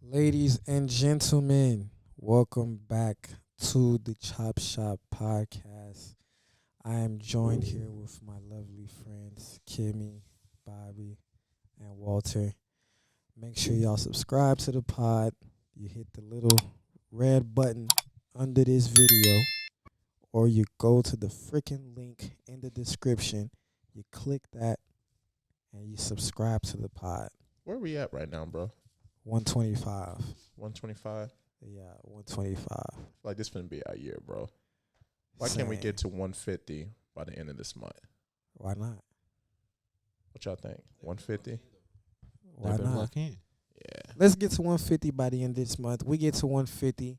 Ladies and gentlemen, welcome back to the Chop Shop podcast. I am joined here with my lovely friends, Kemi, Bobby, and Walter. Make sure y'all subscribe to the pod. You hit the little red button under this video, or you go to the freaking link in the description. You click that, and you subscribe to the pod. Where we at right now, bro? 125. 125? Yeah, 125. Like, this finna be our year, bro. Why can't we Same. get to 150 by the end of this month? Why not? What y'all think? 150? Why Never not? lock in. Yeah. Let's get to 150 by the end of this month. We get to 150.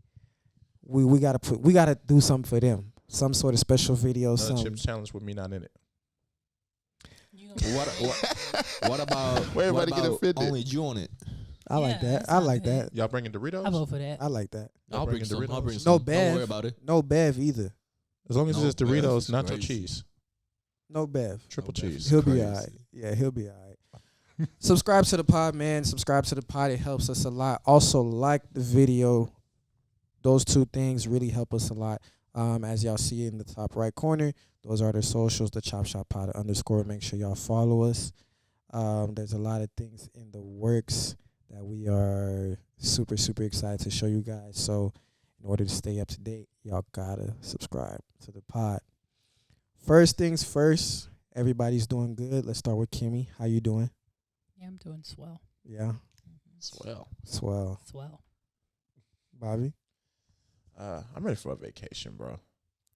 We gotta do something for them. Some sort of special video. Another Something. chips challenge with me not in it. What about Where what everybody get about offended? only you on it? I like Yeah, that. that's I not like bad. that. Y'all bringing Doritos? I vote for that. I like that. Y'all I'll bring bringing some. I'll Doritos? bring No some. Don't Bev. worry about it. No Bev either. As long as No, it's Bev Doritos, is nacho crazy. cheese, No Bev. triple No, Bev cheese. is He'll be crazy. alright. Yeah, he'll be alright. Subscribe to the pod, man. Subscribe to the pod. It helps us a lot. Also, like the video. Those two things really help us a lot. As y'all see in the top right corner, those are the socials, the Chop Shop Pod _. Make sure y'all follow us. There's a lot of things in the works that we are super, super excited to show you guys. So in order to stay up to date, y'all gotta subscribe to the pod. First things first, everybody's doing good. Let's start with Kemi. How you doing? Yeah, I'm doing swell. Yeah, Swell. swell. Swell. Bobby? I'm ready for a vacation, bro.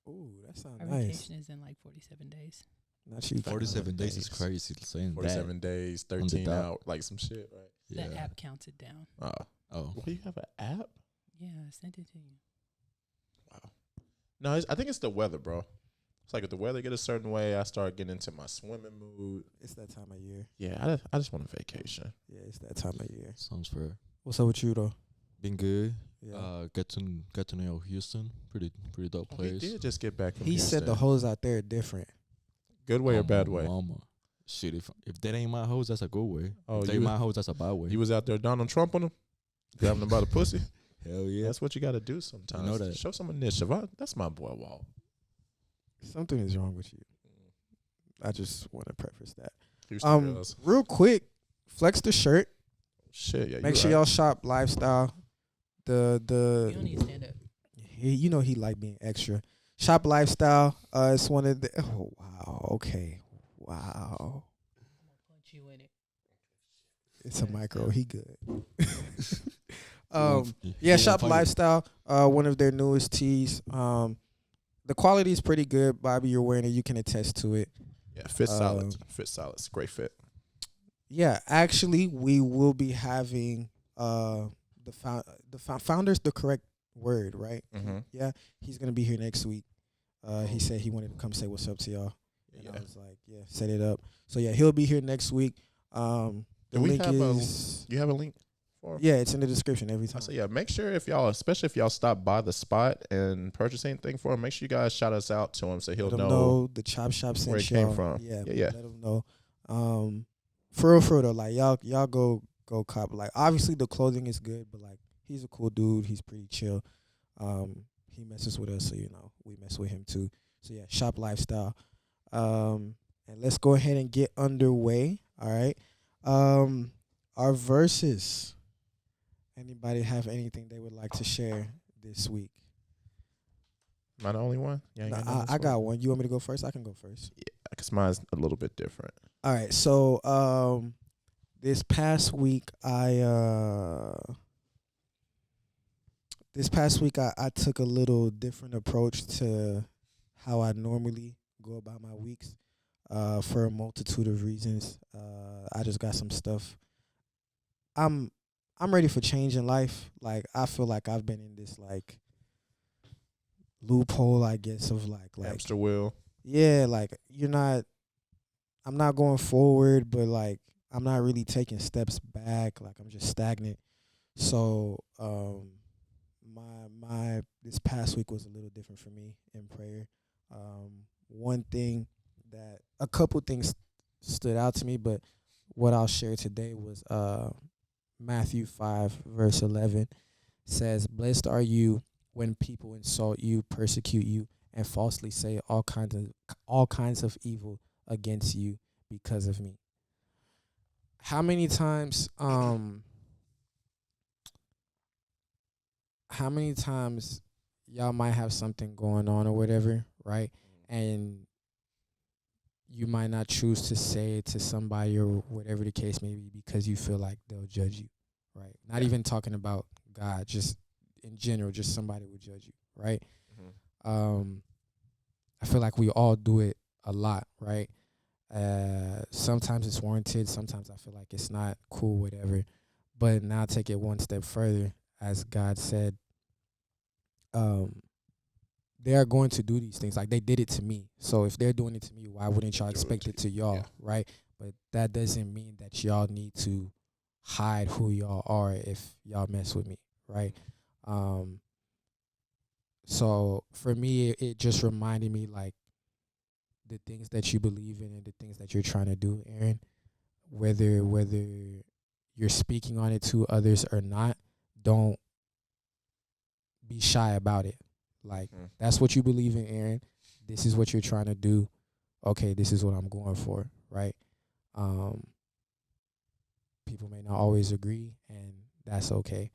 Ooh, that sounds Our nice. vacation is in like 47 days. Not you. 47 days is days. crazy. Saying 47 days, the 13 dot. hours, like some shit, right? that. The Yeah. app counts it down. Oh. Well, you have an app? Yeah, I sent it to you. Wow. No, I think it's the weather, bro. It's like if the weather get a certain way, I start getting into my swimming mood. It's that time of year. Yeah, I just want a vacation. Yeah, it's that time of year. Sounds fair. What's up with you though? Been good. Yeah. Get to know Houston. Pretty dope He place. did just get back from He said the Houston. hoes out there are different. Good way or Oh, bad my way? Mama. Shit, if that ain't my hoes, that's a good way. Oh, if they you- my hoes, that's a bad way. You was out there Donald Trump on him? Grabbing him by the pussy? Hell yeah. That's what you got to do sometimes. know that. Show some initiative. That's my boy, Walt. Something is wrong with you. I just want to preface that. Houston girls. Real quick, flex the shirt. Shit, yeah. Make sure y'all shop lifestyle. You don't The need to stand up. he like being extra. Shop lifestyle. It's one of the. Oh wow. Okay. Wow. I'm gonna punch you in it. It's a micro. He good. He Yeah, won't Shop fight it. Lifestyle, one of their newest tees. The quality is pretty good. Bobby, you're wearing it. You can attest to it. Yeah, fit solid. Fit solid. It's a great fit. Yeah, actually, we will be having the founder's the correct word, right? Mm-hmm. Yeah, he's gonna be here next week. He said he wanted to come say what's up to y'all, and Yeah. I was like, yeah, set it up. So yeah, he'll be here next week. The Do we link have is You have a link for him? yeah, it's in the description every I time. say, yeah, make sure if y'all, especially if y'all stop by the spot and purchase anything for him, make sure you guys shout us out to him so he'll Let 'em know. the Chop Shop sent where it came y'all. from. Yeah, Yeah, yeah. Let them know. For real though, like y'all go cop. Like obviously the clothing is good, but like he's a cool dude. He's pretty chill. He messes with us, so we mess with him too. So yeah, Shop Lifestyle. And let's go ahead and get underway. All right. Our verses. Anybody have anything they would like to share this week? Am I the only one? Yeah, Nah, I got one. You want me to go first? I can go first. Because mine's a little bit different. All right, so this past week I took a little different approach to how I normally go about my weeks for a multitude of reasons. I just got some stuff. I'm ready for change in life. Like I feel like I've been in this like loophole, I guess, of like Hamster wheel. yeah, like I'm not going forward, but like I'm not really taking steps back. Like I'm just stagnant. So my this past week was a little different for me in prayer. A couple things stood out to me, but what I'll share today was Matthew 5, verse 11 says, "Blessed are you when people insult you, persecute you, and falsely say all kinds of evil against you because of me." How many times y'all might have something going on or whatever, right? And you might not choose to say it to somebody or whatever the case may be because you feel like they'll judge you, right? Not even talking about God, just in general, just somebody will judge you, right? I feel like we all do it a lot, right? Sometimes it's warranted. Sometimes I feel like it's not cool, whatever. But now take it one step further. As God said, they are going to do these things. Like, they did it to me. So if they're doing it to me, why wouldn't y'all expect it to y'all, right? But that doesn't mean that y'all need to hide who y'all are if y'all mess with me, right? So for me, it just reminded me, like, the things that you believe in and the things that you're trying to do, Aaron, whether you're speaking on it to others or not, don't be shy about it. Like, that's what you believe in, Aaron. This is what you're trying to do. Okay, this is what I'm going for, right? People may not always agree, and that's okay.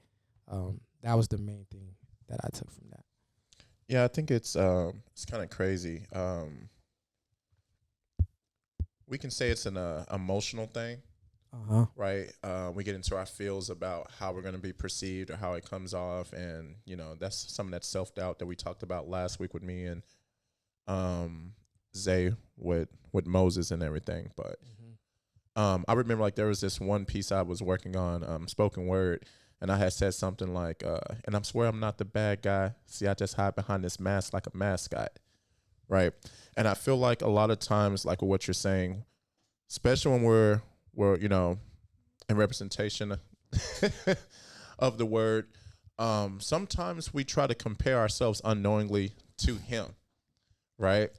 That was the main thing that I took from that. Yeah, I think it's kind of crazy. We can say it's an emotional thing, right? We get into our feels about how we're going to be perceived or how it comes off, and that's some of that self-doubt that we talked about last week with me and Zay with Moses and everything. But I remember, like, there was this one piece I was working on, spoken word, and I had said something like, and I swear I'm not the bad guy. See, I just hide behind this mask like a mascot, right? And I feel like a lot of times, like with what you're saying, especially when we're in representation of the word, sometimes we try to compare ourselves unknowingly to him, right?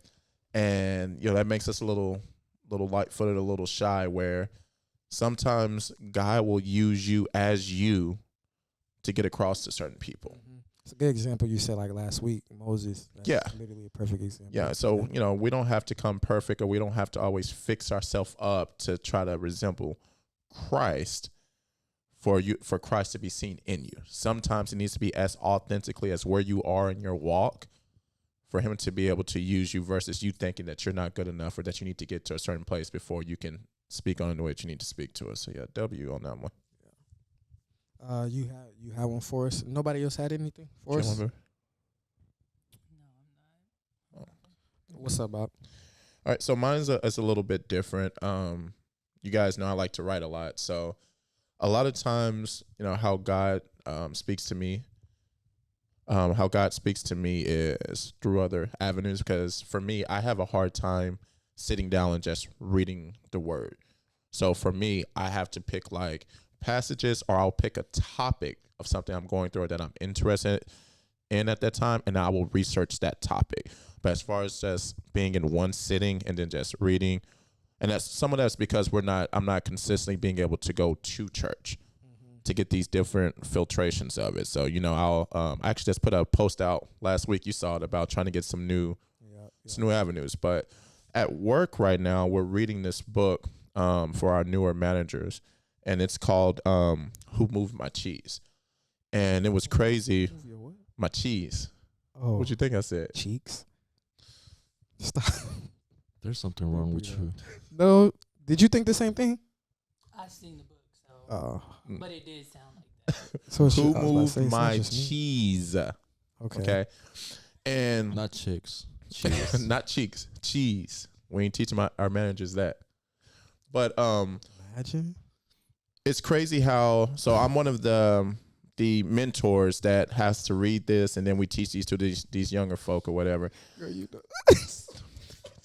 And that makes us a little light-footed, a little shy, where sometimes God will use you as you to get across to certain people. It's a good example you said, like last week, Moses. That's literally a perfect example. Yeah, so, we don't have to come perfect, or we don't have to always fix ourselves up to try to resemble Christ for Christ to be seen in you. Sometimes it needs to be as authentically as where you are in your walk for him to be able to use you, versus you thinking that you're not good enough or that you need to get to a certain place before you can speak on the way that you need to speak to us. So, yeah, W on that one. You had one for us. Nobody else had anything for us? No, I'm not. What's up, Bob? All right, so mine's is a little bit different. You guys know I like to write a lot, so a lot of times, how God speaks to me. How God speaks to me is through other avenues, because for me, I have a hard time sitting down and just reading the word. So for me, I have to pick like passages, or I'll pick a topic of something I'm going through or that I'm interested in at that time, and I will research that topic. But as far as just being in one sitting and then just reading, and that's because I'm not consistently being able to go to church to get these different filtrations of it. So, I'll I actually just put a post out last week. You saw it, about trying to get some new avenues. But at work right now, we're reading this book for our newer managers, and it's called Who Moved My Cheese? And it was crazy. My cheese. Oh, What you think I said? cheeks? Stop. There's something wrong with you. No, did you think the same thing? I seen the book, so but it did sound like that. So Who moved my cheese? Okay. And Not chicks. not cheeks, cheese. We ain't teaching our managers that. But Imagine. it's crazy how. So I'm one of the mentors that has to read this, and then we teach these to these younger folk or whatever. Girl, you know. These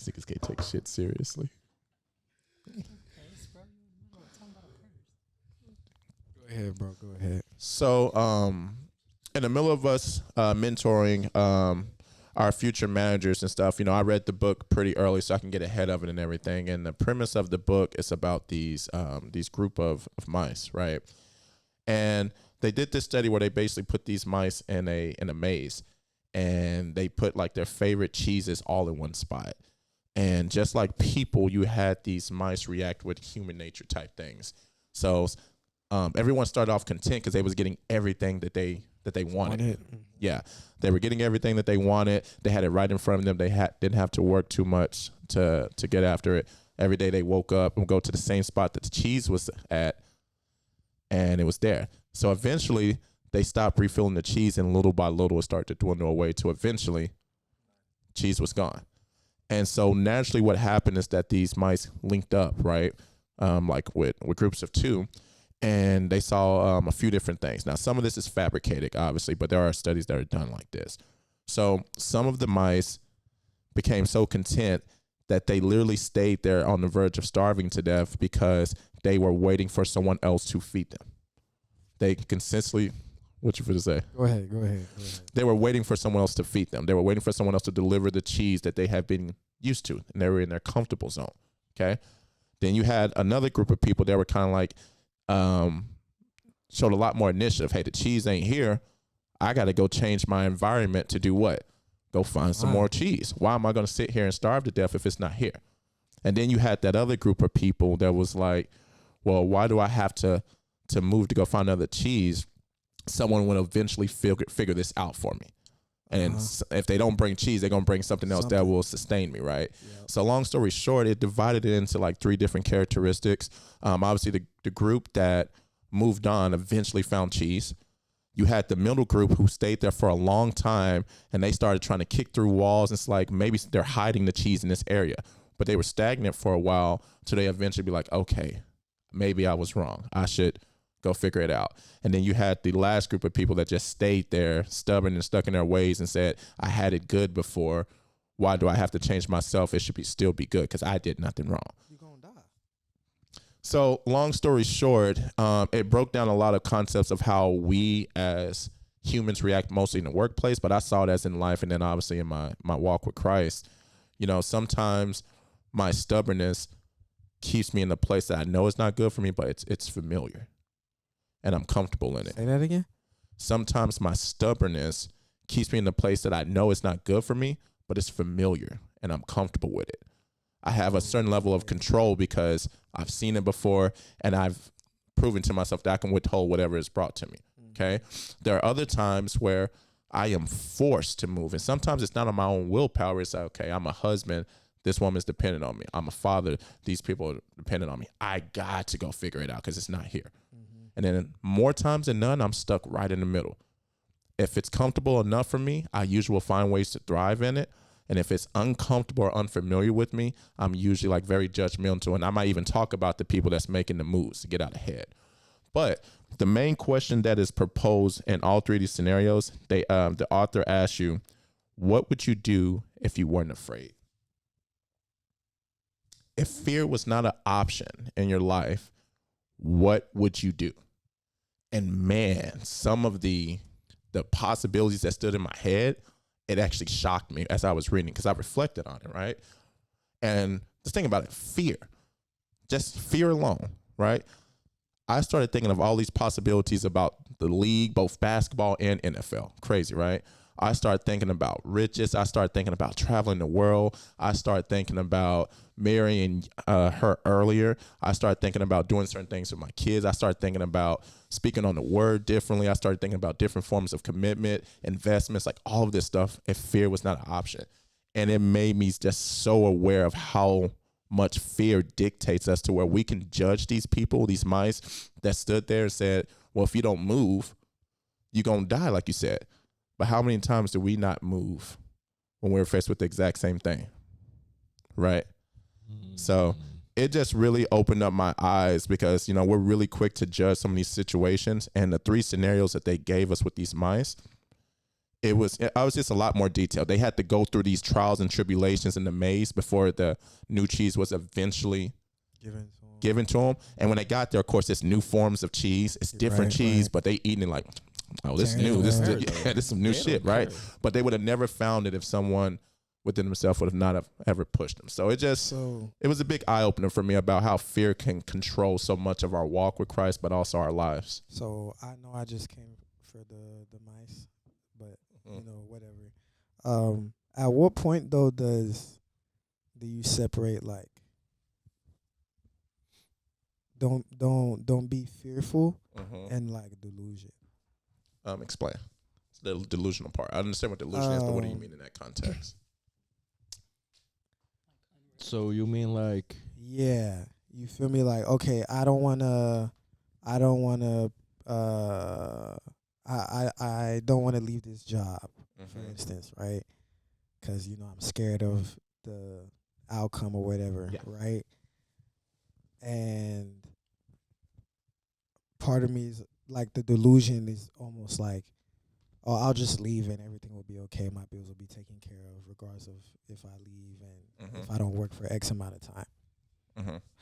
niggas can't take shit seriously. Go ahead, bro. Go ahead. So in the middle of us mentoring our future managers and stuff, I read the book pretty early so I can get ahead of it and everything. And the premise of the book is about these group of mice, right? And they did this study where they basically put these mice in a maze, and they put like their favorite cheeses all in one spot. And just like people, you had these mice react with human nature type things. So everyone started off content because they was getting everything that they wanted. Yeah, they were getting everything that they wanted. They had it right in front of them. They didn't have to work too much to get after it. Every day they woke up and go to the same spot that the cheese was at, and it was there. So eventually they stopped refilling the cheese, and little by little it started to dwindle away to eventually cheese was gone. And so naturally what happened is that these mice linked up, right? Like with groups of 2, and they saw a few different things. Now, some of this is fabricated, obviously, but there are studies that are done like this. So some of the mice became so content that they literally stayed there on the verge of starving to death because they were waiting for someone else to feed them. They consistently, what you for to say? Go ahead. They were waiting for someone else to feed them. They were waiting for someone else to deliver the cheese that they have been used to, and they were in their comfortable zone. Okay. Then you had another group of people that were kind of like, showed a lot more initiative. Hey, the cheese ain't here. I got to go change my environment to do what? Go find some more cheese. Why am I going to sit here and starve to death if it's not here? And then you had that other group of people that was like, well, why do I have to move to go find another cheese? Someone will eventually figure this out for me. And if they don't bring cheese, they're going to bring something else that will sustain me, right? Yep. So long story short, it divided it into like 3 different characteristics. Obviously, the group that moved on eventually found cheese. You had the middle group who stayed there for a long time, and they started trying to kick through walls. It's like maybe they're hiding the cheese in this area, but they were stagnant for a while till they eventually be like, okay, maybe I was wrong. I should go figure it out. And then you had the last group of people that just stayed there, stubborn and stuck in their ways, and said, I had it good before. Why do I have to change myself? It should still be good because I did nothing wrong. You're going to die. So long story short, it broke down a lot of concepts of how we as humans react mostly in the workplace, but I saw it as in life, and then obviously in my walk with Christ. You know, sometimes my stubbornness keeps me in the place that I know is not good for me, but it's familiar. And I'm comfortable in it. Say that again? Sometimes my stubbornness keeps me in the place that I know is not good for me, but it's familiar and I'm comfortable with it. I have a certain level of control because I've seen it before and I've proven to myself that I can withhold whatever is brought to me. Okay. There are other times where I am forced to move. And sometimes it's not on my own willpower. It's like, okay, I'm a husband. This woman's dependent on me. I'm a father. These people are dependent on me. I got to go figure it out because it's not here. And then more times than none, I'm stuck right in the middle. If it's comfortable enough for me, I usually will find ways to thrive in it. And if it's uncomfortable or unfamiliar with me, I'm usually like very judgmental. And I might even talk about the people that's making the moves to get out ahead. But the main question that is proposed in all 3 of these scenarios, the author asks you, what would you do if you weren't afraid? If fear was not an option in your life, what would you do? And man, some of the possibilities that stood in my head, it actually shocked me as I was reading because I reflected on it, right? And just think about it, fear. Just fear alone, right? I started thinking of all these possibilities about the league, both basketball and NFL. Crazy, right? I started thinking about riches. I started thinking about traveling the world. I started thinking about marrying her earlier. I started thinking about doing certain things with my kids. I started thinking about speaking on the word differently. I started thinking about different forms of commitment, investments, like all of this stuff, if fear was not an option. And it made me just so aware of how much fear dictates us to where we can judge these people, these mice that stood there and said, well, if you don't move, you're going to die, like you said. But how many times do we not move when we're faced with the exact same thing? Right? So it just really opened up my eyes because, you know, we're really quick to judge some of these situations. And the 3 scenarios that they gave us with these mice, I was just a lot more detailed. They had to go through these trials and tribulations in the maze before the new cheese was eventually given to them. And when they got there, of course, it's new forms of cheese. It's different cheese, but they eating it like, oh, this is new. This is some new shit, right? But they would have never found it if someone within himself would have not have ever pushed him. So it was a big eye opener for me about how fear can control so much of our walk with Christ, but also our lives. So I know I just came for the mice, but whatever. At what point though do you separate like don't be fearful and like delusion? Explain. It's the delusional part. I understand what delusion is, but what do you mean in that context? So you mean like? Yeah, you feel me? Like, okay, I don't wanna I don't wanna leave this job, for instance, right? Because I'm scared of the outcome or whatever, right? And part of me is like the delusion is almost like, oh, I'll just leave and everything will be okay. My bills will be taken care of regardless of if I leave and if I don't work for X amount of time.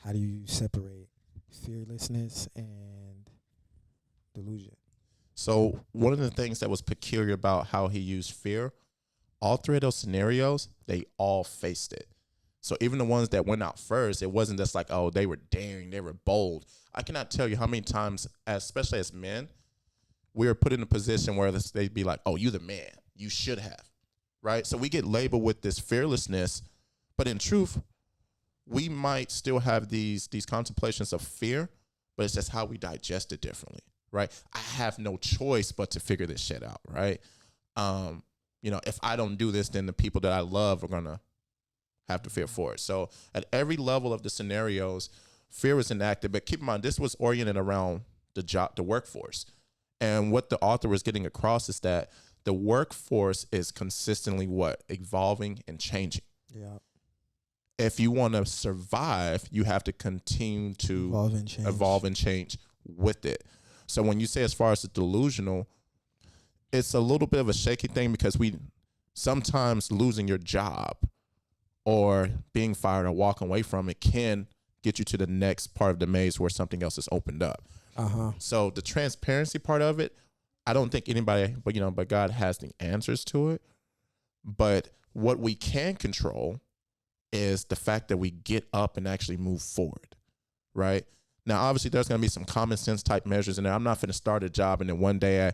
How do you separate fearlessness and delusion? So one of the things that was peculiar about how he used fear, all three of those scenarios, they all faced it. So even the ones that went out first, it wasn't just like, oh, they were daring, they were bold. I cannot tell you how many times, especially as men, we are put in a position where they'd be like, oh, you the man. You should have, right? So we get labeled with this fearlessness, but in truth, we might still have these contemplations of fear, but it's just how we digest it differently, right? I have no choice but to figure this shit out, right? If I don't do this, then the people that I love are going to have to fear for it. So at every level of the scenarios, fear is enacted, but keep in mind, this was oriented around the workforce. And what the author was getting across is that the workforce is consistently evolving and changing. Yeah. If you want to survive, you have to continue to evolve and change with it. So when you say as far as the delusional, it's a little bit of a shaky thing because we sometimes losing your job or being fired or walking away from it can get you to the next part of the maze where something else is opened up. So the transparency part of it, I don't think anybody, but God has the answers to it. But what we can control is the fact that we get up and actually move forward, right? Now, obviously, there's going to be some common sense type measures in there. I'm not going to start a job and then one day,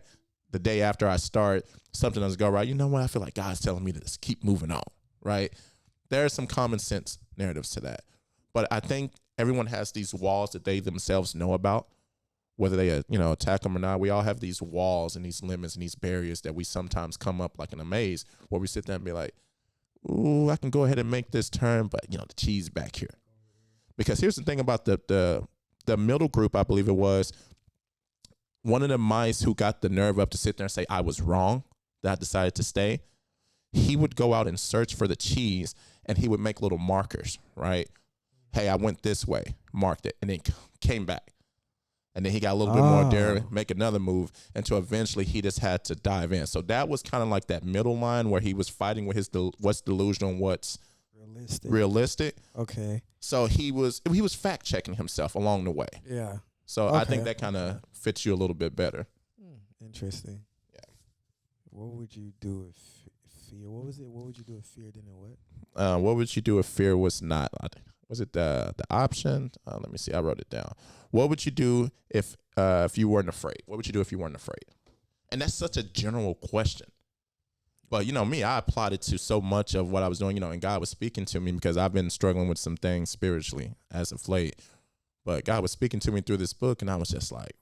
the day after I start, something doesn't go right. You know what? I feel like God's telling me to just keep moving on, right? There are some common sense narratives to that. But I think everyone has these walls that they themselves know about, whether they, attack them or not. We all have these walls and these limits and these barriers that we sometimes come up like in a maze where we sit there and be like, ooh, I can go ahead and make this turn, but, the cheese back here. Because here's the thing about the middle group, I believe it was, one of the mice who got the nerve up to sit there and say, I was wrong, that I decided to stay, he would go out and search for the cheese, and he would make little markers, right? Hey, I went this way, marked it, and then came back. And then he got a little bit more daring, make another move, until eventually he just had to dive in. So that was kind of like that middle line where he was fighting with what's delusional and what's realistic. Okay. So he was fact checking himself along the way. Yeah. So I think that kind of fits you a little bit better. Interesting. Yeah. What would you do if fear? What was it? What would you do if fear didn't what? What would you do if fear was not? Was it the option? Let me see. I wrote it down. What would you do if you weren't afraid? What would you do if you weren't afraid? And that's such a general question. But me, I applied it to so much of what I was doing, and God was speaking to me because I've been struggling with some things spiritually as of late. But God was speaking to me through this book, and I was just like,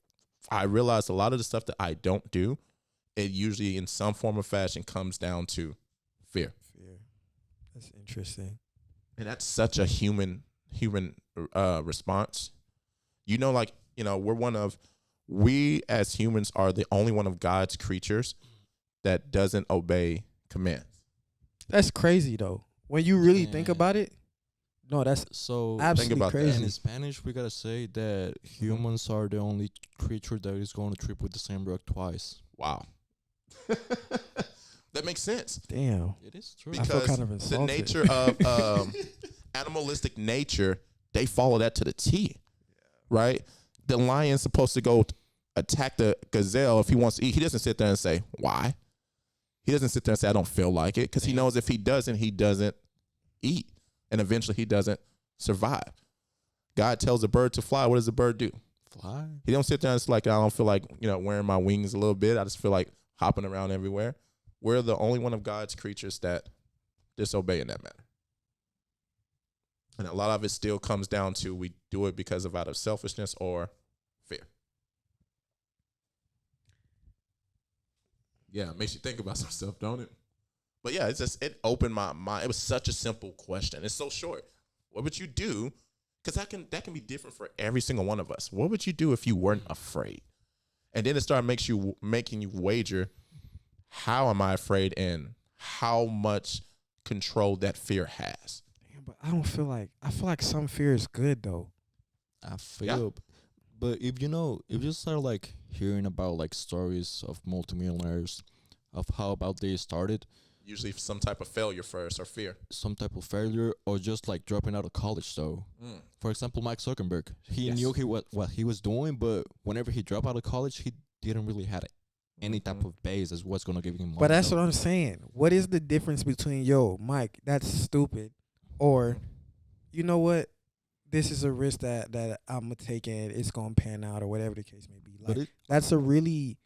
I realized a lot of the stuff that I don't do, it usually in some form or fashion comes down to fear. Fear. That's interesting. And that's such a human response. We as humans are the only one of God's creatures that doesn't obey commands. That's crazy though. When you really think about it, no, that's so absolutely crazy. In Spanish, we gotta say that humans are the only creature that is going to trip with the same rock twice. Wow. That makes sense. Damn. It is true. Because I feel kind of insulted. the nature of animalistic nature, they follow that to the T, right? The lion's supposed to go attack the gazelle if he wants to eat. He doesn't sit there and say, why? He doesn't sit there and say, I don't feel like it, because he knows if he doesn't eat. And eventually he doesn't survive. God tells a bird to fly. What does the bird do? Fly. He don't sit there and it's like, I don't feel like, wearing my wings a little bit. I just feel like hopping around everywhere. We're the only one of God's creatures that disobey in that matter. And a lot of it still comes down to we do it because of out of selfishness or fear. Yeah, it makes you think about some stuff, don't it? But yeah, it opened my mind. It was such a simple question. It's so short. What would you do? Because that can be different for every single one of us. What would you do if you weren't afraid? And then it started making you wager, how am I afraid and how much control that fear has. Damn, but I feel like some fear is good though. I feel, but if you start like hearing about like stories of multimillionaires, of how about they started, Usually some type of failure first or fear. some type of failure, or just like dropping out of college though. For example, Mike Zuckerberg, he Yes. knew what he was doing, but whenever he dropped out of college, he didn't really have any type of base as what's gonna give him money. But that's though. what I'm saying. What is the difference between Mike, that's stupid, or you know what? This is a risk that I'm gonna take and it's gonna pan out or whatever the case may be. But Like that's a really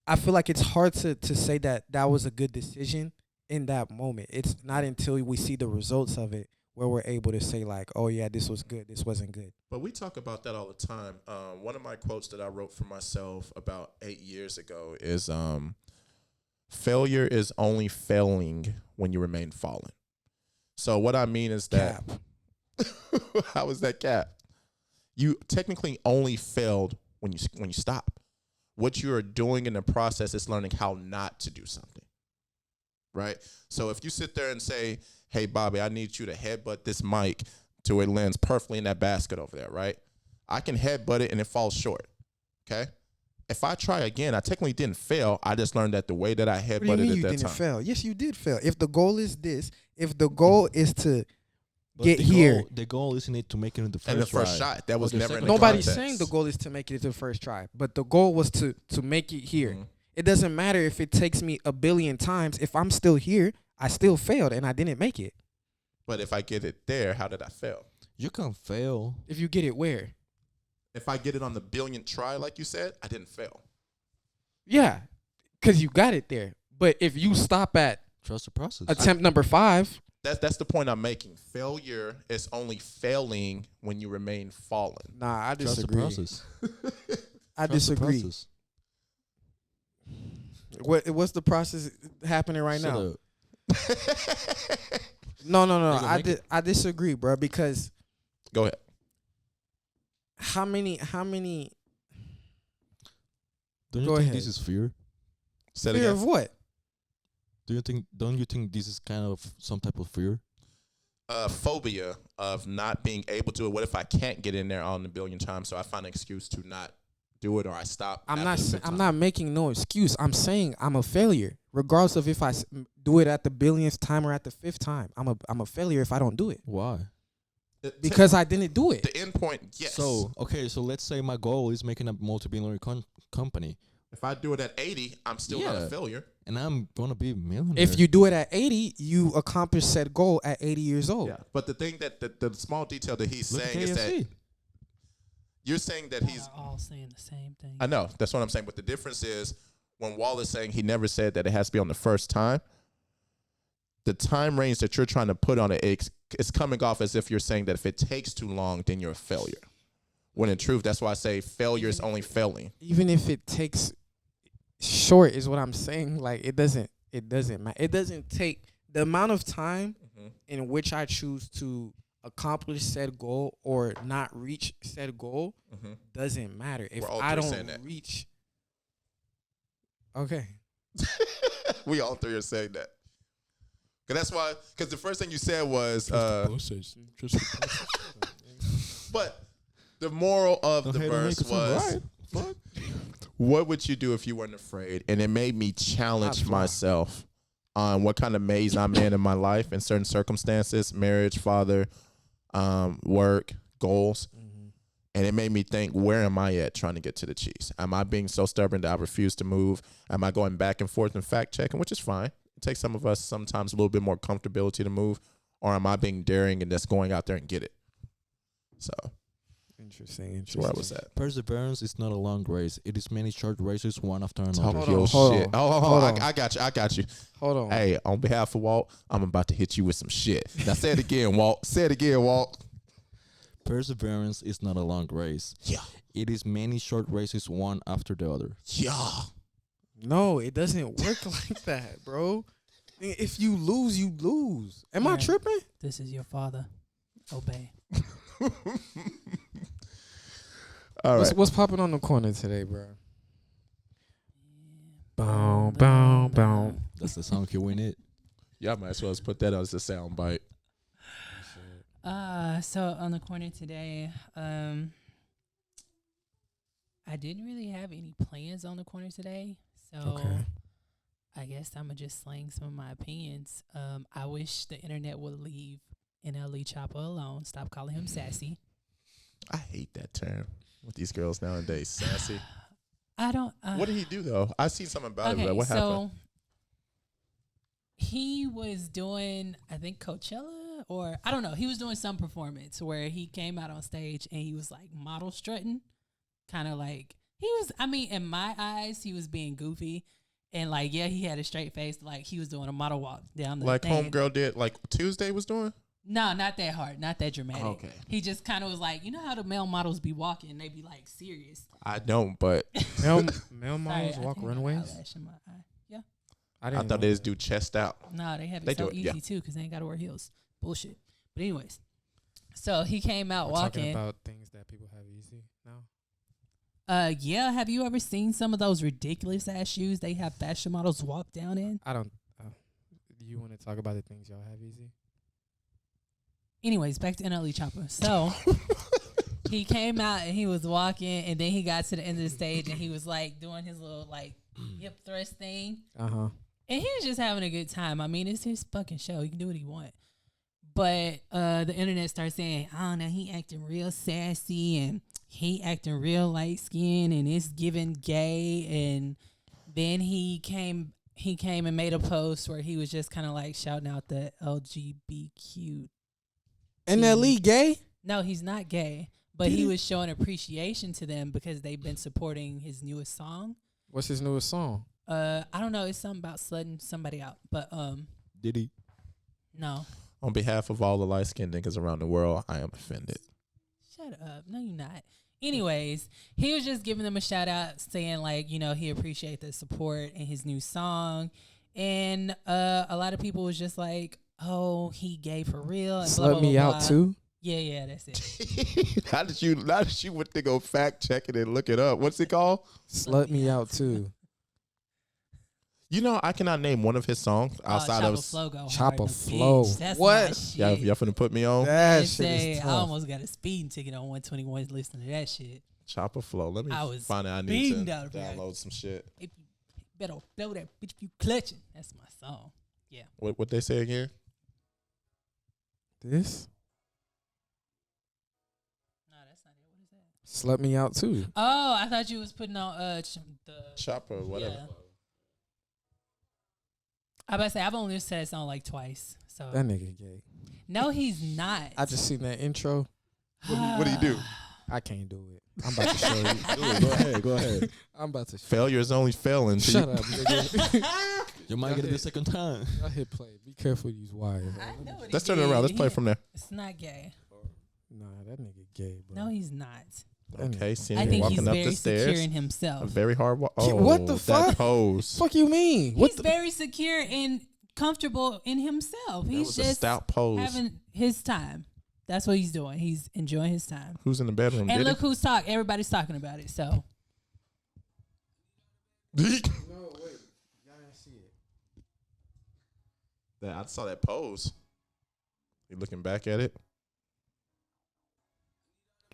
I feel like it's hard to say that was a good decision in that moment. It's not until we see the results of it where we're able to say like, oh yeah, this was good, this wasn't good. But we talk about that all the time. One of my quotes that I wrote for myself about 8 years ago is failure is only failing when you remain fallen. So what I mean is that how is that cap? You technically only failed when you stop. What you are doing in the process is learning how not to do something, right? So if you sit there and say, hey, Bobby, I need you to headbutt this mic to where it lands perfectly in that basket over there, right? I can headbutt it and it falls short, okay? If I try again, I technically didn't fail. I just learned that the way that I What do you headbutted mean it you that didn't time. fail? Yes, you did fail. If the goal is this, if the goal is to But get the here. the goal isn't to make it in the first And the first try. shot, that was the never in second the Nobody's context. saying the goal is to make it to the first try, but the goal was to make it here. Mhm. It doesn't matter if it takes me a billion times. If I'm still here, I still failed and I didn't make it. But if I get it there, how did I fail? You can fail. If you get it where? If I get it on the billionth try, like you said, I didn't fail. Yeah, because you got it there. But if you stop at Trust the process. attempt number 5, That's the point I'm making. Failure is only failing when you remain fallen. nah, I Trust the disagree. process. I Trust the disagree. process. What's the process happening right Shut now? up. No. You gonna make it? I disagree, bro. Because Go ahead. how many Don't you Go think ahead. this is fear? Say it fear again. of what? Don't you think this is kind of some type of fear? Phobia of not being able to. What if I can't get in there on the billion times? So I find an excuse to not do it, or I stop. I'm after not. the fifth I'm time. not making no excuse. I'm saying I'm a failure, regardless of if I do it at the billionth time or at the 5th time. I'm a failure if I don't do it Why? because I didn't do it. The end point, yes. So let's say my goal is making a multi-billion company, if I do it at 80, I'm still not a Yeah. failure. and I'm gonna be a millionaire. If you do it at 80, you accomplish said goal at 80 years old. Yeah. But the thing that the small detail that he's look at saying is that KFC. you're saying that he's. all saying the same thing. I know that's what I'm saying. But the difference is when Wall is saying he never said that it has to be on the first time. The time range that you're trying to put on it, it's coming off as if you're saying that if it takes too long, then you're a failure. When in truth, that's why I say failure is only failing. Even if it takes short, is what I'm saying. Like it doesn't matter. It doesn't take the amount of time in which I choose to accomplish said goal or not reach said goal doesn't matter. If We're all I three don't saying that. reach, okay. We all three are saying that. That's why, because the first thing you said was, but the moral of the verse was, what would you do if you weren't afraid? And it made me challenge Not fly. myself on what kind of maze I'm in my life in certain circumstances, marriage, father, work, goals. And it made me think, where am I at trying to get to the cheese? Am I being so stubborn that I refuse to move? Am I going back and forth and fact checking, which is fine. It takes some of us sometimes a little bit more comfortability to move. Or am I being daring and just going out there and get it? So, Interesting. that's where I was at. Perseverance is not a long race. It is many short races, one after Talk another. Hold your on, hold shit. on, Oh, hold I on. got you. Hold on. Hey, on behalf of Walt, I'm about to hit you with some shit. Now say it again, Walt. Say it again, Walt. Perseverance is not a long race. Yeah. It is many short races, one after the other. Yeah. No, it doesn't work like that, bro. If you lose, you lose. Am I Aaron, tripping? This is your father. Obey. All right. What's popping on the corner today, bro? Boom, boom, boom. That's the song you win it. Y'all might as well put that as a sound bite. So on the corner today, I didn't really have any plans on the corner today. So Okay. I guess I'm gonna just slang some of my opinions. I wish the internet would leave NLE Chopper alone. Stop calling him sassy. I hate that term with these girls nowadays. Sassy. I don't. What did he do though? I seen something about it. Okay, But what happened? so he was doing, I think Coachella, or I don't know. He was doing some performance where he came out on stage and he was like model strutting, kind of like he was. I mean, in my eyes, he was being goofy. And like, yeah, he had a straight face, like he was doing a model walk down the Like thing. Homegirl did, like Tuesday was doing? No, not that hard, not that dramatic. Okay. He just kind of was like, you know how the male models be walking, they be like serious. I don't, but Male Sorry, models I walk think I got runways? eyelash in my eye. Yeah. I thought they just do chest out. No, they have it They so do it, easy yeah. too because they ain't got to wear heels. Bullshit. But anyways, so he came out Talking walking. about things that people have easy now. Yeah. Have you ever seen some of those ridiculous ass shoes they have fashion models walk down in? I don't. Do you want to talk about the things y'all have easy? Anyways, back to NLE Chopper. So he came out and he was walking, and then he got to the end of the stage and he was like doing his little like hip thrust thing. Uh-huh. And he was just having a good time. I mean, it's his fucking show. He can do what he want. But the internet starts saying, I don't know, he acting real sassy and he acting real light skinned and it's giving gay. And then he came and made a post where he was just kind of like shouting out the LGBTQ. NLE gay? No, he's not gay. But he was showing appreciation to them because they've been supporting his newest song. What's his newest song? I don't know. It's something about slutting somebody out. But Did he? no. On behalf of all the light skinned niggas around the world, I am offended. Shut up. No, you're not. Anyways, he was just giving them a shout out, saying like, you know, he appreciate the support in his new song. And a lot of people was just like, oh, he gay for real. And blah, Slut blah, me blah, out blah. too? Yeah, that's it. How did you went to go fact check it and look it up? What's it called? Slut me out too. You know, I cannot name one of his songs outside Chopper of Flow go Chopper hard, the Flow. bitch. That's What? my shit. y'all finna put me on. That They shit say is I tough. almost got a speeding ticket on 121 listening to that shit. Chopper Flow. Let me I was find out. I need to beamed out of it. download some shit. If you better blow that bitch if you clutching. That's my song. Yeah. What they say again? This? No, that's not it. What is that? Slut me out too. Oh, I thought you was putting on the. Chopper, whatever. Yeah. I about to say I've only listened to that song like twice. So That nigga gay. no, he's not. I just seen that intro. What do you do? I can't do it. I'm about to show you. Go ahead. Go ahead. I'm about to. Failure is only failing. Shut up, nigga. You might get it the second time. I hit play. Be careful with these wires. I know what Let's he turn it around. did. Let's play from there. It's not gay. Nah, that nigga gay, bro. No, he's not. That Okay, nigga- seeing I you think walking he's up very the secure stairs. in A himself. very hard walk. Yeah, Oh, what the that fuck? pose. Fuck you mean? What He's the? very secure and comfortable in himself. That He's was a just stout pose. having his time. That's what he's doing. He's enjoying his time. Who's in the bedroom? And Did look who's talking. Everybody's talking about it. So he? No, wait. Y'all didn't see it. I saw that pose. You looking back at it?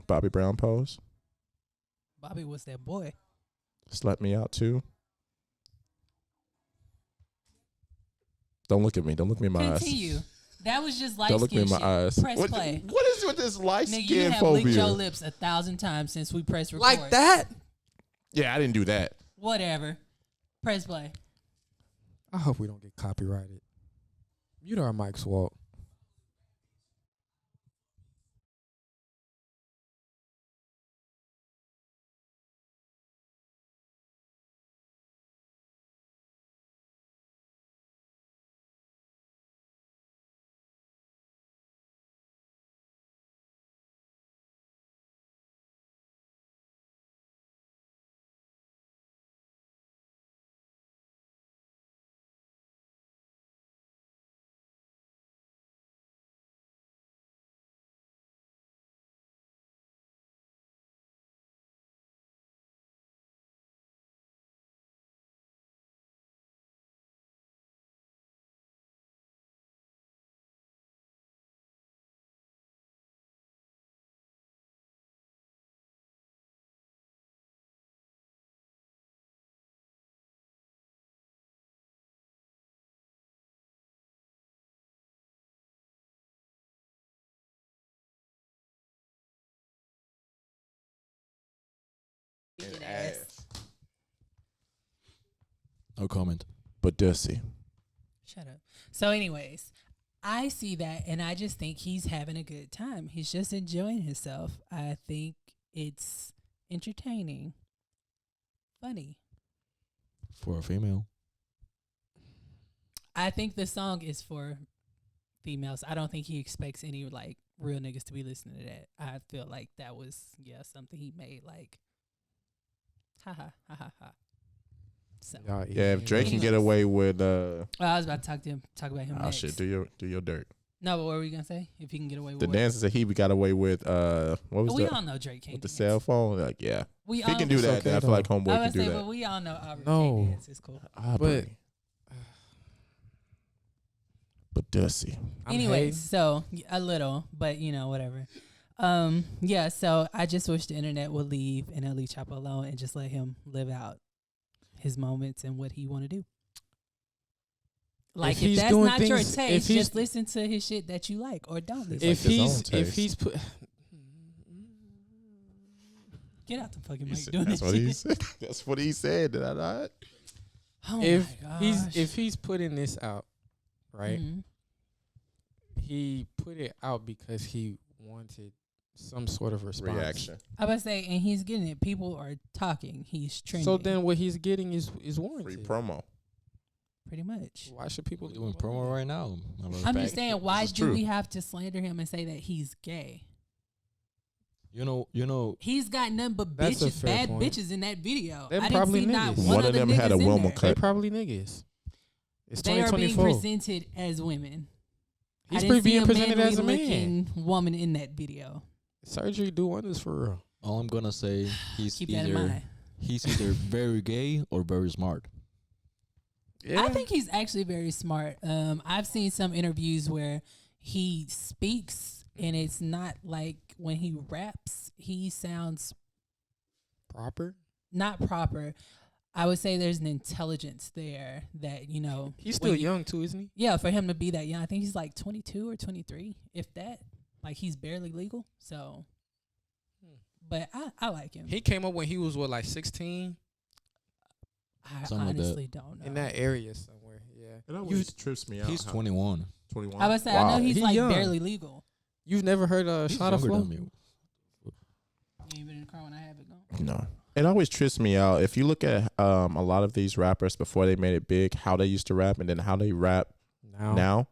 Bobby Brown pose. Bobby was that boy. Slut me out too. Don't look at me. Don't look me in my eyes. Continue. That was just light Don't look me skin in my shit. eyes. Press What, play. what is with this light Nigga, you skin have licked your phobia? lips 1,000 times since we pressed record. Like that? Yeah, I didn't do that. Whatever. Press play. I hope we don't get copyrighted. Mute our mics, Walt. No comment. But Dusty. Shut up. So, anyways, I see that and I just think he's having a good time. He's just enjoying himself. I think it's entertaining, funny. For a female. I think the song is for females. I don't think he expects any like real niggas to be listening to that. I feel like that was something he made like ha ha ha ha ha. So Yeah, if Drake can get away with I was about to talk about him. oh next. shit, do your dirt. No, but what were we gonna say? If he can get away with The what? dances that he got away with what was We that? all know Drake can't With the dance. cell phone? Like, yeah. We He all can do It's that. okay, then I feel like though. Homeboy I can would do say, that. but we all know Aubrey No. can't dance. It's cool. Aubrey. But Dusty. Anyways, so a little, but whatever. Yeah, so I just wish the internet would leave and leave Chopper alone and just let him live out his moments and what he want to do. Like, if he's that's doing not your things- if taste, he's- just listen to his shit that you like or don't listen. If if he's put Get out the fucking He mic said- doing that's that what he shit. said. That's what he said. Did I not? Oh if my he's gosh. if he's putting this out, right? Mhm. He put it out because he wanted some sort of response. Reaction. I would say, and he's getting it. People are talking. He's trending. So then what he's getting is Free warranted. promo. pretty much. Why should people We're doing promo right now. I'm just saying, why is do true. we have to slander him and say that he's gay? You know. He's got nothing but That's a bitches, fair bad point. bitches in that video. Them I didn't probably see not niggas. one, One of the them had a niggas in Wilma there. cut. They probably niggas. It's They are being 2024. presented as women. I He's didn't pretty see being a presented as a man. manly-looking woman in that video. Surgery do wonders for real. All I'm gonna say, he's Keep that in mind. either very gay or very smart. Yeah. I think he's actually very smart. I've seen some interviews where he speaks and it's not like when he raps, he sounds proper. not proper. I would say there's an intelligence there that, He's when still you- young too, isn't he? Yeah, for him to be that young. I think he's like 22 or 23, if that. Like, he's barely legal. So, but I like him. He came up when he was like 16 I Something like that. honestly don't know. in that area somewhere. Yeah. It always trips me out. He's 21. 21. I would say, Wow. I know he's He like young. barely legal. You've never heard He's Shot of younger Flow? than me. You ain't been in the car when I have it going. No. It always trips me out. If you look at a lot of these rappers before they made it big, how they used to rap and then how they rap now.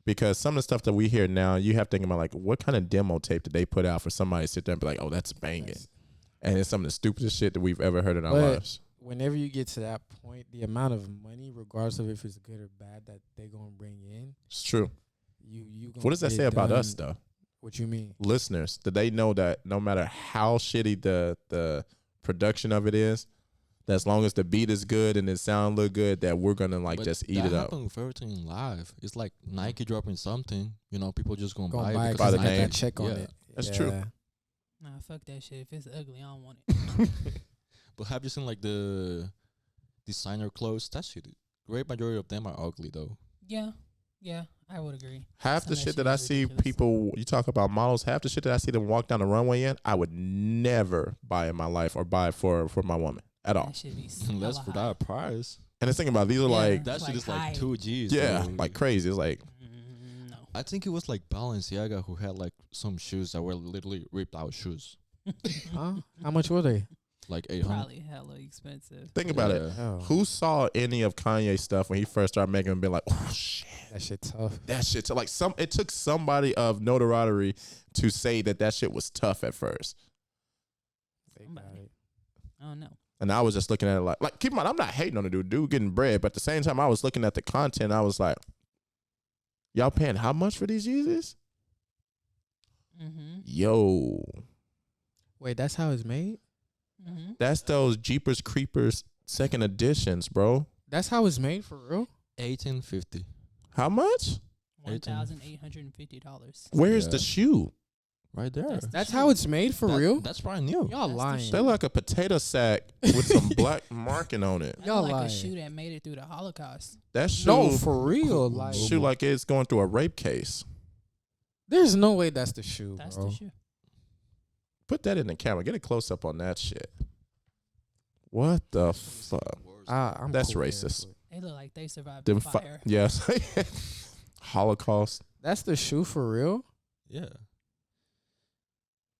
Because some of the stuff that we hear now, you have to think about like what kind of demo tape did they put out for somebody to sit there and be like, oh, that's banging. And it's some of the stupidest shit that we've ever heard in our But lives. Whenever you get to that point, the amount of money, regardless of if it's good or bad, that they're gonna bring in, It's true. you. What does that say about us though? What you mean? Listeners, do they know that no matter how shitty the production of it is, that as long as the beat is good and the sound look good, that we're gonna like But just eat that it up. happened with everything live. It's like Nike dropping something. People just gonna Gonna buy buy it it because the because I got name. that check on Yeah. it. That's true. Nah, fuck that shit. If it's ugly, I don't want it. But have you seen like the designer clothes? That shit, great majority of them are ugly though. Yeah. I would agree. Half Some the of shit that that I shit is see ridiculous. people, you talk about models, half the shit that I see them walk down the runway in, I would never buy in my life or buy for my woman at all. That should be Unless for that price. And the thing about it, these are Yeah. like, That shit Like is like high. 2 G's. yeah, though. like crazy. It's like, No. I think it was like Balenciaga who had like some shoes that were literally ripped out shoes. Huh? How much were they? Like 800. Probably hella expensive. think about it. Yeah. Oh, Who saw any of Kanye's stuff when he first started making them and been like, oh shit, that shit tough. that shit. So like it took somebody of notoriety to say that shit was tough at first. Somebody. I don't know. And I was just looking at it like keep in mind, I'm not hating on the dude getting bread, but at the same time I was looking at the content, I was like, y'all paying how much for these Yeezys? Mm-hmm. Yo, Wait, that's how it's made? Mm-hmm. that's those Jeepers Creepers second editions, bro. That's how it's made for real? 1850. How much? $1,850. Where's Yeah. the shoe? Right there. That's how it's made for real? That's brand new. Y'all That's the lying. shit. They like a potato sack with some black marking on it. That Y'all look like lying. a shoe that made it through the Holocaust. That shoe, No, for real. Like, shoe like it's going through a rape case. there's no way that's the shoe, That's bro. the shoe. Put that in the camera. Get a close up on that shit. What the fuck? I'm That's cool with racist. it. They look like they survived Them the fire. yes. Holocaust. That's the shoe for real? Yeah.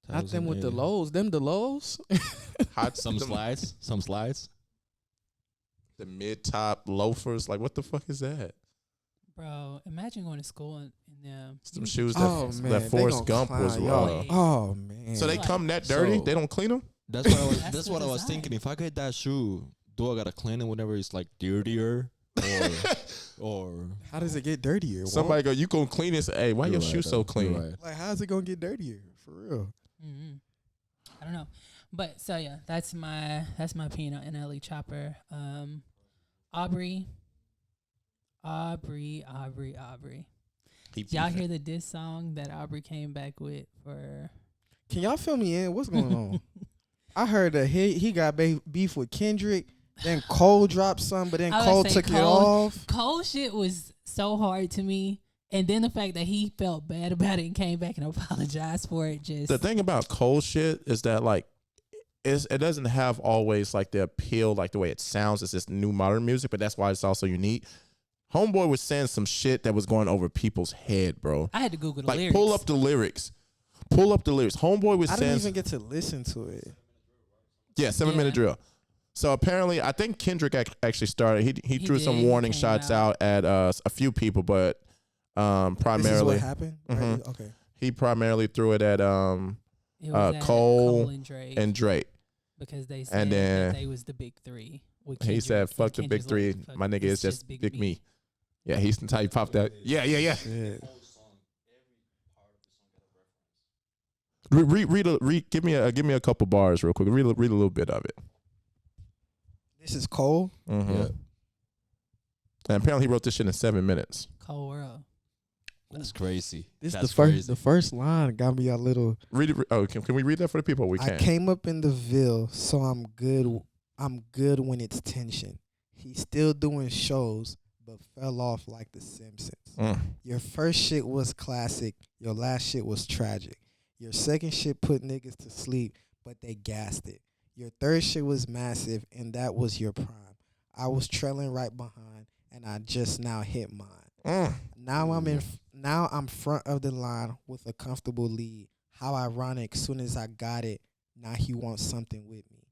Not them with the 1080. lows. Them the lows? Hot Some them- slides. Some slides. The mid top loafers. Like what the fuck is that? Bro, imagine going to school and them. Some shoes that Oh, man. that they Forrest gonna Gump was. clown y'all. Like- Oh, man. So they Like- come that dirty? So- They don't clean them? That's what I was. That's that's the what I was design. thinking. If I get that shoe, do I gotta clean it whenever it's like dirtier, or How does it get dirtier? Somebody go, you gonna clean this? Hey, why You're your right, shoe so though. clean? You're right. Like, how's it going to get dirtier? For real. Mm-hmm. I don't know, but so yeah, that's my opinion on NLE Chopper. Aubrey. Y'all hear the diss song that Aubrey came back with for? Can y'all fill me in? What's going on? I heard that he got beef with Kendrick. Then Cole dropped some, but then I was Cole saying took it Cole- off. Cole shit was so hard to me, and then the fact that he felt bad about it and came back and apologized for it. Just The thing about Cole shit is that like it doesn't have always like the appeal, like the way it sounds. It's just new modern music, but that's why it's also unique. Homeboy was saying some shit that was going over people's head, bro. I had to Google the Like lyrics. pull up the lyrics. Homeboy was I saying didn't even get to listen to it. yeah, 7-minute Yeah. drill. So apparently, I think Kendrick actually started. He threw some did. warning Came shots out. out at a few people, but This is primarily what happened? Mhm. Right? Okay. he primarily threw it at It was at Cole and Drake and Drake. because they said and then that they was the big three. with He Kendrick, said, and "Fuck the big Kendrick's three. like, "Fuck, My nigga it's is just Big big me." Yeah, he's the type popped that. Yeah. Shit. Give me a couple bars real quick. Read a little bit of it. This is Cole. Mm-hmm. Yeah. And apparently he wrote this shit in 7 minutes. Cold World. That's crazy. This That's the first crazy. the first line got me a little. Read it. Oh, can we read that for the people? We I can. came up in the Ville, so I'm good. I'm good when it's tension. He's still doing shows, but fell off like the Simpsons. Mm. Your first shit was classic. Your last shit was tragic. Your second shit put niggas to sleep, but they gassed it. Your third shit was massive, and that was your prime. I was trailing right behind, and I just now hit mine. Mm. Now I'm front of the line with a comfortable lead. How ironic, soon as I got it, now he wants something with me.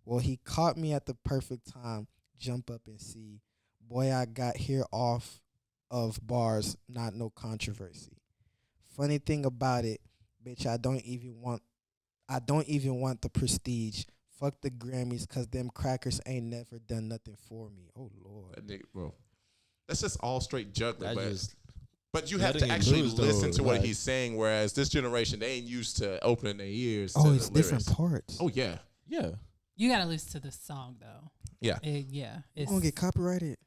Well, he caught me at the perfect time. Jump up and see. Boy, I got here off of bars, not no controversy. Funny thing about it, bitch, I don't even want the prestige. Fuck the Grammys, cause them crackers ain't never done nothing for me. Oh Lord. That nigga, bro. That's just all straight juggling, That just but you have to letting it actually loose, though, listen to what like- he's saying. Whereas this generation, they ain't used to opening their ears. Oh, to it's the different lyrics. parts. Oh yeah, yeah. You gotta listen to the song though. Yeah. Yeah. You It's, gonna get copyrighted.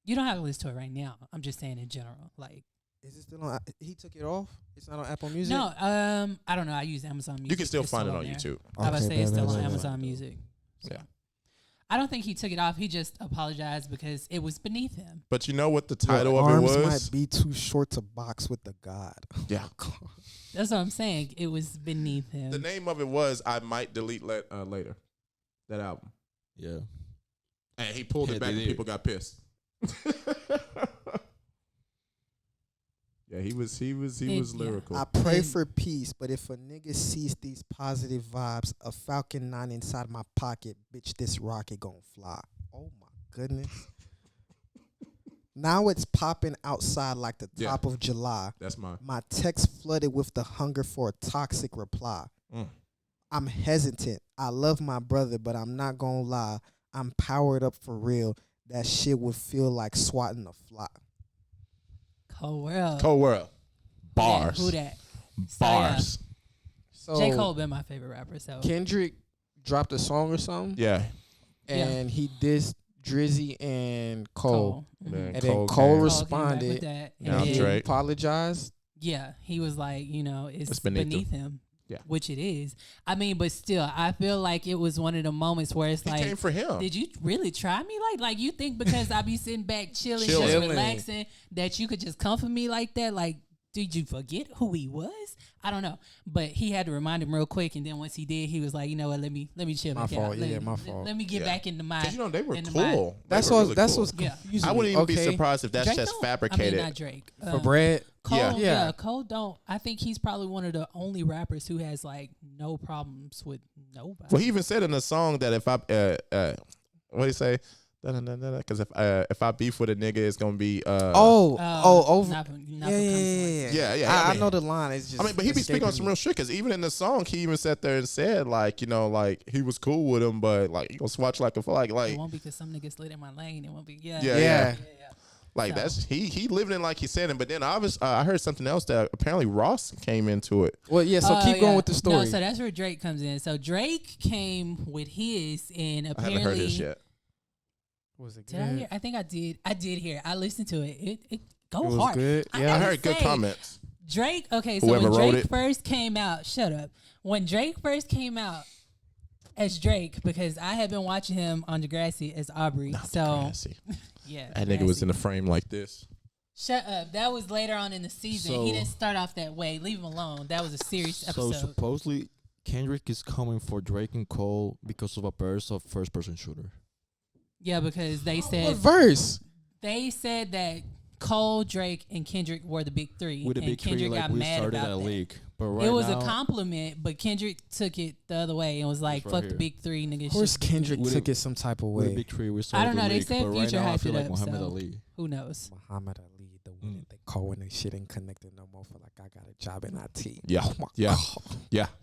you don't have to listen to it right now. I'm just saying in general. Like Is it still on? He took it off. It's not on Apple Music. no, I don't know. I use Amazon Music. you can still It's find it on there. YouTube. I was Okay, say it's bad, still bad, on bad. Amazon Music. So. Yeah. I don't think he took it off. He just apologized because it was beneath him. But you know what the Your title of it arms was? might be too short to box with the god. Yeah. That's what I'm saying. It was beneath him. The name of it was I Might Delete Later. That album. Yeah. And he pulled Yeah, it back they and did. people got pissed. Yeah, he was Yeah. lyrical. I pray And- for peace, but if a nigga sees these positive vibes, a Falcon 9 inside my pocket, bitch, this rocket gon' fly. Oh my goodness. Now it's popping outside like the Yeah. top of July. That's mine. My text flooded with the hunger for a toxic reply. I'm hesitant. I love my brother, but I'm not gonna lie. I'm powered up for real. That shit would feel like swatting a fly. Cold World. Cold World. Bars. Who that? Bars. So J. Cole been my favorite rapper. So Kendrick dropped a song or something, Yeah. and he dissed Drizzy and Cole. Mhm. Man, And then Cole came. Cole came back responded, with that, and Now then- Drake. apologized. Yeah, he was like, it's It's beneath beneath him. Yeah. Which it is. I mean, but still, I feel like it was one of the moments where it's He like, came for him. did you really try me? Like you think because I be sitting back chilling, Chilling. just relaxing, that you could just come for me like that? Like, did you forget who he was? I don't know. But he had to remind him real quick, and then once he did, he was like, you know what? Let me chill. My back fault. out. Yeah, Let my me- fault. Let me get Yeah. back into my. Because they were into cool. my- They That's were what really that's cool. what's Yeah. confusing. I wouldn't even be Okay. surprised if that's Drake just don't- fabricated. I mean, not Drake. For bread. Cole, Yeah. yeah. Cole don't. I think he's probably one of the only rappers who has like no problems with nobody. Well, he even said in the song that if I what do you say? Because if I beef with a nigga, it's gonna be over. Not Yeah. Yeah. I mean- know the line. It's just. I mean, but he be speaking on some real shit. Because even in the song, he even sat there and said like, like he was cool with him, but like he gonna swatch like a flag, It like won't be because some niggas slid in my lane. It won't be. Yeah. Yeah. like So- that's he lived in like he said it. But then I heard something else that apparently Ross came into it. Well, yeah. So keep going with the story. No, so that's where Drake comes in. So Drake came with his, and I apparently, haven't heard this yet. Was it did I hear? I think I did. I did hear. I listened to it. It go It was hard. good. I Yeah. I gotta heard good say, comments. Drake. Okay, so Whoever when wrote Drake it. first came out, shut up. When Drake first came out as Drake, because I had been watching him on Degrassi as Aubrey. So Yeah, that nigga was Degrassi. in the frame like this. Shut up. That was later on in the season. So- He didn't start off that way. Leave him alone. That was a serious So episode. supposedly Kendrick is coming for Drake and Cole because of a burst of first-person shooter. Yeah, because they What said verse? that Cole, Drake, and Kendrick were the big three. With the and big three, Kendrick like got we mad started about that that. league. But right It was now, a compliment, but Kendrick took it the other way and was like, right "Fuck here. the big three, niggas." Of course, should- Kendrick With took it- it some type of with the way. big three, we started don't know, the they league. said But right Future now, I hyped feel it like up, Muhammad so- Ali. Who knows? Muhammad Ali, the one that they call when they shit ain't connected no more. For like I got a job in IT. Yeah. Oh my Yeah.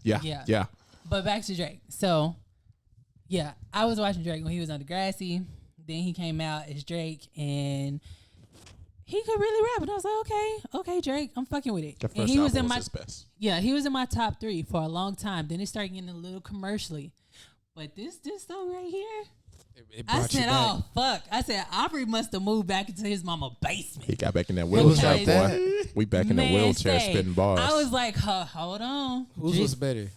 God. Yeah. But back to Drake. So, yeah, I was watching Drake when he was on Degrassi. Then he came out as Drake, and he could really rap. And I was like, okay, Drake, I'm fucking with it. The And first he was album in my his best. Yeah, he was in my top 3 for a long time. Then it started getting a little commercially. But this song right here, It I brought you said, back. oh, fuck. I said, Aubrey must have moved back into his mama basement. He got back in that It was wheelchair, like boy. that. We back in the Man, wheelchair say, spitting bars. I was like, hold on. Whose was better?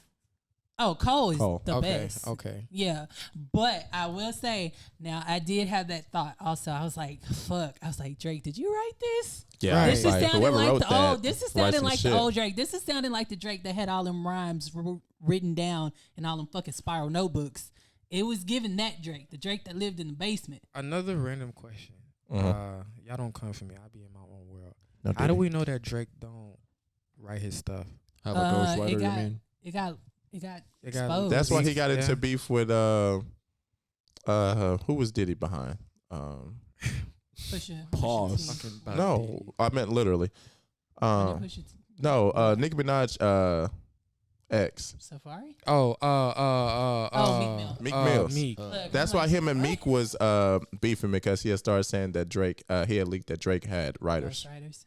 Oh, Cole is Cole. the Okay. best. Okay. Yeah. But I will say, now I did have that thought also. I was like, fuck. I was like, Drake, did you write this? yeah, Right. This is like, sounding whoever like wrote the that old. This is writes sounding some like shit. the old Drake. This is sounding like the Drake that had all them rhymes written down in all them fucking spiral notebooks. It was giving that Drake, the Drake that lived in the basement. Another random question. Mhm. Y'all don't come for me. I be in my own world. No, How do did we know that Drake don't write his stuff? Have a ghostwriter, you got- mean? It got It got- exposed. That's why he Beef, got into yeah. beef with who was Diddy behind? Pusha Pause. T. Fucking about No, Diddy. I meant literally. Pusha T. No, Nicki Minaj ex. Safari. Oh, Meek Mill. Meek Mills. Meek. Look, That's I'm why like, him and what? Meek was beefing because he had started saying that Drake he had leaked that Drake had writers. Ghostwriters.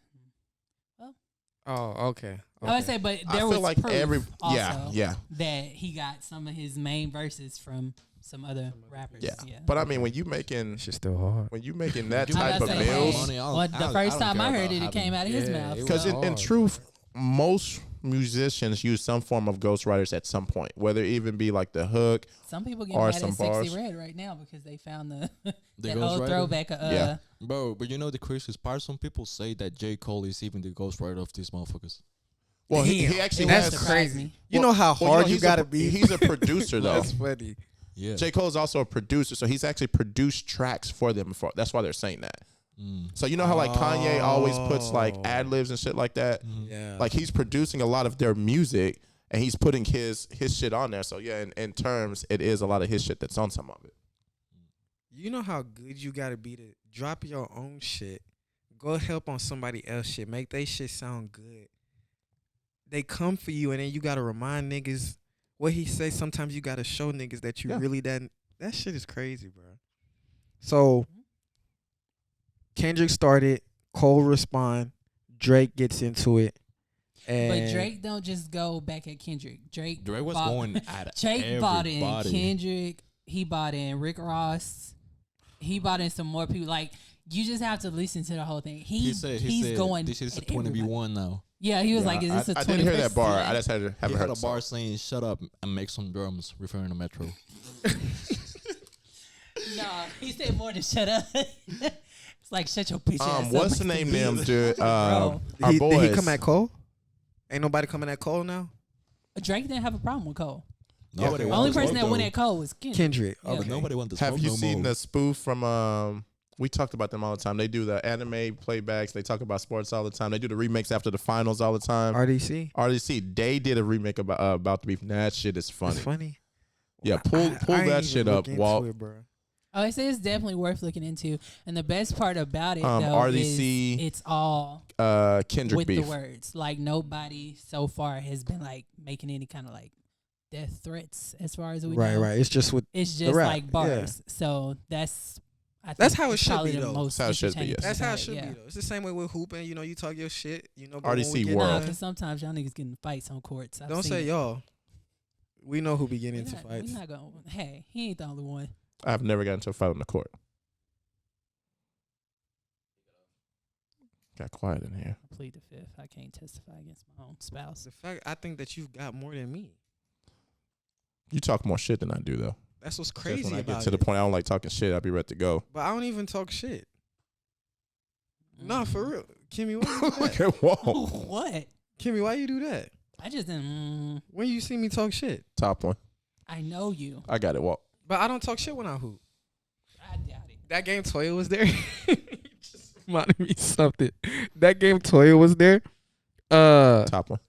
Oh, okay. I would say, but I there feel was like proof also yeah. that he got some of his main verses from some other rappers. Yeah. Yeah. But I mean, when you making Shit's still hard. that You type I'm of not saying meals, money, well, the first time I heard it, it came out of his mouth. because Yeah. in truth, most musicians use some form of ghostwriters at some point, whether it even be like the hook. Some people get or mad some at bars. Sexy Red right now because they found the The that old ghostwriter? throwback. Yeah. Bro, but you know the craziest part? Some people say that J. Cole is even the ghostwriter of these motherfuckers. Well, he Damn, actually it has. wouldn't surprise me. You know how hard you he's gotta a, be. He's a producer though. That's funny. Yeah. J. Cole's also a producer, so he's actually produced tracks for them before. That's why they're saying that. So you know how like Kanye always puts like ad libs and shit like that. Yeah. Like he's producing a lot of their music and he's putting his shit on there. So yeah, in terms, it is a lot of his shit that's on some of it. You know how good you gotta be to drop your own shit, go help on somebody else shit, make they shit sound good. They come for you, and then you gotta remind niggas what he say. Sometimes you gotta show niggas that you really that shit is crazy, bro. So Kendrick started, Cole respond, Drake gets into it, and But Drake don't just go back at Kendrick. Drake was bought- going at Drake bought in everybody. Kendrick. He bought in Rick Ross. He bought in some more people. Like, you just have to listen to the whole thing. He said going. this is a at everybody. 20v1 now. Yeah, he was like, "Is this a 20?" I didn't hear that bar. I just haven't He heard had the a bar saying, "Shut up and make some drums," referring to Metro. No, he said more than "shut up." It's like, shut your bitch ass up. What's the name them, dude? Bro. Our boys. Did he come at Cole? Ain't nobody coming at Cole now? Drake didn't have a problem with Cole. Nobody The wanted only to person smoke, that went though. at Cole was Kendrick. Kendrick. Yeah. Okay. But nobody wanted to smoke Have you no seen more. the spoof from we talked about them all the time. They do the anime playbacks. They talk about sports all the time. They do the remakes after the finals all the time. RDC. RDC, they did a remake about the beef. That shit is funny. It's funny. Yeah, pull I ain't that even shit look up, into Walt. it, bro. Oh, I say it's definitely worth looking into. And the best part about it, though, RDC, is it's all Kendrick with beef. the words. Like, nobody so far has been like making any kind of like death threats as far as we know. Right. It's just with It's just rap, like bars. So that's That's how it should probably be, the though. most That's how it should be, entertaining yes. thing that's how it about should yeah. be though. It's the same way with hooping. You know, you talk your shit. You know, but when RDC we get world. Nah, done- because sometimes y'all niggas get in fights on courts. I've Don't seen say it. y'all. We know who be getting We into not, fights. we not gonna. Hey, he ain't the only one. I've never gotten into a fight on the court. Got quiet in here. I plead the fifth. I can't testify against my own spouse. The fact I think that you've got more than me. You talk more shit than I do, though. That's what's Just crazy when I get about to the it. point I don't like talking shit, I'll be ready to go. But I don't even talk shit. Nah, for real. Kimmy, why you do Look that? at whoa. What? Kimmy, why you do that? I just didn't. When you see me talk shit. Top one. I know you. I got it, Walt. But I don't talk shit when I hoop. I doubt it. That game Toya was there. Just reminded me something. That game Toya was there. Top one.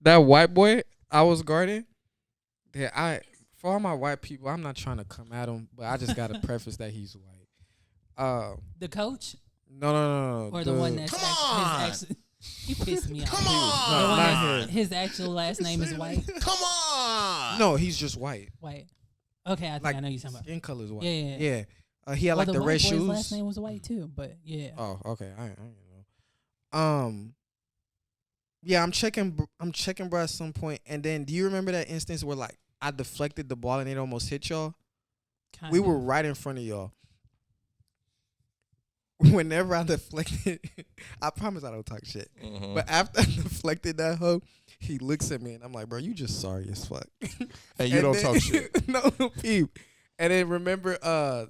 That white boy I was guarding. Yeah, for all my white people, I'm not trying to come at him, but I just gotta preface that he's white. The coach No. or the one that's Come his actual. You pissed me off. Come The on. one not that's, his actual last name is White. Come on. No, he's just white. White. Okay, I think Like I know you're talking about. skin color is white. Yeah. He had Well, like the white red boy's shoes. last name was White too, but yeah. Oh, okay. I don't know. Yeah, I'm checking, bro, at some point. And then, do you remember that instance where like I deflected the ball and it almost hit y'all? Kind We of. were right in front of y'all. Whenever I deflected, I promise I don't talk shit. Mhm. But after I deflected that hoe, he looks at me and I'm like, bro, you just sorry as fuck. And you don't talk shit. No, peep. And then remember,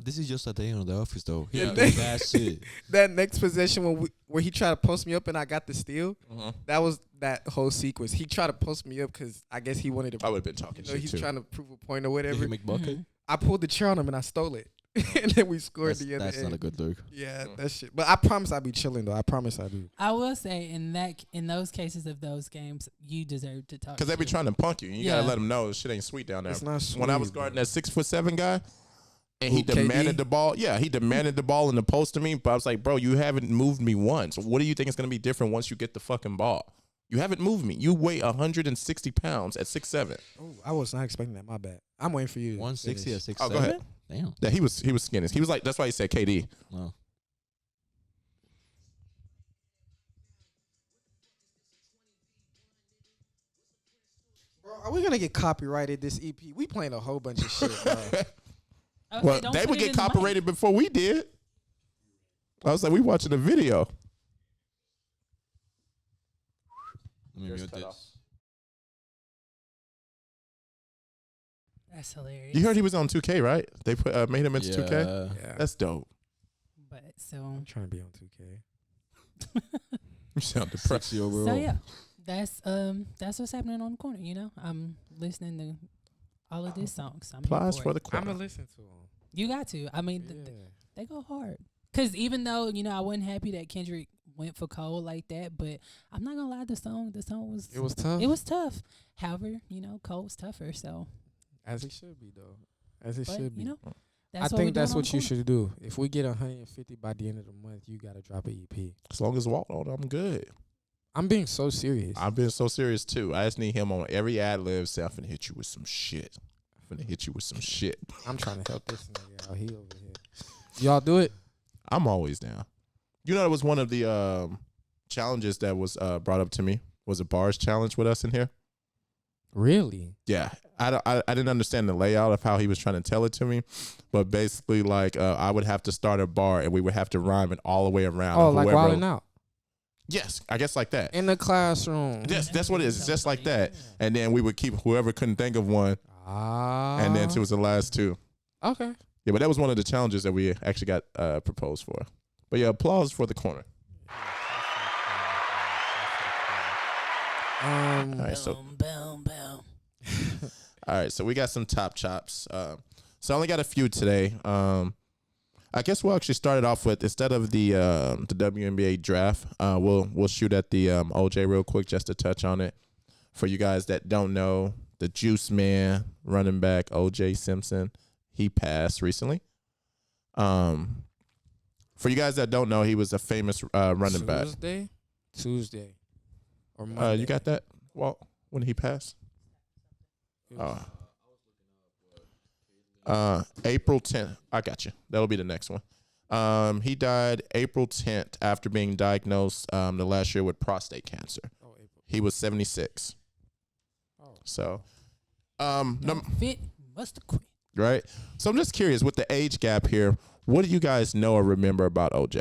This is just a day in the office, though. Yeah, Yeah, they- that's it. that next possession where he tried to post me up and I got the steal. Mhm. That was that whole sequence. He tried to post me up because I guess he wanted to. I would have been talking You know, shit he's too. trying to prove a point or Did whatever. he make bucket? Mhm. I pulled the chair on him and I stole it, and then we scored the other That's end. not a good look. Yeah, that shit. But I promise I'll be chilling though. I promise I do. I will say in those cases of those games, you deserve to talk. Because they be shit. trying to punk you. You Yeah. gotta let them know this shit ain't sweet down there. It's not sweet. When I was guarding that 6'7" guy, and he Who, KD? demanded the ball. Yeah, he demanded the ball in the post to me. But I was like, bro, you haven't moved me once. What do you think is gonna be different once you get the fucking ball? You haven't moved me. You weigh 160 pounds at 6'7". Oh, I was not expecting that. My bad. I'm waiting for you. to 160 at finish. 6'7"? Oh, go ahead. Damn. Yeah, he was skinny. He was like, that's why he said KD. No. Bro, are we gonna get copyrighted this EP? We playing a whole bunch of shit, bro. Okay, Well, don't they put would it get in the mic. copyrighted before we did. I was like, we watching the video. Let me Yours mute cut this. off. That's hilarious. You heard he was on 2K, right? They made him into 2K. Yeah. That's dope. But I'm trying to be on 2K. You sound depressed. so yeah, that's what's happening on the corner. You know, I'm listening to all of these songs. I'm here Applies for it. the I'm corner. gonna listen to them. You got to. I mean, Yeah. they go hard. Cause even though I wasn't happy that Kendrick went for Cole like that, but I'm not gonna lie, the song was It was tough. It was tough. However, Cole's tougher. So As it should be, though. As it but, should be. that's I what we think that's doing on what the you corner. should do. If we get 150 by the end of the month, you gotta drop an EP. As long as Walt on, I'm good. I'm being so serious. I've been so serious too. I just need him on every ad lib. Say, I'm finna hit you with some shit. I'm finna hit you with some shit. I'm trying to help this nigga out. He over here. Y'all do it? I'm always down. You know, that was one of the challenges that was brought up to me. Was a bars challenge with us in here. Really? Yeah, I didn't understand the layout of how he was trying to tell it to me, but basically, like I would have to start a bar and we would have to rhyme it all the way around. Oh, and like whoever- Wildin' Out. Yes, I guess like that. In the classroom. Yes, that's what it is. It's just like that. And then we would keep whoever couldn't think of one, Ah. and then it was the last two. Okay. Yeah, but that was one of the challenges that we actually got proposed for. But yeah, applause for the corner. All right, so Boom, boom. all right, so we got some top chops. So I only got a few today. I guess we'll actually start it off with, instead of the WNBA draft, we'll shoot at the OJ real quick just to touch on it. For you guys that don't know, the Juice Man running back OJ Simpson, he passed recently. For you guys that don't know, he was a famous running back. Tuesday. Or Monday. You got that, Walt, when he passed? It was- April 10th. I got you. That'll be the next one. He died April 10th after being diagnosed the last year with prostate cancer. Oh, April. He was 76. Oh. So, Don't fit, must have quit. right. So I'm just curious, with the age gap here, what do you guys know or remember about OJ?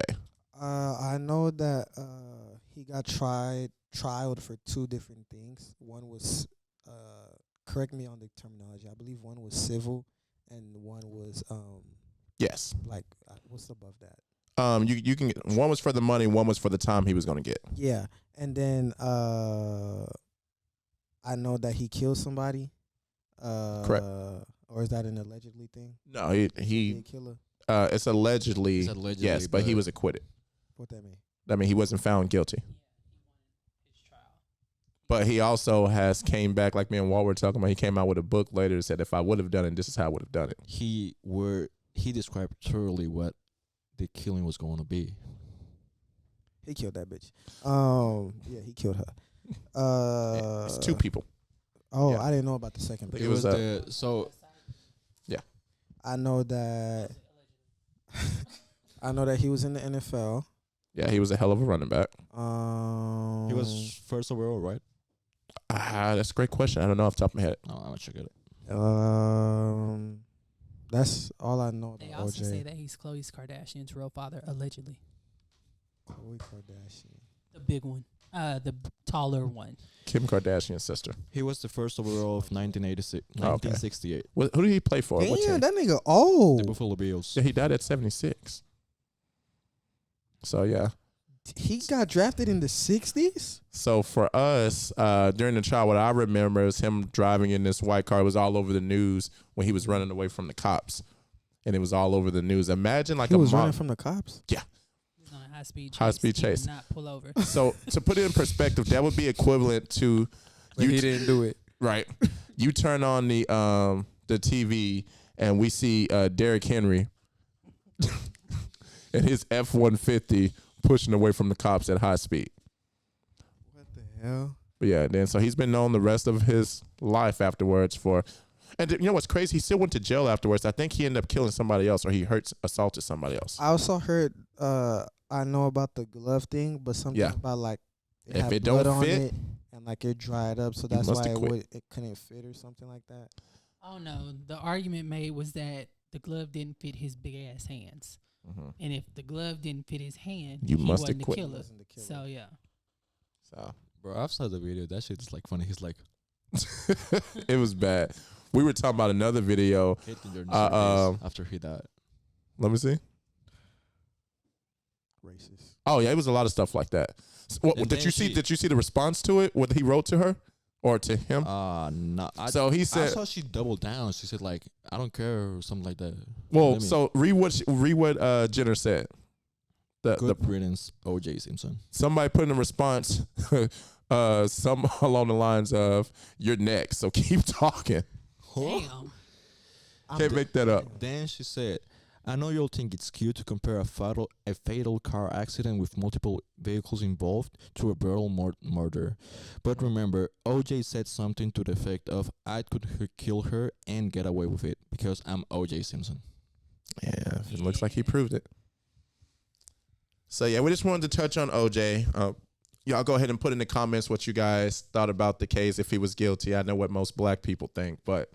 I know that he got trialed for two different things. One was, correct me on the terminology, I believe one was civil and one was Yes. like what's above that? You can get, one was for the money, one was for the time he was going to get. Yeah, and then I know that he killed somebody. Correct. Or is that an allegedly thing? No, he a killer. it's allegedly, It's allegedly, yes, but he but- was acquitted. What that mean? I mean, he wasn't found guilty. But he also has came back, like me and Walt were talking about. He came out with a book later that said, if I would have done it, this is how I would have done it. He described thoroughly what the killing was going to be. He killed that bitch. Yeah, he killed her. It's two people. Oh, Yeah. I didn't know about the second. It It was, was the so I know that. I know that he was in the NFL. Yeah, he was a hell of a running back. he was first overall, right? That's a great question. I don't know off the top of my head. No, I'm gonna check it. That's all I know They about also say OJ. that he's Khloe Kardashian's real father, allegedly. Khloe Kardashian. The big one. The taller one. Kim Kardashian's sister. He was the first overall of 1986, Oh, okay. 1968. Who did he play for? What Damn, team? that nigga old. The Buffalo Bills. Yeah, he died at 76. So, yeah. He got drafted in the 60s? So, for us, during the trial, what I remember is him driving in this white car. It was all over the news when he was running away from the cops. And it was all over the news. Imagine like He a was mom. running from the cops? He was on a high-speed chase. High-speed He did chase. not pull over. So, to put it in perspective, that would be equivalent to But he didn't do it. right. You turn on the TV and we see Derrick Henry and his F-150 pushing away from the cops at high speed. What the hell? But yeah, then so he's been known the rest of his life afterwards for, and you know what's crazy? He still went to jail afterwards. I think he ended up killing somebody else, or he assaulted somebody else. I also heard, I know about the glove thing, but something Yeah. about like If had it blood don't on fit, it and like it dried up, so you that's must why have quit. it couldn't fit or something like that. Oh, no. The argument made was that the glove didn't fit his big-ass hands. Mhm. And if the glove didn't fit his hand, You he must have wasn't the quit. killer. Wasn't the killer. So, yeah. So Bro, I've saw the video. That shit is like funny. He's like, it was bad. we were talking about another video. After he died. Let me see. Racist. Oh yeah, it was a lot of stuff like that. Did you see? Did you see the response to it? What he wrote to her or to him? No. So he I said. saw she doubled down. She said like, "I don't care" or something like that. Well, so read what Jenner said. Good riddance, O.J. Simpson. Somebody put in a response, some along the lines of "You're next," so keep talking. Damn. Can't make that up. Then she said, "I know you'll think it's cute to compare a fatal car accident with multiple vehicles involved to a brutal murder. But remember, OJ said something to the effect of, I could kill her and get away with it because I'm OJ Simpson." Yeah, it looks like he proved it. So, yeah, we just wanted to touch on OJ. Y'all go ahead and put in the comments what you guys thought about the case, if he was guilty. I know what most black people think, but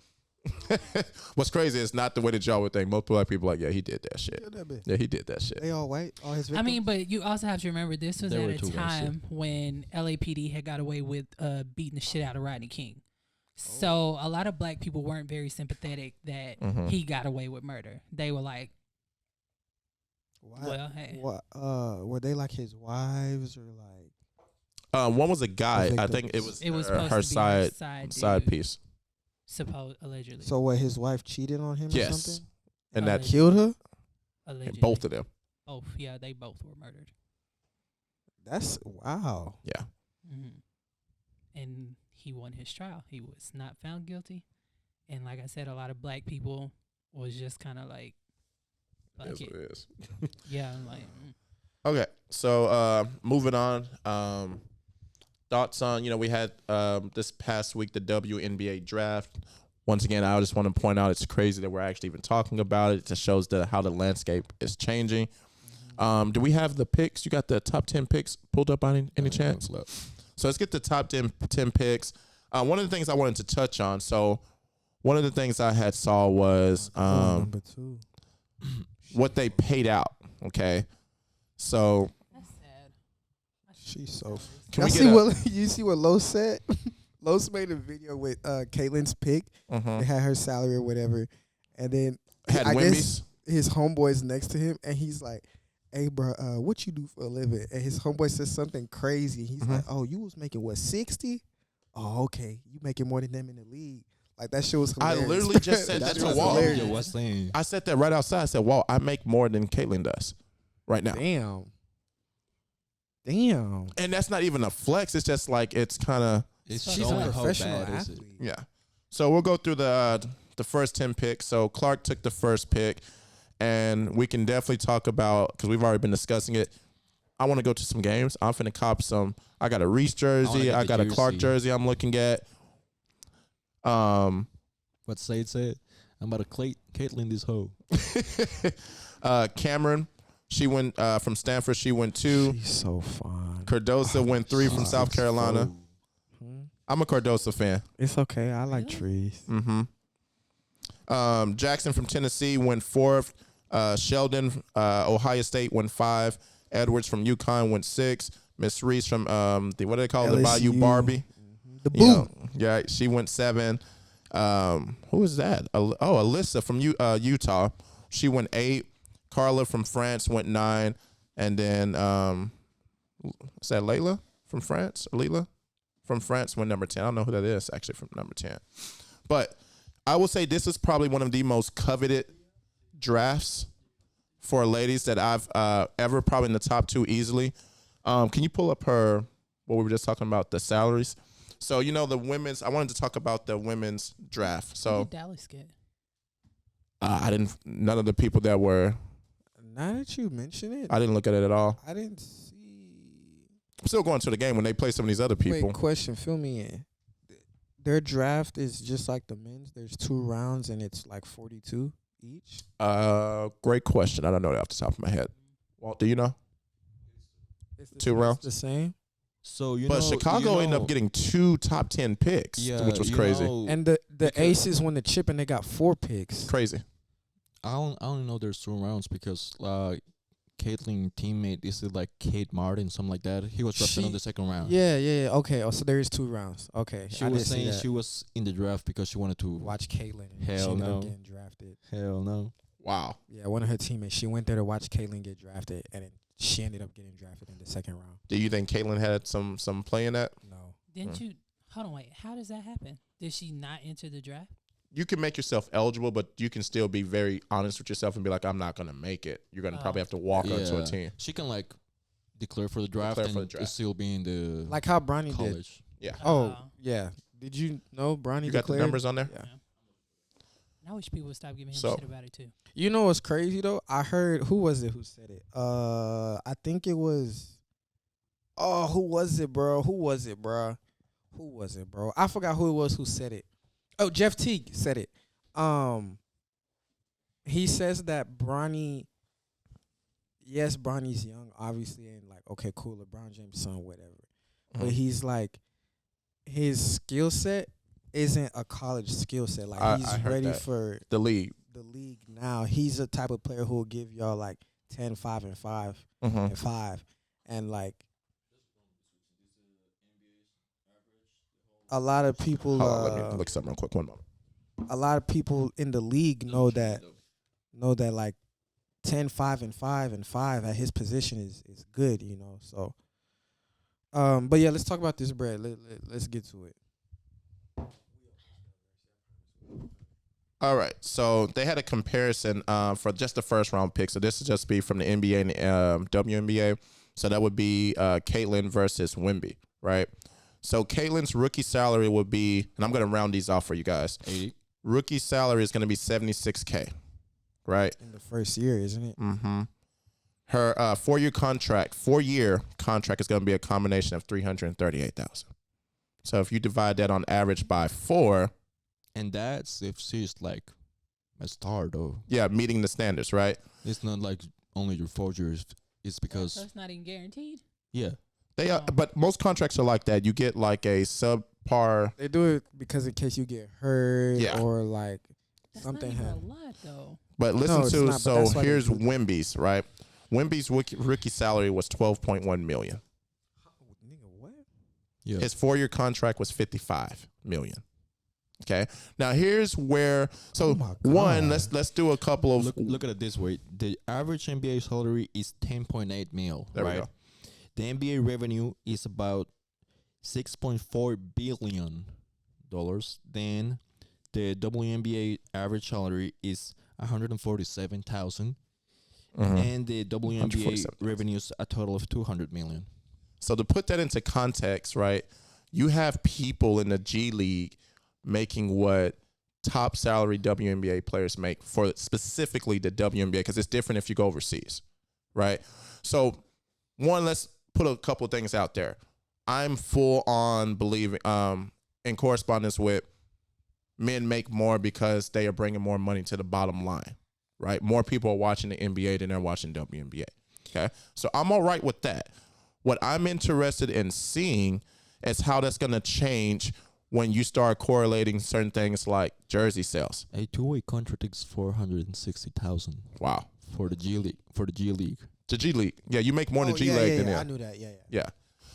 what's crazy is not the way that y'all would think. Most black people are like, yeah, he did that shit. Yeah, he did that shit. They all white, all his victims. I mean, but you also have to remember this was There at were a two time when LAPD had got away with beating the shit out of Rodney King. So a lot of black people weren't very sympathetic that he got away with murder. They were like, well, hey. What? Were they like his wives or like? One was a guy. I think it was her side piece. Allegedly. So what? His wife cheated on him or Yes. something? And that Killed her? Allegedly. both of them. Both, yeah, they both were murdered. That's wow. Yeah. And he won his trial. He was not found guilty. And like I said, a lot of black people was just kind of like, fuck Yes, it. it is. Yeah, I'm like, Okay, so moving on. Thoughts on, we had this past week the WNBA draft. Once again, I just want to point out it's crazy that we're actually even talking about it. It just shows how the landscape is changing. Do we have the picks? You got the top 10 picks pulled up by any chance? So let's get the top 10 picks. One of the things I wanted to touch on. So one of the things I had saw was number 2. what they paid out. Okay, so that's sad. She's so. can we You see what Los said? Los made a video with Caitlin's pick. They had her salary or whatever, and then had I Wimby's. guess his homeboy's next to him, and he's like, "Hey, bro, what you do for a living?" And his homeboy says something crazy. He's like, "Oh, you was making what, 60? Oh, okay, you making more than them in the league." Like that shit was hilarious. I literally just said that to Walt. I said that right outside. I said, "Walt, I make more than Caitlin does right now." Damn. And that's not even a flex. It's just like it's kind of. She's a professional athlete. Yeah. So we'll go through the first 10 picks. So Clark took the first pick, and we can definitely talk about, because we've already been discussing it. I want to go to some games. I'm finna cop some. I got a Reese jersey. I got a Clark jersey I'm looking at. What Slade said? I'm about to Caitlin this hoe. Cameron, she went from Stanford. She went 2. She's so fun. Cardosa went 3 from South Carolina. I'm a Cardosa fan. It's okay. I like trees. Jackson from Tennessee went 4th. Sheldon, Ohio State went 5. Edwards from UConn went 6. Miss Reese from what do they call it? The Bayou Barbie. The boot. Yeah, she went 7. Who is that? Alyssa from Utah. She went 8. Carla from France went 9. And then is that Layla from France? Or Leela from France went number 10. I don't know who that is actually from number 10. But I will say this is probably one of the most coveted drafts for ladies that I've ever, probably in the top 2 easily. Can you pull up what we were just talking about, the salaries? So, the women's, I wanted to talk about the women's draft. So, what did Dallas get? None of the people that were. Now that you mention it, I didn't look at it at all. I didn't see. I'm still going to the game when they play some of these other people. Wait, question, fill me in. Their draft is just like the men's. There's 2 rounds and it's like 42 each. Great question. I don't know that off the top of my head. Walt, do you know? It's 2 rounds? the same. So Chicago ended up getting 2 top 10 picks, which was crazy. And the Aces won the chip and they got 4 picks. Crazy. I only know there's 2 rounds because Caitlyn teammate, is it like Kate Martin, something like that? He was drafted She- on the second round. Yeah. Okay. Oh, so there is 2 rounds. Okay. She I was didn't see saying that. she was in the draft because she wanted to. Watch Caitlyn. And Hell she ended no. up getting drafted. Hell no. Wow. Yeah, one of her teammates. She went there to watch Caitlyn get drafted, and then she ended up getting drafted in the second round. Do you think Caitlyn had some play in that? No. Didn't you? Hold on, wait. How does that happen? Did she not enter the draft? You can make yourself eligible, but you can still be very honest with yourself and be like, I'm not going to make it. You're going to probably have to walk onto a team. She can like declare for the draft Declare for and the draft. still be in the Like how Bronny did. college. Yeah. Oh, yeah. Did you know Bronny You got the declared? numbers on there? Yeah. I wish people would stop giving him So- shit about it too. You know what's crazy though? I heard who was it who said it? I think it was. Oh, who was it, bro? I forgot who it was who said it. Oh, Jeff Teague said it. He says that Bronny. Yes, Bronny's young, obviously, and like, okay, cool, LeBron James' son, whatever. But he's like, his skill set isn't a college skill set. Like I he's heard ready that. for The league. the league now. He's the type of player who will give y'all like 10, 5, and 5 and 5. And like a lot of people Hold on, let me look something real quick. 1 moment. a lot of people in the league know that like 10, 5, and 5 and 5 at his position is good, you know. So but yeah, let's talk about this bread. Let's get to it. All right. So they had a comparison for just the first round pick. So this would just be from the NBA and the WNBA. So that would be Caitlyn versus Wemby, right? So Caitlyn's rookie salary would be, and I'm going to round these off for you guys. 80. Rookie salary is going to be $76K, right? In the first year, isn't it? Mm-hmm. Her 4-year contract is going to be a combination of $338,000. So if you divide that on average by 4, And that's if she's like a star though. yeah, meeting the standards, right? It's not like only your 4 years. It's So because it's not even guaranteed. yeah. They are, Oh. but most contracts are like that. You get like a subpar. They do it because in case you get hurt Yeah. or like That's something not even happened. a lot though. But listen No, it's to not, but so that's why they here's do that. Wemby's, right? Wemby's rookie salary was $12.1 million. Nigga, what? Yeah. His 4-year contract was $55 million. Okay. Now here's where. So Oh my one, God. let's do a couple of. Look at it this way. The average NBA salary is 10.8 mil, There we right? go. The NBA revenue is about $6.4 billion. Then the WNBA average salary is 147,000, Mhm. and the WNBA 147,000. revenues a total of 200 million. So to put that into context, right? You have people in the G League making what top salary WNBA players make for specifically the WNBA, because it's different if you go overseas, right? So one, let's put a couple of things out there. I'm full on believing in correspondence with men make more because they are bringing more money to the bottom line, right? More people are watching the NBA than they're watching WNBA, okay? So I'm all right with that. What I'm interested in seeing is how that's going to change when you start correlating certain things like jersey sales. A two-way contract is 460,000 Wow. for the G League. For the G League, The G League. Yeah, you make more in Oh, the G yeah, League yeah, than yeah. that. I knew that. Yeah. Yeah.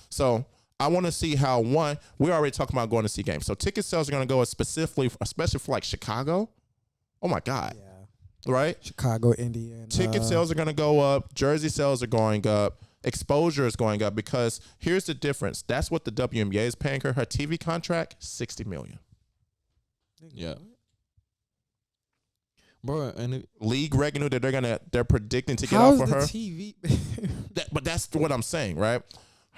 So I want to see how, one, we're already talking about going to see games. So ticket sales are going to go especially for like Chicago. Oh, my God. Yeah. Right? Chicago, Indiana. Ticket sales are going to go up. Jersey sales are going up. Exposure is going up because here's the difference. That's what the WNBA is paying her. Her TV contract, $60 million. Nigga, Yeah. what? bro. And League revenue that they're predicting to get How's off the of her. TV? But that's what I'm saying, right?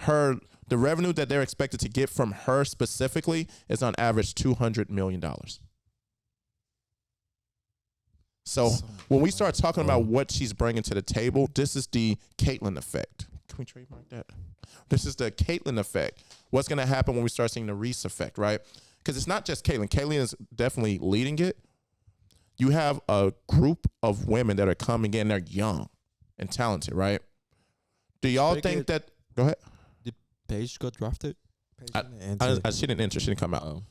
The revenue that they're expected to get from her specifically is on average $200 million. So when we start talking about what she's bringing to the table, this is the Caitlyn effect. Can we trademark that? This is the Caitlyn effect. What's going to happen when we start seeing the Reese effect, right? Because it's not just Caitlyn. Caitlyn is definitely leading it. You have a group of women that are coming in. They're young and talented, right? Do y'all think that? Go ahead. the Paige got drafted. She didn't enter. She didn't come out. Oh,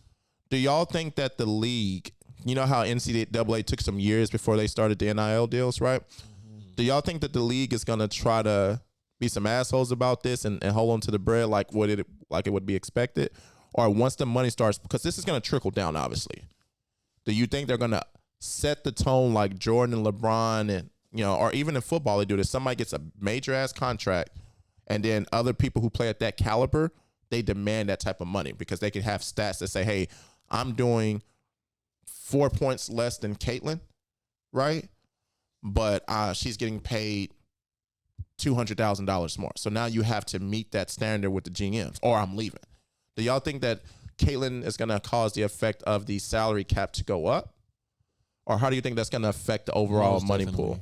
Do y'all think that the league, you know how NCAA took some years before they started the NIL deals, right? Do y'all think that the league is gonna try to be some assholes about this and hold on to the bread like it would be expected? Or once the money starts, because this is gonna trickle down, obviously. Do you think they're gonna set the tone like Jordan and LeBron and or even in football they do this? Somebody gets a major ass contract, and then other people who play at that caliber, they demand that type of money because they can have stats that say, hey, I'm doing 4 points less than Caitlyn, right? But she's getting paid $200,000 more. So now you have to meet that standard with the GMs, or I'm leaving. Do y'all think that Caitlyn is going to cause the effect of the salary cap to go up? Or how do you think that's going to affect the overall money pool?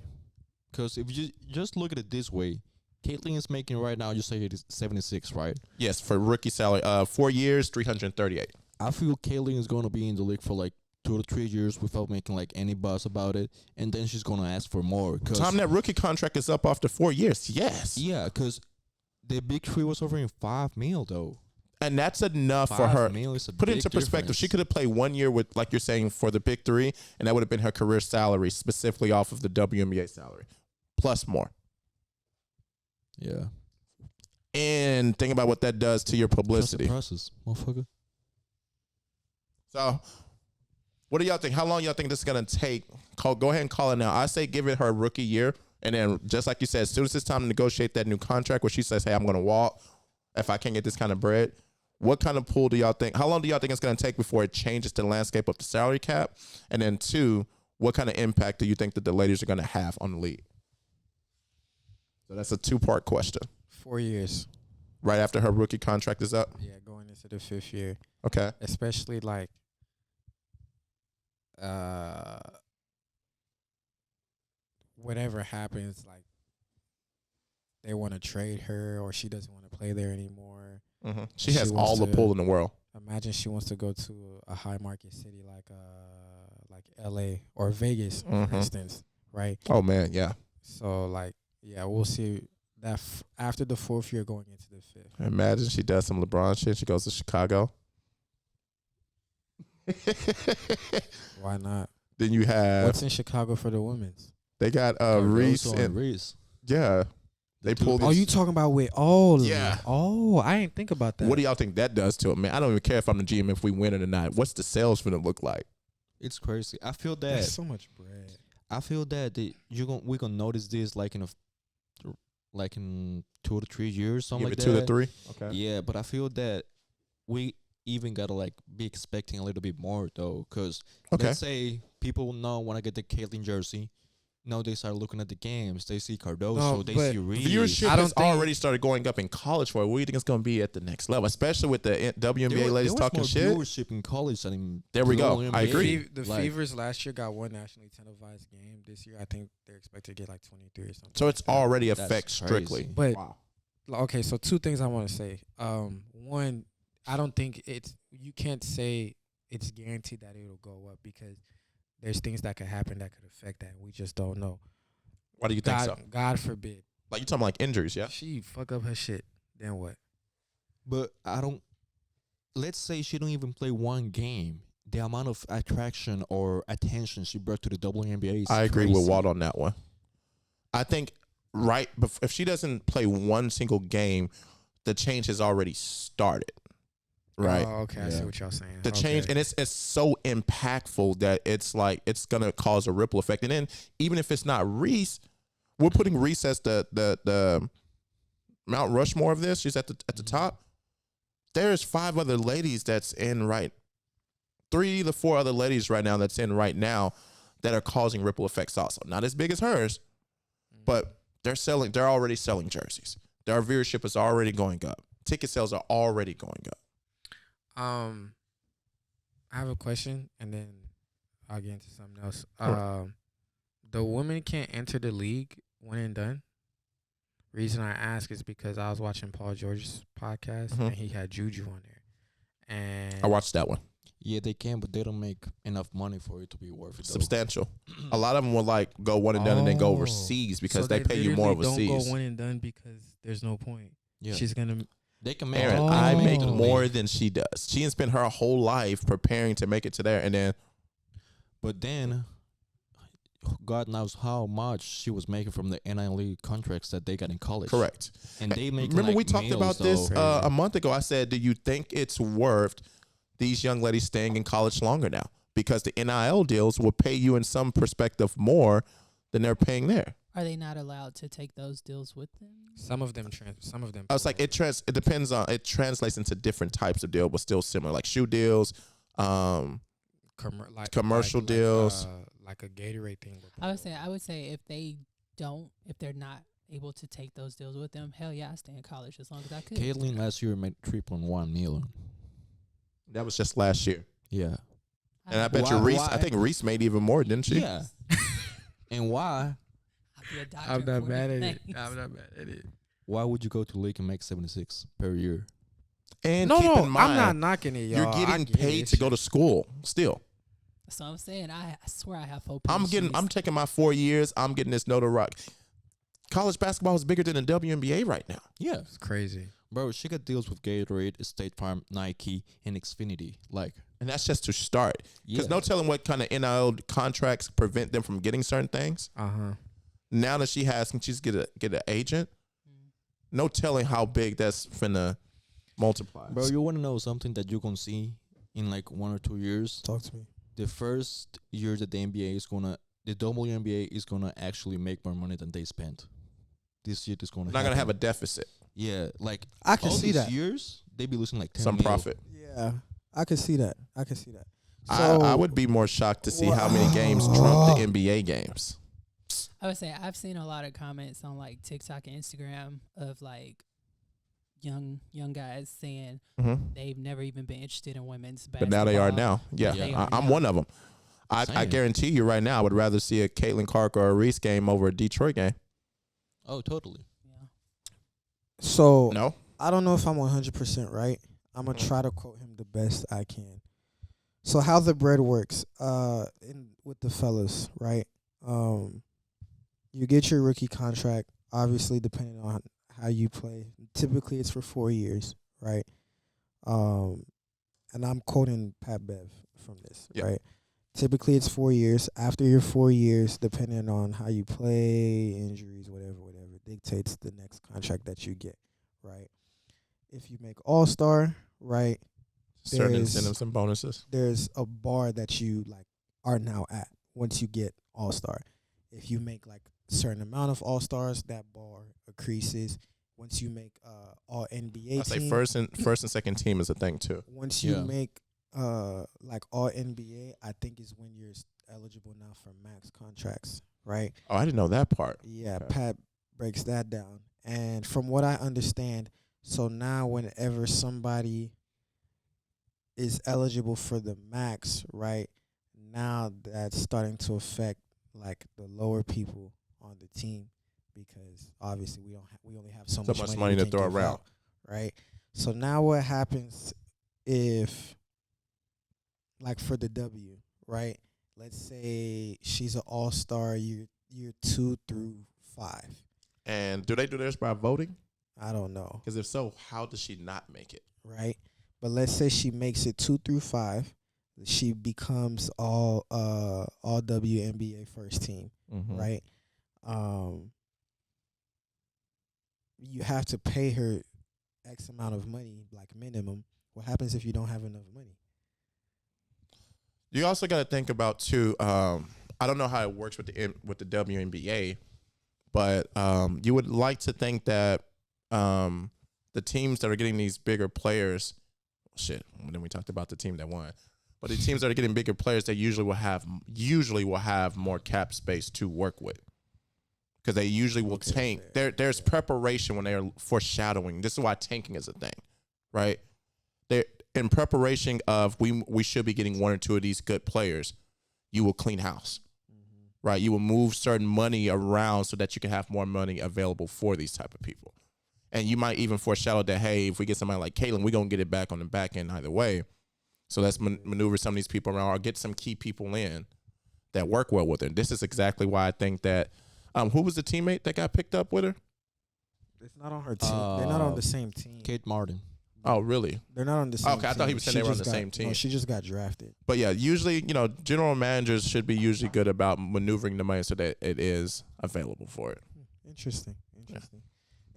Because if you just look at it this way, Caitlyn is making right now, you say it is 76, right? Yes, for rookie salary, 4 years, 338. I feel Caitlyn is going to be in the league for like 2 to 3 years without making like any buzz about it, and then she's going to ask for more. Time that rookie contract is up after 4 years, yes. Yeah, because the big three was offering $5 million though. And that's enough for her. Put it into perspective. Difference. She could have played 1 year with, like you're saying, for the big three, and that would have been her career salary, specifically off of the WNBA salary, plus more. Yeah. And think about what that does to your publicity. Process, motherfucker. So, what do y'all think? How long y'all think this is gonna take? Go ahead and call it now. I say give it her rookie year, and then just like you said, as soon as it's time to negotiate that new contract, where she says, "Hey, I'm gonna walk if I can't get this kind of bread." What kind of pool do y'all think? How long do y'all think it's gonna take before it changes the landscape of the salary cap? And then 2, what kind of impact do you think that the ladies are gonna have on the league? So that's a 2-part question. 4 years. Right after her rookie contract is up? Yeah, going into the 5th year. Okay. Especially like whatever happens, like they want to trade her or she doesn't want to play there anymore. Mm-hmm. She has all the pull in the world. Imagine she wants to go to a high market city like LA or Vegas, for instance, right? Oh man, yeah. So like, yeah, we'll see that after the 4th year going into the 5th. Imagine she does some LeBron shit. She goes to Chicago. Why not? Then you have what's in Chicago for the women's? They got Reese and Reese. Yeah. They pulled. Oh, you talking about with yeah. Oh, I didn't think about that. What do y'all think that does to it, man? I don't even care if I'm the GM if we win it or not. What's the sales for them look like? It's crazy. I feel that That's so much bread. I feel that we're gonna notice this like in 2 to 3 years, something Give like it that. 2 to 3. Okay. Yeah, but I feel that we even gotta like be expecting a little bit more though, because let's say people now want to get the Caitlyn jersey. Now they start looking at the games. They see Cardoso. They see Reese. Viewership has already started going up in college for it. What do you think it's going to be at the next level, especially with the WNBA ladies talking shit? There was more viewership in college than in there we go. WNBA. I agree. The Fevers last year got 1 nationally televised game. This year, I think they're expected to get like 23 or something. So it's already affect strictly. Crazy. But okay, so 2 things I want to say. One, I don't think you can't say it's guaranteed that it'll go up because there's things that could happen that could affect that. We just don't know. Why do you think so? God forbid. Like you talking like injuries, yeah? She fuck up her shit. Then what? But let's say she don't even play 1 game. The amount of attraction or attention she brought to the WNBA is I agree crazy. with Walt on that one. I think if she doesn't play 1 single game, the change has already started. Right. Oh, okay. I see what y'all saying. The change, and it's so impactful that it's like it's gonna cause a ripple effect. And then even if it's not Reese, we're putting Reese as the Mount Rushmore of this. She's at the top. There's 5 other ladies that's in 3 to 4 other ladies right now that's in right now that are causing ripple effects also. Not as big as hers, but they're already selling jerseys. Their viewership is already going up. Ticket sales are already going up. I have a question, and then I'll get into something else. Sure. The women can't enter the league one and done. Reason I ask is because I was watching Paul George's podcast, and he had Juju on there. And I watched that one. Yeah, they can, but they don't make enough money for it to be worth it. Though. Substantial. A lot of them will like go one and done and then go overseas because so they pay you more overseas. Don't go one and done because there's no point. Yeah. She's gonna. They can make. Aaron, I make more than she does. She has spent her whole life preparing to make it to there, and then. But then, God knows how much she was making from the NIL contracts that they got in college. Correct. And they make Remember like we talked about this Crazy. a month ago. I said, do you think it's worth these young ladies staying in college longer now? Because the NIL deals will pay you in some perspective more than they're paying there. Are they not allowed to take those deals with them? Some of them. I was like, it depends on, it translates into different types of deal, but still similar, like shoe deals, commercial deals. Like a Gatorade thing. I would say if they're not able to take those deals with them, hell yeah, I stay in college as long as I could. Caitlyn last year made 3.1 million. That was just last year. Yeah. And I bet you Reese, I think Reese made even more, didn't she? Yeah. And why? I'll be a doctor I'm not for mad at it. it. I'm not mad at it. Why would you go to league and make 76 per year? And No, keep in mind, I'm not knocking it, y'all. you're getting paid to go to school still. So I'm saying, I swear I have 4 I'm taking my 4 years. I'm getting this notoriety. College basketball is bigger than the WNBA right now. Yeah. It's crazy. Bro, she got deals with Gatorade, State Farm, Nike, and Xfinity. Like, And that's just to start. Because yeah. no telling what kind of NIL contracts prevent them from getting certain things. Now that she's get an agent, no telling how big that's finna multiply. Bro, you want to know something that you're going to see in like 1 or 2 years? Talk to me. The first year that the WNBA is going to actually make more money than they spent. This year is going to Not going to have a deficit. Yeah, like I can all see these that. years, they be losing like 10 Some mil. profit. Yeah, I can see that. I would be more shocked to see how many games trump the NBA games. I would say I've seen a lot of comments on like TikTok and Instagram of like young guys saying they've never even been interested in women's basketball. But now they are now. Yeah, They are I'm now. one of them. I Same. guarantee you right now, I would rather see a Caitlin Clark or a Reese game over a Detroit game. Oh, totally. Yeah. So No? I don't know if I'm 100% right. I'm gonna try to quote him the best I can. So how the bread works, with the fellas, right? You get your rookie contract, obviously depending on how you play. Typically it's for 4 years, right? And I'm quoting Pat Bev from this, Yeah. right? Typically it's 4 years. After your 4 years, depending on how you play, injuries, whatever, dictates the next contract that you get, right? If you make All-Star, right, Certain There's- incentives and bonuses. there's a bar that you like are now at once you get All-Star. If you make like a certain amount of All-Stars, that bar increases. Once you make all NBA I say team, first and second team is a thing too. once you Yeah. make like all NBA, I think is when you're eligible now for max contracts, right? Oh, I didn't know that part. Yeah, Okay. Pat breaks that down. And from what I understand, so now whenever somebody is eligible for the max, right, now that's starting to affect like the lower people on the team because obviously we only have so much money to we can throw give around. out, right? So now what happens if like for the W, right? Let's say she's an all-star year 2 through 5. And do they do theirs by voting? I don't know, Because if so, how does she not make it? right? But let's say she makes it 2 through 5, she becomes all WNBA first team, right? You have to pay her X amount of money, like minimum. What happens if you don't have enough money? You also got to think about too. I don't know how it works with the WNBA, but you would like to think that the teams that are getting these bigger players, then we talked about the team that won, but the teams that are getting bigger players, they usually will have more cap space to work with. Because they usually will tank. There's preparation when they are foreshadowing. This is why tanking is a thing, right? They're in preparation of we should be getting 1 or 2 of these good players. You will clean house, right? You will move certain money around so that you can have more money available for these type of people. And you might even foreshadow that, hey, if we get somebody like Caitlyn, we're going to get it back on the back end either way. So let's maneuver some of these people around or get some key people in that work well with her. This is exactly why I think that who was the teammate that got picked up with her? It's not on her team. They're not on the same team. Kate Martin. Oh, really? They're not on the same. Okay, I thought he was saying they were on the same team. No, she just got drafted. But yeah, usually, general managers should be usually good about maneuvering the money so that it is available for it. Interesting.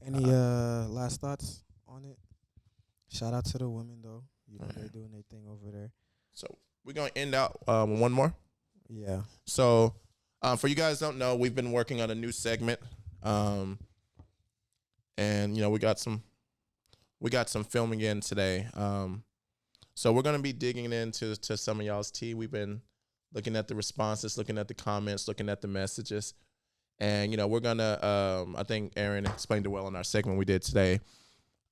Any last thoughts on it? Shout out to the women though. They're doing their thing over there. So we're gonna end out with one more. Yeah. So for you guys don't know, we've been working on a new segment, and we got some filming in today. So we're gonna be digging into some of y'all's tea. We've been looking at the responses, looking at the comments, looking at the messages, and we're gonna. I think Aaron explained it well in our segment we did today.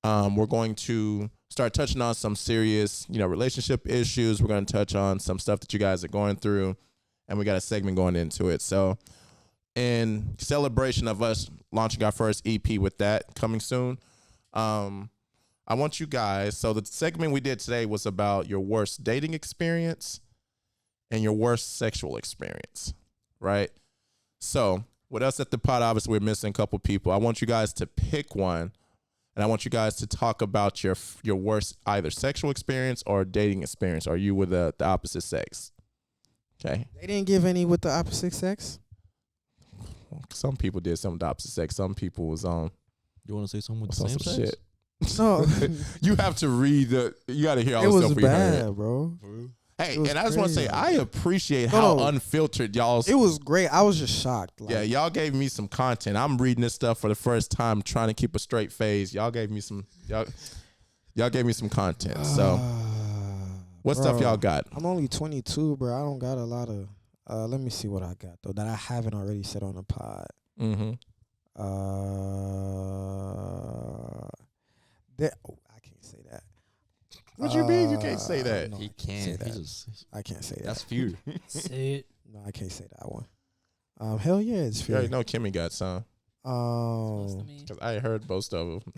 We're going to start touching on some serious, relationship issues. We're going to touch on some stuff that you guys are going through, and we got a segment going into it. So in celebration of us launching our first EP with that coming soon, I want you guys, so the segment we did today was about your worst dating experience and your worst sexual experience, right? So with us at the pod, obviously we're missing a couple people. I want you guys to pick one. And I want you guys to talk about your worst either sexual experience or dating experience. Are you with the opposite sex? Okay. They didn't give any with the opposite sex? Some people did some with the opposite sex. Some people was on. You want to say something with the same sex? Shit. No. You have to read you got to hear all It the was stuff we heard. bad, bro. Hey, was and I just want to say, crazy. I appreciate how No. unfiltered y'all's. It was great. I was just shocked. Yeah, y'all gave me some content. I'm reading this stuff for the first time, trying to keep a straight face. Y'all gave me some. Y'all gave me some content. So, what stuff bro, y'all got? I'm only 22, bro. I don't got a lot of. Let me see what I got though that I haven't already said on the pod. Mm-hmm. I can't say that. What you mean you can't say that? No, He I can't say can't. He that. just, I can't say that. that's fear. Say it. No, I can't say that one. Hell yeah, it's You fair. already know Kemi got some. Supposed to mean. Because I heard most of them.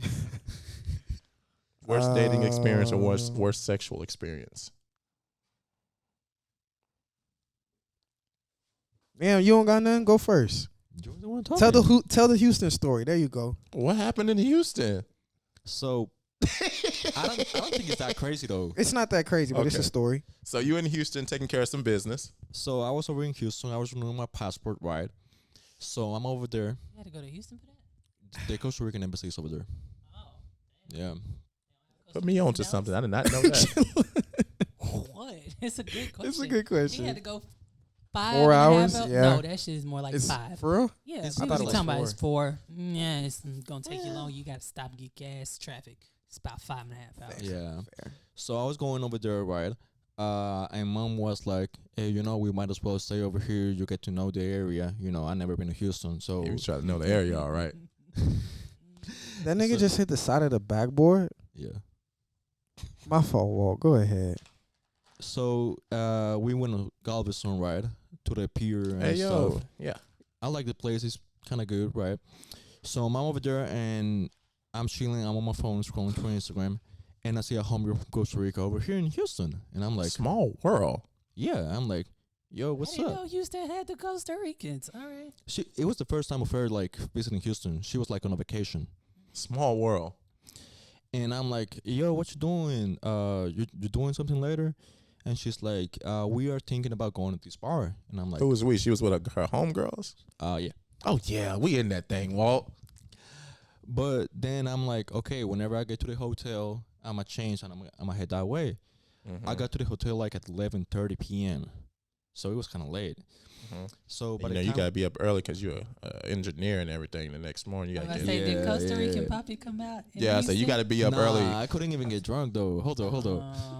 Worst dating experience or worst sexual experience? Damn, you don't got nothing? Go first. You're the one talking. Tell the Houston story. There you go. What happened in Houston? So, I don't think it's that crazy though. It's not that crazy, but it's a Okay. story. So you in Houston taking care of some business. So I was over in Houston. I was renewing my passport, right? So I'm over there. You had to go to Houston for that? The Costa Rican embassy is over there. Oh. Yeah. Put me on to something. I did not know that. What? It's a good question. It's a good You question. had to go 5 4 hours? Yeah. No, that shit is more like It's 5. for real? Yeah, It's- we I thought was it was talking about 4. it's 4. Yeah, it's gonna take you long. You gotta stop and get gas, traffic. It's about 5.5 hours. Yeah. Fair. So I was going over there, right? And mom was like, "Hey, we might as well stay over here. You get to know the area. I never been to Houston, so You was trying to know the area, all right? That nigga So- just hit the side of the backboard. yeah." My fault, Walt. Go ahead. So we went to Galveston, right, to the pier and Hey, yo. stuff. Yeah. I like the place. It's kind of good, right? So I'm over there and I'm chilling. I'm on my phone scrolling through Instagram, and I see a homegirl from Costa Rica over here in Houston, and I'm like, Small world. yeah. I'm like, yo, what's I didn't up? know Houston had the Costa Ricans. All right. It was the first time of her like visiting Houston. She was like on a vacation. Small world. And I'm like, yo, what you doing? You doing something later? And she's like, we are thinking about going to this bar. And I'm like, Who was we? She was with her homegirls? yeah. Oh, yeah. We in that thing, Walt. But then I'm like, okay, whenever I get to the hotel, I'ma change and I'ma head that way. I got to the hotel like at 11:30 p.m. So it was kind of late. So by You the know, you time got to be up early because you're an engineer and everything the next morning. You I got was to gonna get say, did Yeah, Costa Rican yeah. Poppy come out? in Yeah, so you got to be up nah, early. I couldn't even get drunk though. Hold on. Oh.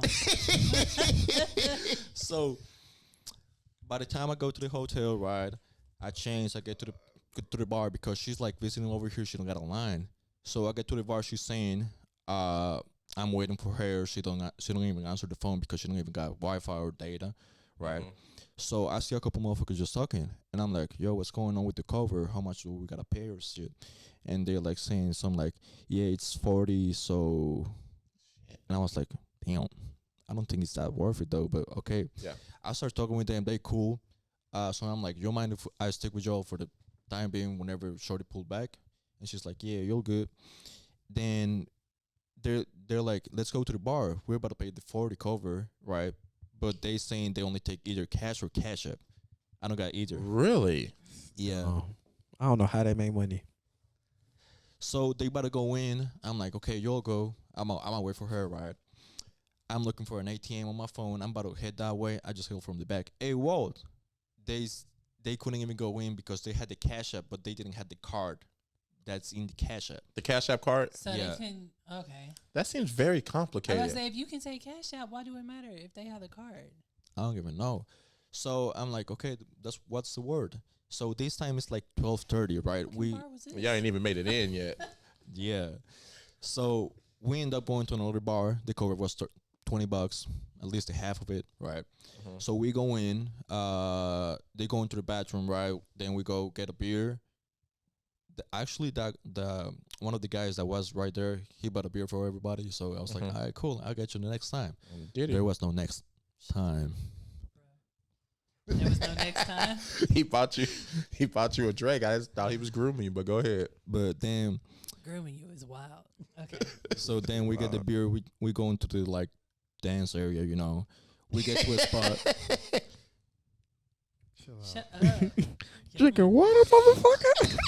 So by the time I go to the hotel, right, I change. I get to the bar because she's like visiting over here. She don't got a line. So I get to the bar. She's saying, I'm waiting for her. She don't even answer the phone because she don't even got Wi-Fi or data, right? So I see a couple motherfuckers just talking, and I'm like, yo, what's going on with the cover? How much do we gotta pay or shit? And they're like saying something like, yeah, it's 40. So, and I was like, damn, I don't think it's that worth it though. But okay, Yeah. I start talking with them. They cool. So I'm like, you mind if I stick with y'all for the time being? Whenever Shorty pulled back, and she's like, yeah, you're good. Then they're like, let's go to the bar. We're about to pay the 40 cover, right? But they saying they only take either cash or cash app. I don't got either. Really? Yeah. Oh, I don't know how they make money. So they about to go in. I'm like, okay, you'll go. I'm gonna wait for her, right? I'm looking for an ATM on my phone. I'm about to head that way. I just heard from the back, hey, Walt. They couldn't even go in because they had the cash app, but they didn't have the card that's in the cash app. The Cash App card? So Yeah. they can. Okay. That seems very I was complicated. gonna say, if you can take cash out, why do it matter if they have the card? I don't even know. So I'm like, okay, that's what's the word. So this time it's like 12:30, right? What We bar was this? Y'all ain't even made it in yet. Yeah. So we end up going to another bar. The cover was $20, at least a half of it, right? Mhm. So we go in. They go into the bathroom, right? Then we go get a beer. The one of the guys that was right there, he bought a beer for everybody. So I was like, Mhm. all right, cool. I'll get you the next time. Did he? There was no next time. There was no next time. He bought you a drink. I just thought he was grooming you, but go ahead. But then, Grooming you is wild. Okay. so then we get the beer. We go into the like dance area, you know. We get to a spot. Shut up. Drinking water, motherfucker.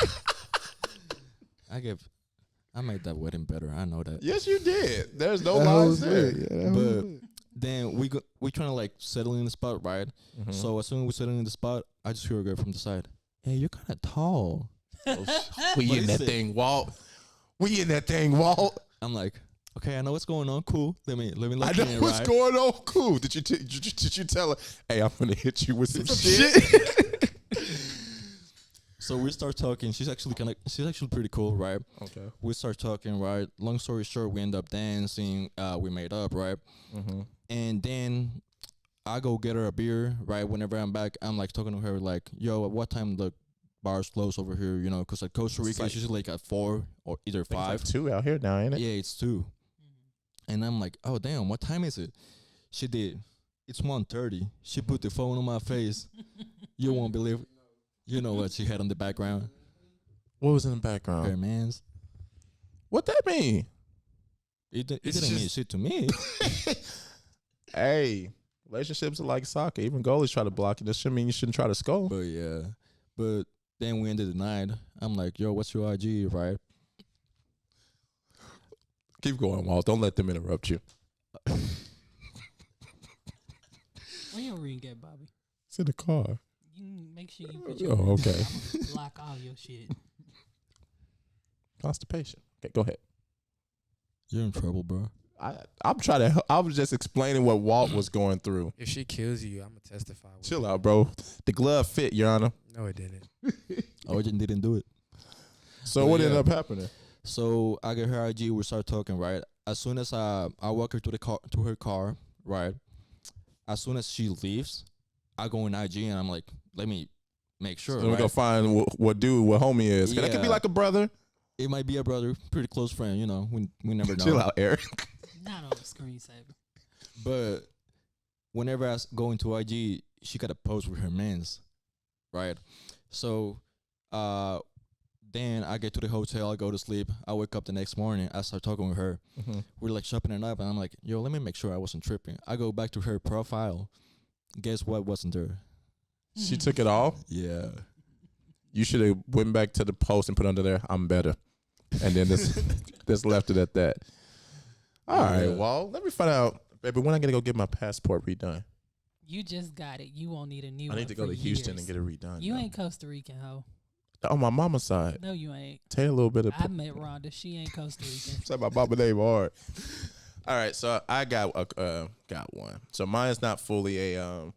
I made that wedding better. I know that. Yes, you did. There's no That lies was there. lit. Yeah, that was But lit. then we trying to like settle in the spot, right? Mhm. So as soon as we settle in the spot, I just hear a girl from the side. Hey, you're kind of tall. we But in that listen. thing, Walt. We in that thing, Walt. I'm like, okay, I know what's going on. Cool. Let me I look know in, what's right? going on. Cool. Did you tell her? Hey, I'm gonna hit you with some shit. So we start talking. She's actually pretty cool, right? Okay. We start talking, right? Long story short, we end up dancing. We made up, right? Mm-hmm. And then I go get her a beer, right? Whenever I'm back, I'm like talking to her, like, yo, at what time the bars close over here, you know? Because like Costa It's Rica like- is usually like at 4 or either 5. Like 2 out here now, ain't it? Yeah, it's 2. And I'm like, oh, damn, what time is it? She did. It's 1:30. She put the phone on my face. You won't believe. You know what she had on the background? What was in the background? Her man's. What that mean? It It's didn't mean just- shit to me. Hey, relationships are like soccer. Even goalies try to block it. That shouldn't mean you shouldn't try to score. But yeah. But then we ended the night. I'm like, yo, what's your IG, right? Keep going, Walt. Don't let them interrupt you. Where your ring at, Bobby? It's in the car. You make sure you put your Oh, ring okay. down. I'm gonna block all your shit. Constipation. Okay, go ahead. You're in trouble, bro. I'm trying to help. I was just explaining what Walt was going through. If she kills you, I'm gonna testify. with Chill you. out, bro. The glove fit, Your Honor. No, it didn't. Origin didn't do it. So But what yeah. ended up happening? So I get her IG. We start talking, right? As soon as I walk her to the car, to her car, right? As soon as she leaves, I go in IG and I'm like, let me make sure. So we right? go find what homie is. 'Cause that could be Yeah. like a brother. It might be a brother, pretty close friend. You know, we never know. Chill out, Eric. Not on the screensaver. But whenever I go into IG, she got a post with her mans, right? So, then I get to the hotel, I go to sleep. I wake up the next morning, I start talking with her. Mm-hmm. We're like shopping it up, and I'm like, yo, let me make sure I wasn't tripping. I go back to her profile. Guess what wasn't there? She took it off. Yeah. You should have went back to the post and put under there, I'm better. And then this left it at that. All right, Yeah. well, let me find out. Baby, when I gotta go get my passport redone? You just got it. You won't need a new I one. need to go for to Houston years. and get it redone. You though. ain't Costa Rican, hoe. On my mama's side. No, you ain't. Tell you a little bit of I met Rhonda. She ain't Costa Rican. say my mama name hard. All right, so I got one. So mine's not fully a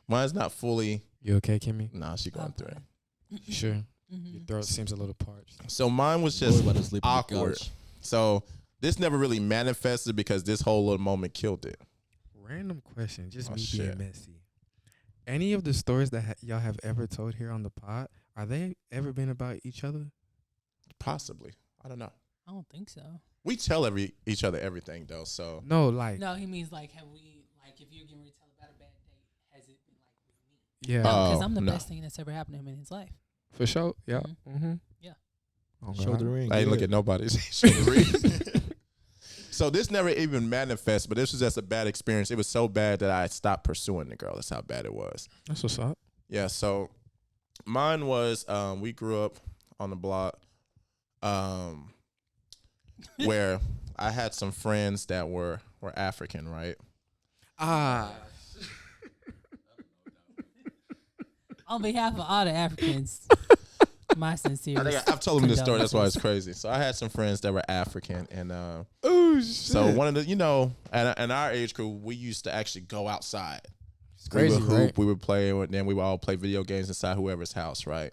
mine's not fully. You okay, Kemi? Nah, she going I'm through it. fine. You sure? Mhm. Your throat seems a little parched. So mine was Boy, just about to sleep on the awkward. couch. So this never really manifested because this whole little moment killed it. Random question, just Oh, me shit. being messy. Any of the stories that y'all have ever told here on the pod, are they ever been about each other? Possibly, I don't know. I don't think so. We tell each other everything though. So No, like No, he means like, have we, like, if you're getting ready to tell about a bad date, has it been like with me? yeah, Oh, Because I'm the no. best thing that's ever happened to him in his life. for sure. Yeah. Mhm. Mm-hmm. Yeah. Show the ring. I ain't do look it. at nobody's. Show the ring. So this never even manifested, but this was just a bad experience. It was so bad that I stopped pursuing the girl. That's how bad it was. That's what's up. Yeah, so mine was we grew up on the block where I had some friends that were African, right? On behalf of all the Africans, my sincere. I think I've told them this story. That's why it's crazy. So I had some friends that were African, and Oh shit. so one of the, in our age group, we used to actually go outside. It's crazy, we would hoop, right? we would play, and then we would all play video games inside whoever's house, right?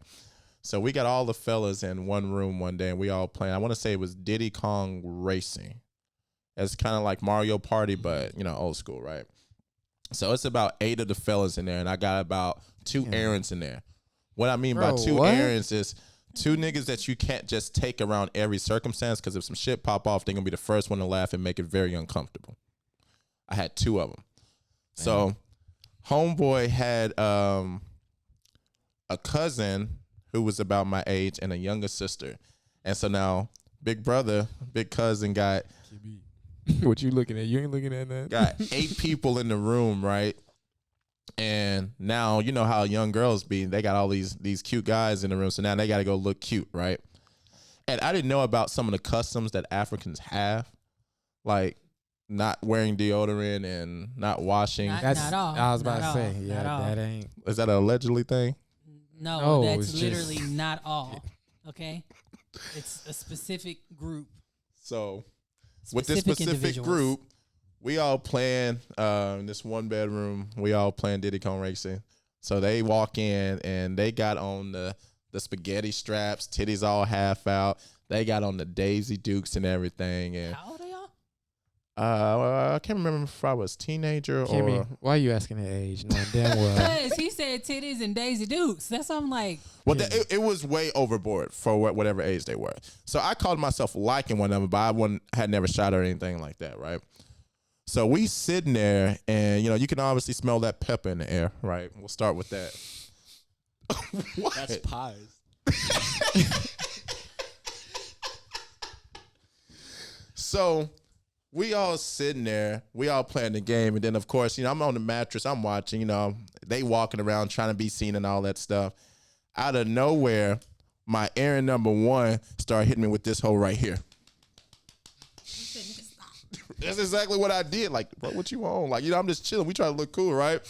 So we got all the fellas in one room one day, and we all playing. I want to say it was Diddy Kong Racing. It's kind of like Mario Party, but old school, right? So it's about 8 of the fellas in there, and I got about 2 errands in there. What I mean by 2 errands is 2 niggas that you can't just take around every circumstance, because if some shit pop off, they're going to be the first one to laugh and make it very uncomfortable. I had 2 of them. Damn. So homeboy had a cousin who was about my age and a younger sister. And so now big cousin got What you looking at? You ain't looking at that. got 8 people in the room, right? And now you know how young girls be. They got all these cute guys in the room, so now they got to go look cute, right? And I didn't know about some of the customs that Africans have, like not wearing deodorant and not washing. Not all. I was about Not to say, all. yeah, Not all. that ain't. Is that an allegedly thing? No, No, that's it's literally just- not all. Okay, it's a specific group. So with this specific individuals. group, we all playing in this 1 bedroom. We all playing Diddy Kong Racing. So they walk in and they got on the spaghetti straps, titties all half out. They got on the Daisy Dukes and everything. And How old are y'all? I can't remember if I was teenager Kemi, or. why you asking that age? No, damn well. Because he said titties and Daisy Dukes. That's what I'm like. Well, it was way overboard for whatever age they were. So I called myself liking one of them, but I had never shot or anything like that, right? So we sitting there, and you can obviously smell that pepper in the air, right? We'll start with that. What? That's pies. So we all sitting there, we all playing the game, and then of course, I'm on the mattress, I'm watching, they walking around trying to be seen and all that stuff. Out of nowhere, my errand number 1 started hitting me with this hole right here. That's exactly what I did. Like, bro, what you on? Like, I'm just chilling. We try to look cool, right?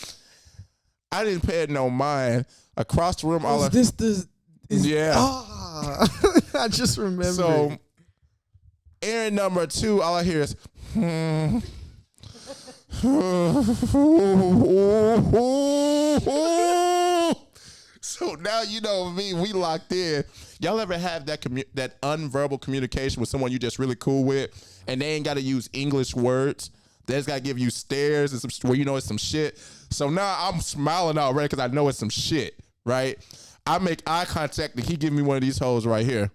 I didn't pay it no mind. Across the room, all yeah. I just remember. So, errand number 2, all I hear is, So now me, we locked in. Y'all ever have that that unverbal communication with someone you just really cool with, and they ain't got to use English words? They just got to give you stares and some where it's some shit. So now I'm smiling already because I know it's some shit, right? I make eye contact and he give me one of these hoes right here.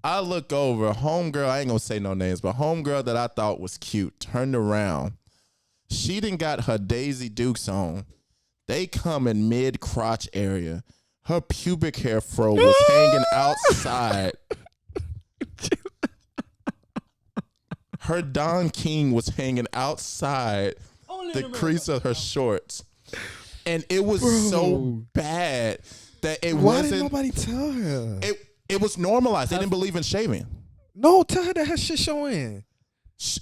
I look over, homegirl, I ain't gonna say no names, but homegirl that I thought was cute turned around. She done got her Daisy Dukes on. They come in mid-crotch area. Her pubic hair fro was hanging outside. Her Don King was hanging outside the crease of her shorts. And it was so bad that it Why wasn't. didn't nobody tell her? It was normalized. They didn't believe in shaving. No, tell her that her shit showing.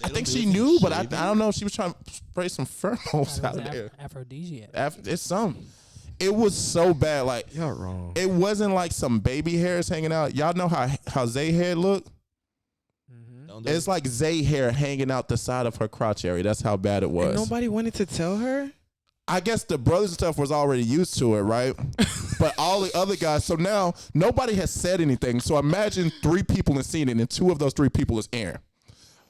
I think she knew, but I don't know if she was trying to spray some pheromones It out was of there. aphrodisiac. It's something. It was so bad. Like, Y'all wrong. it wasn't like some baby hairs hanging out. Y'all know how Zay hair look? It's like Zay hair hanging out the side of her crotch area. That's how bad it was. And nobody wanted to tell her? I guess the brothers and stuff was already used to it, right? But all the other guys, so now nobody has said anything. So imagine 3 people in scene, and 2 of those 3 people is Aaron.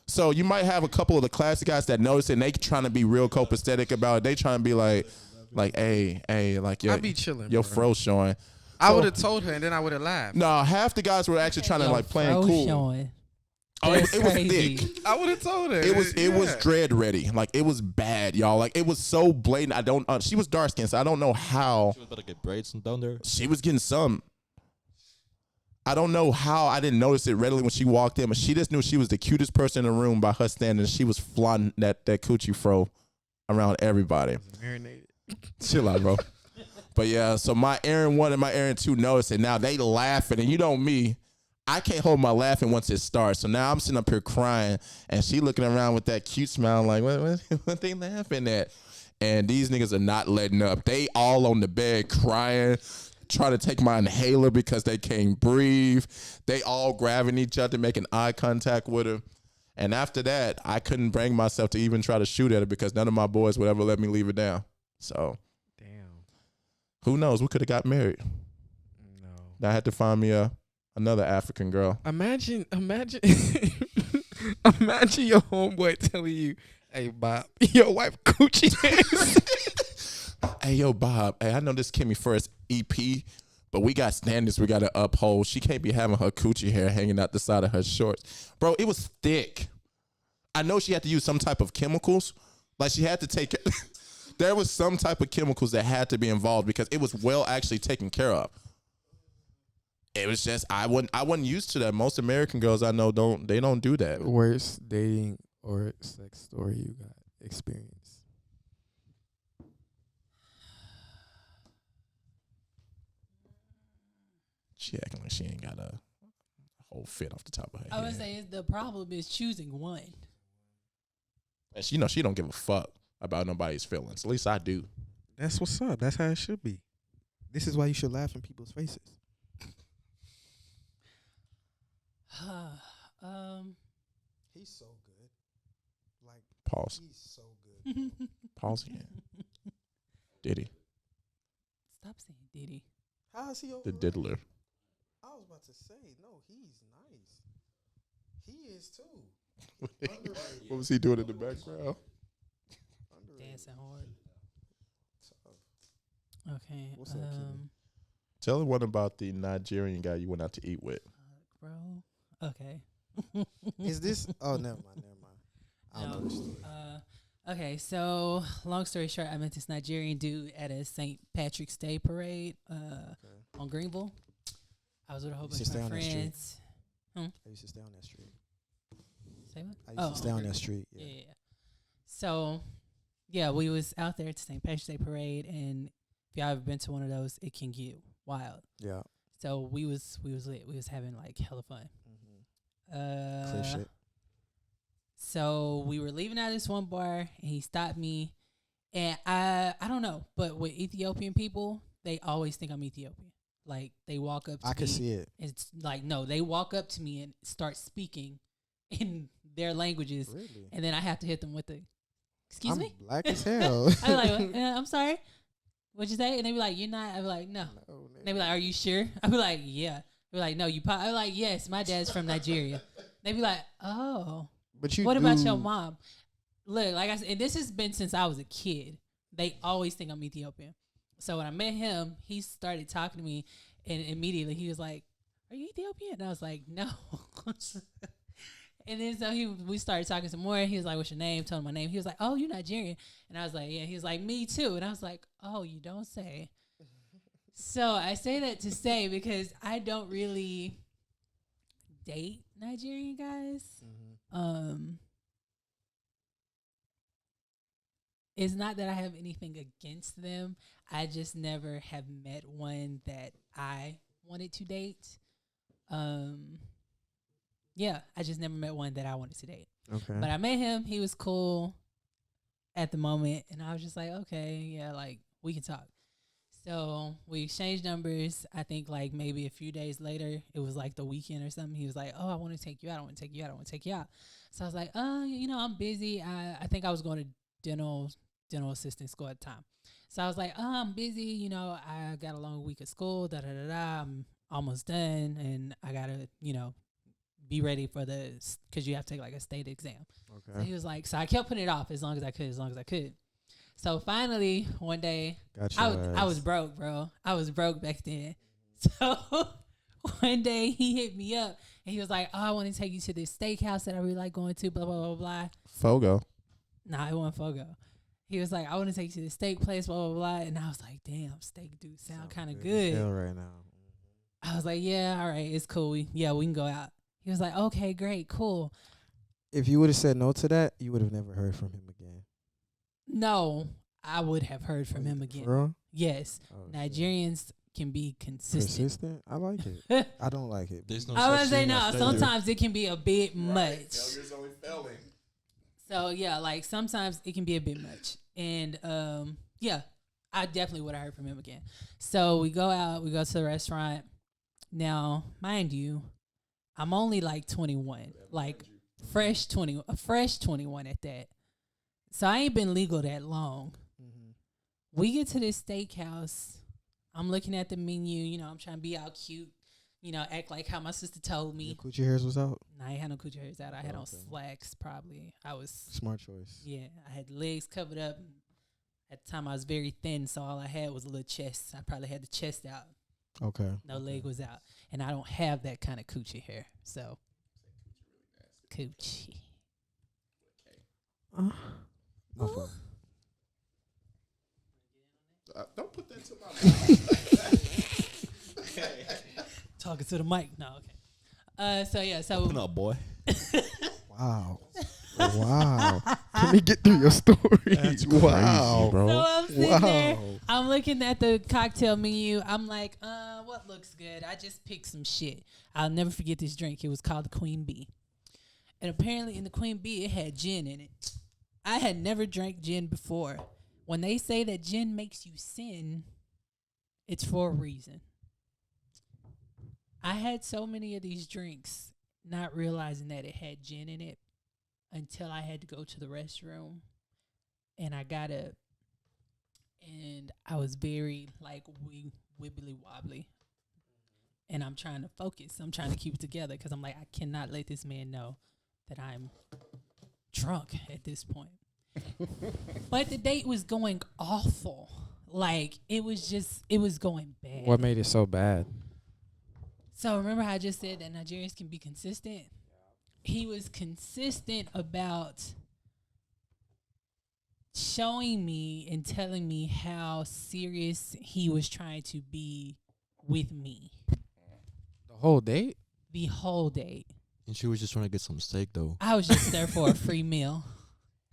So you might have a couple of the classy guys that notice it, and they trying to be real copacetic about it. They trying to be like, hey, like I be chilling. your bro. fro showing. I So- would have told her, and then I would have laughed. No, half the guys were actually trying to like playing Fro cool. Showing. Oh, it That's was crazy. thick. I would have told her. It was dread ready. Like, it was bad, y'all. Like, it was so blatant. I don't. She was dark skinned, so I don't know how She was about to get braids down there. she was getting some. I don't know how I didn't notice it readily when she walked in, but she just knew she was the cutest person in the room by her standing. She was flaunting that coochie fro around everybody. Marinated. Chill out, bro. But yeah, so my Aaron 1 and my Aaron 2 noticed it. Now they laughing, and you know me, I can't hold my laughing once it starts. So now I'm sitting up here crying, and she looking around with that cute smile like, what they laughing at? And these niggas are not letting up. They all on the bed crying, trying to take my inhaler because they can't breathe. They all grabbing each other, making eye contact with her. And after that, I couldn't bring myself to even try to shoot at her because none of my boys would ever let me leave her down. So, Damn. who knows? We could have got married. No. Now I had to find me another African girl. Imagine imagine your homeboy telling you, hey Bob, your wife coochie ass. Hey, yo, Bob. Hey, I know this Kemi first EP, but we got standards we got to uphold. She can't be having her coochie hair hanging out the side of her shorts. Bro, it was thick. I know she had to use some type of chemicals. Like, she had to take it. There was some type of chemicals that had to be involved because it was well actually taken care of. It was just, I wasn't used to that. Most American girls I know don't do that. Worst dating or sex story you got experience? She acting like she ain't got a whole fit off the top of her head. I would say the problem is choosing one. And she don't give a fuck about nobody's feelings. At least I do. That's what's up. That's how it should be. This is why you should laugh in people's faces. He's so good. Like, Pause. he's so good. Pause again. Diddy. Stop saying Diddy. How is he over? The diddler. I was about to say, no, he's nice. He is too. Underrated. What was he doing in the background? Underrated. Dancing hard. Tough. Okay. What's up, Kemi? Tell her one about the Nigerian guy you went out to eat with. Bro. Okay. Is this? Oh, never mind. I don't know the story. Okay, so long story short, I met this Nigerian dude at a St. Patrick's Day parade on Greenville. I was with a whole bunch of my friends. I used to stay on that street. Say what? I used to stay on that street. Yeah. Yeah. So, yeah, we was out there at the St. Patrick's Day parade, and if y'all ever been to one of those, it can get wild. Yeah. So we was lit. We was having like hella fun. Clear shit. So we were leaving out of this one bar, and he stopped me. And I don't know, but with Ethiopian people, they always think I'm Ethiopian. Like, they walk up to me. I can see it. It's like, no, they walk up to me and start speaking in their languages. Really? And then I have to hit them with the, excuse I'm me? black as hell. I'm like, I'm sorry. What'd you say? And they be like, you're not. I be like, no. And they be like, are you sure? I be like, yeah. They be like, no, you I be like, yes, my dad's from Nigeria. They be like, oh. But you What about your mom? Look, like I said, and this has been since I was a kid. They always think I'm Ethiopian. So when I met him, he started talking to me, and immediately he was like, are you Ethiopian? And I was like, no. And then so we started talking some more. He was like, what's your name? Told him my name. He was like, oh, you Nigerian. And I was like, yeah. He was like, me too. And I was like, oh, you don't say. So I say that to say because I don't really date Nigerian guys. It's not that I have anything against them. I just never have met one that I wanted to date. Yeah, I just never met one that I wanted to date. Okay. But I met him. He was cool at the moment. And I was just like, okay, yeah, like, we can talk. So we exchanged numbers. I think, like, maybe a few days later, it was like the weekend or something. He was like, oh, I want to take you out. I want to take you out. I want to take you out. So I was like, I'm busy. I think I was going to dental assistant school at the time. So I was like, I'm busy. I got a long week of school. I'm almost done. And I got to, be ready for because you have to take like a state exam. Okay. So he was like, so I kept putting it off as long as I could. So finally, one day, I was broke, bro. I was broke back then. So one day he hit me up and he was like, oh, I want to take you to this steakhouse that I really like going to, blah, blah, blah, blah. Fogo. Nah, it wasn't Fogo. He was like, I want to take you to the steak place, blah, blah, blah. And I was like, damn, steak do sound kind of good. Right now. I was like, yeah, all right, it's cool. We can go out. He was like, okay, great, cool. If you would have said no to that, you would have never heard from him again. No, I would have heard from him again. For real? Yes. Oh, Nigerians can be consistent. Persistent? I like it. I don't like it. There's no I was such say thing no. as failure. Sometimes it can be a bit much. Failure's only failing. So yeah, like sometimes it can be a bit much, and yeah, I definitely would have heard from him again. So we go out, we go to the restaurant. Now, mind you, I'm only like 21, like fresh 21 at that. So I ain't been legal that long. Mm-hmm. We get to this steakhouse. I'm looking at the menu. You know, I'm trying to be all cute. You know, act like how my sister told me. Your coochie hairs was out? Nah, I ain't had no coochie hairs out. I had on Okay. slacks probably. I was, Smart choice. yeah, I had legs covered up. At the time, I was very thin, so all I had was a little chest. I probably had the chest out. Okay. No leg was out. And I don't have that kind of coochie hair. So, coochie. My fault. Don't put that to my mouth. Talking to the mic. No, okay. So, yeah, so. Open up, boy. Wow. Wow. Let me get through your story. That's wow. crazy, bro. So I'm sitting there. Wow. I'm looking at the cocktail menu. I'm like, what looks good? I just picked some shit. I'll never forget this drink. It was called the Queen Bee. And apparently in the Queen Bee, it had gin in it. I had never drank gin before. When they say that gin makes you sin, it's for a reason. I had so many of these drinks, not realizing that it had gin in it until I had to go to the restroom. And I got up. And I was very, like, wibbly wobbly. And I'm trying to focus. I'm trying to keep it together because I'm like, I cannot let this man know that I'm drunk at this point. But the date was going awful. Like, it was going bad. What made it so bad? So remember how I just said that Nigerians can be consistent? He was consistent about showing me and telling me how serious he was trying to be with me The whole date? the whole date. And she was just trying to get some steak, though. I was just there for a free meal.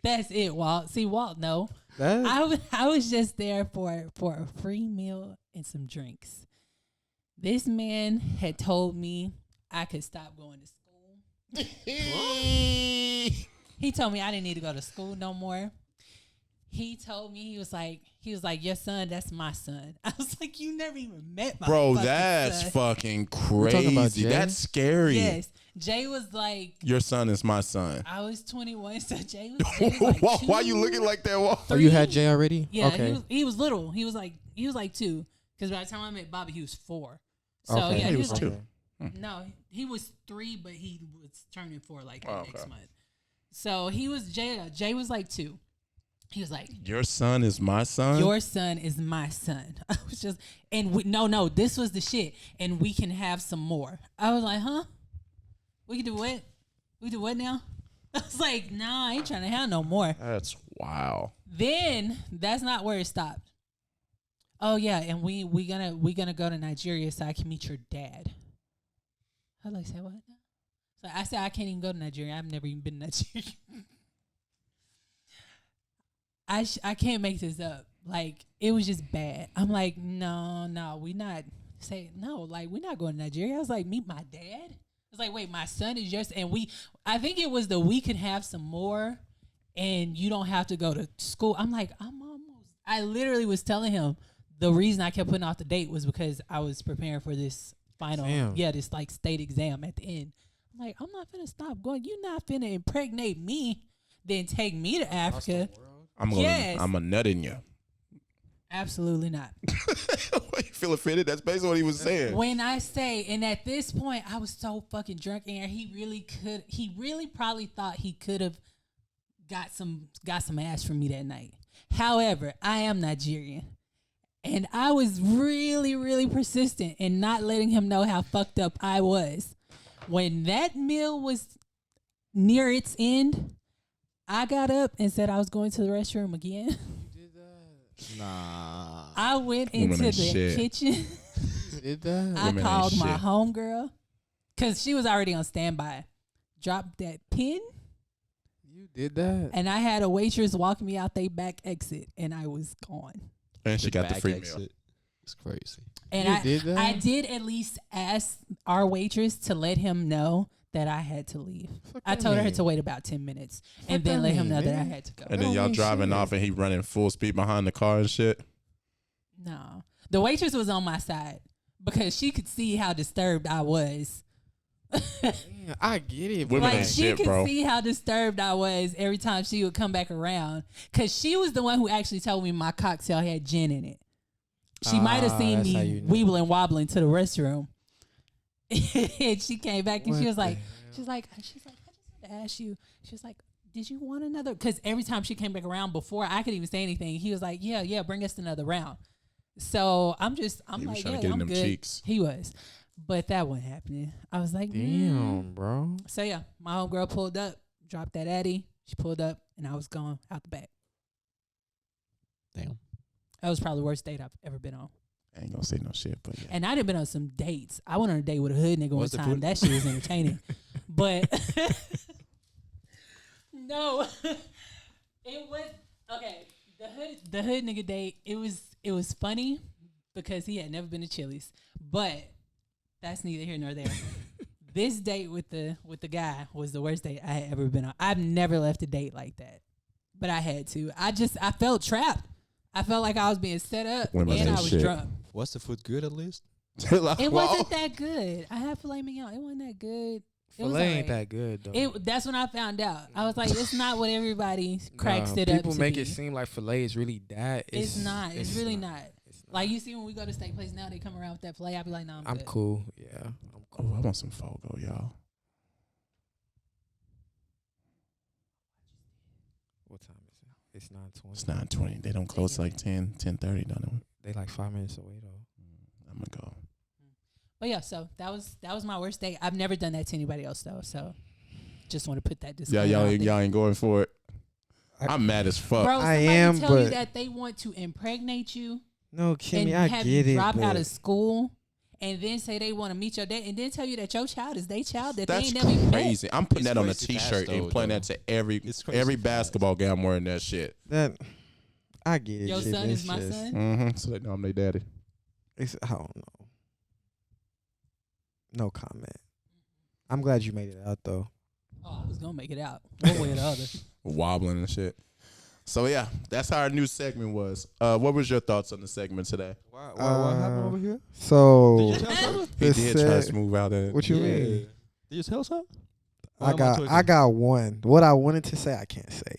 That's it, Walt. See, Walt, no. I was just there for a free meal and some drinks. This man had told me I could stop going to school. He told me I didn't need to go to school no more. He told me, he was like, your son, that's my son. I was like, you never even met my Bro, fucking that's son. fucking talking about crazy. Jay? That's scary. Yes. Jay was like, Your son is my son. I was 21, so Jay was like Why you 2, looking like that? Walt? Oh, you had Jay already? Yeah, Okay. he was little. He was like 2. Because by the time I met Bobby, he was 4. So Okay. yeah, He he was was like, 2. no, he was 3, but he was turning 4 like Oh, next okay. month. So he was Jay was like 2. He was like, Your son is my son? your son is my son. I was just, and no, this was the shit. And we can have some more. I was like, huh? We can do what? We do what now? I was like, nah, I ain't trying to have no more. That's wow. Then that's not where it stopped. Oh yeah, and we gonna go to Nigeria so I can meet your dad. I was like, say what? So I said I can't even go to Nigeria. I've never even been to Nigeria. I can't make this up. Like, it was just bad. I'm like, no, we not say no. Like, we're not going to Nigeria. I was like, meet my dad. I was like, wait, my son is yours, and I think it was we could have some more, and you don't have to go to school. I'm like, I literally was telling him the reason I kept putting off the date was because I was preparing for this final, this like state exam at the end. I'm like, I'm not finna stop going. You're not finna impregnate me, then take me to Africa. I'm a nut in you. Absolutely not. You feel offended? That's basically what he was saying. When I say, and at this point, I was so fucking drunk, and he really probably thought he could have got some ass from me that night. However, I am Nigerian, and I was really, really persistent in not letting him know how fucked up I was. When that meal was near its end, I got up and said I was going to the restroom again. Nah. I went into the shit. kitchen. did that? I Women ain't called my shit. homegirl because she was already on standby. Dropped that pin, You did that? and I had a waitress walk me out they back exit, and I was gone. And she got the back free meal. exit. It's crazy. And You did that? I did at least ask our waitress to let him know that I had to leave. Fuck I that told her mean? to wait about 10 minutes Fuck and then that let him mean, know that I man. had to go. And That then y'all don't mean driving shit. off and he running full speed behind the car and shit. No. The waitress was on my side because she could see how disturbed I was. Yeah, I get it. Women Like ain't she shit, could bro. see how disturbed I was every time she would come back around because she was the one who actually told me my cocktail had gin in it. She might have seen that's how me you know. weebling wobbling to the restroom. And she came back and she What was the like, hell? I just want to ask you. She was like, did you want another? Because every time she came back around before I could even say anything, he was like, yeah, bring us another round. So I'm He was like, trying yeah, to get in I'm them good. cheeks. He was, but that wasn't happening. I was like, Damn, bro. So yeah, my homegirl pulled up, dropped that Addy. She pulled up, and I was gone out the back. Damn. That was probably the worst date I've ever been on. I ain't gonna say no shit, but yeah. And I done been on some dates. I went on a date with a hood nigga one What's the time. food? That shit was entertaining. But no, it was okay. The hood nigga date. It was funny because he had never been to Chili's. But that's neither here nor there. This date with the guy was the worst date I had ever been on. I've never left a date like that, but I had to. I felt trapped. I felt like I was being set up, Women and ain't I was shit. drunk. Was the food good at least? It wasn't that good. I had filet mignon. It wasn't that good. It was Filet ain't alright. that good though. That's when I found out. I was like, it's not what everybody cracks Nah, it up people to make be. it seem like filet is really that. It's not. It's really not. It's not. Like you see when we go to steak place now, they come around with that filet. I be like, no, I'm good. cool. Yeah, I'm cool. Oh, I want some Fogo, y'all. What time is it? It's 9:20. It's 9:20. They don't close like 10:30, don't They like 5 minutes away though. they? I'm gonna go. But yeah, so that was my worst date. I've never done that to anybody else though. So just want to put that disclaimer Yeah, out there. y'all ain't going for it. I'm mad as fuck. Bro, I somebody am, tell you but- that they want to impregnate you No, Kimmy, and I have get you it. drop out but of school and then say they want to meet your dad and then tell you that your child is their child that That's they ain't never even met. crazy. I'm putting It's that on a crazy fast, T-shirt and though, playing though. that to every It's crazy every fast. basketball game. I'm wearing that shit. that I get it. Your Jay, son it's is my just- son. Mm-hmm. So they know I'm their daddy. It's, I don't know. No comment. I'm glad you made it out though. Oh, I was gonna make it out one way or the other. Wobbling and shit. So yeah, that's how our new segment was. What was your thoughts on the segment today? What happened over here? So Did you tell something? He This did try to said- smooth out of what you Yeah. mean? Did you tell something? Why I am got tweaking? I got one. What I wanted to say I can't say.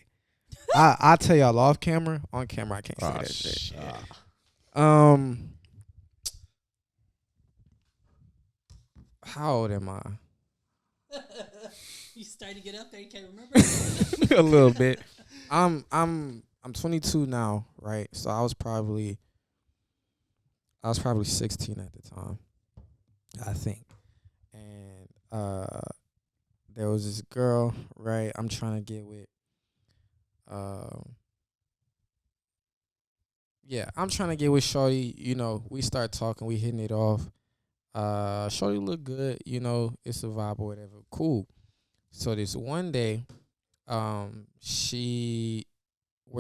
I'll tell y'all off camera. On camera I can't say Oh that shit. shit. How old am I? You starting to get up there, you can't remember. A little bit. I'm 22 now, right? So I was probably 16 at the time, I think. And there was this girl, right? I'm trying to get with. Yeah, I'm trying to get with Shorty. You know, we start talking, we hitting it off. Shorty look good, you know, it's a vibe or whatever. Cool. So this one day, we're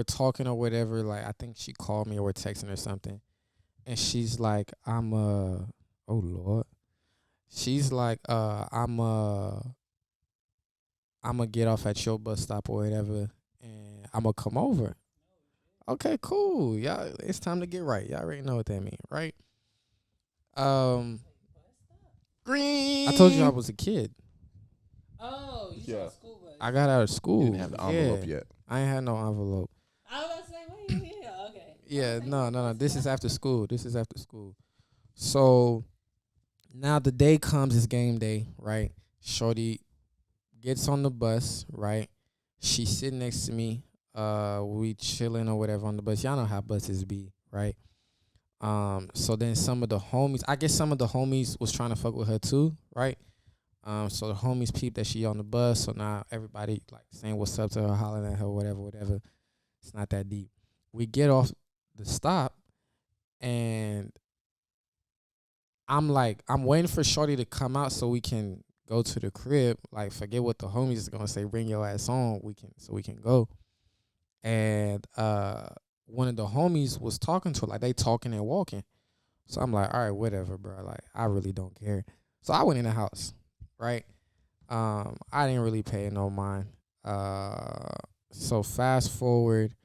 talking or whatever, like I think she called me or we're texting or something. And she's like, oh Lord. She's like, I'ma get off at your bus stop or whatever and I'ma come over. Okay, cool. Y'all, it's time to get right. Y'all already know what that means, right? Green. I told you I was a kid. Oh, you Yeah. saw school bus. I got out of school. You didn't have the envelope Yeah. yet. I ain't had no envelope. I was about to say, wait, yeah, okay. Yeah, no. This is after school. So now the day comes, it's game day, right? Shorty gets on the bus, right? She sitting next to me. We chilling or whatever on the bus. Y'all know how buses be, right? So then some of the homies was trying to fuck with her too, right? So the homies peeped that she on the bus. So now everybody like saying what's up to her, hollering at her, whatever. It's not that deep. We get off the stop, and I'm waiting for Shorty to come out so we can go to the crib. Like, forget what the homies is gonna say. Bring your ass on. We can go. And one of the homies was talking to her, like they talking and walking. So I'm like, all right, whatever, bro. Like, I really don't care. So I went in the house, right? I didn't really pay no mind. So fast forward,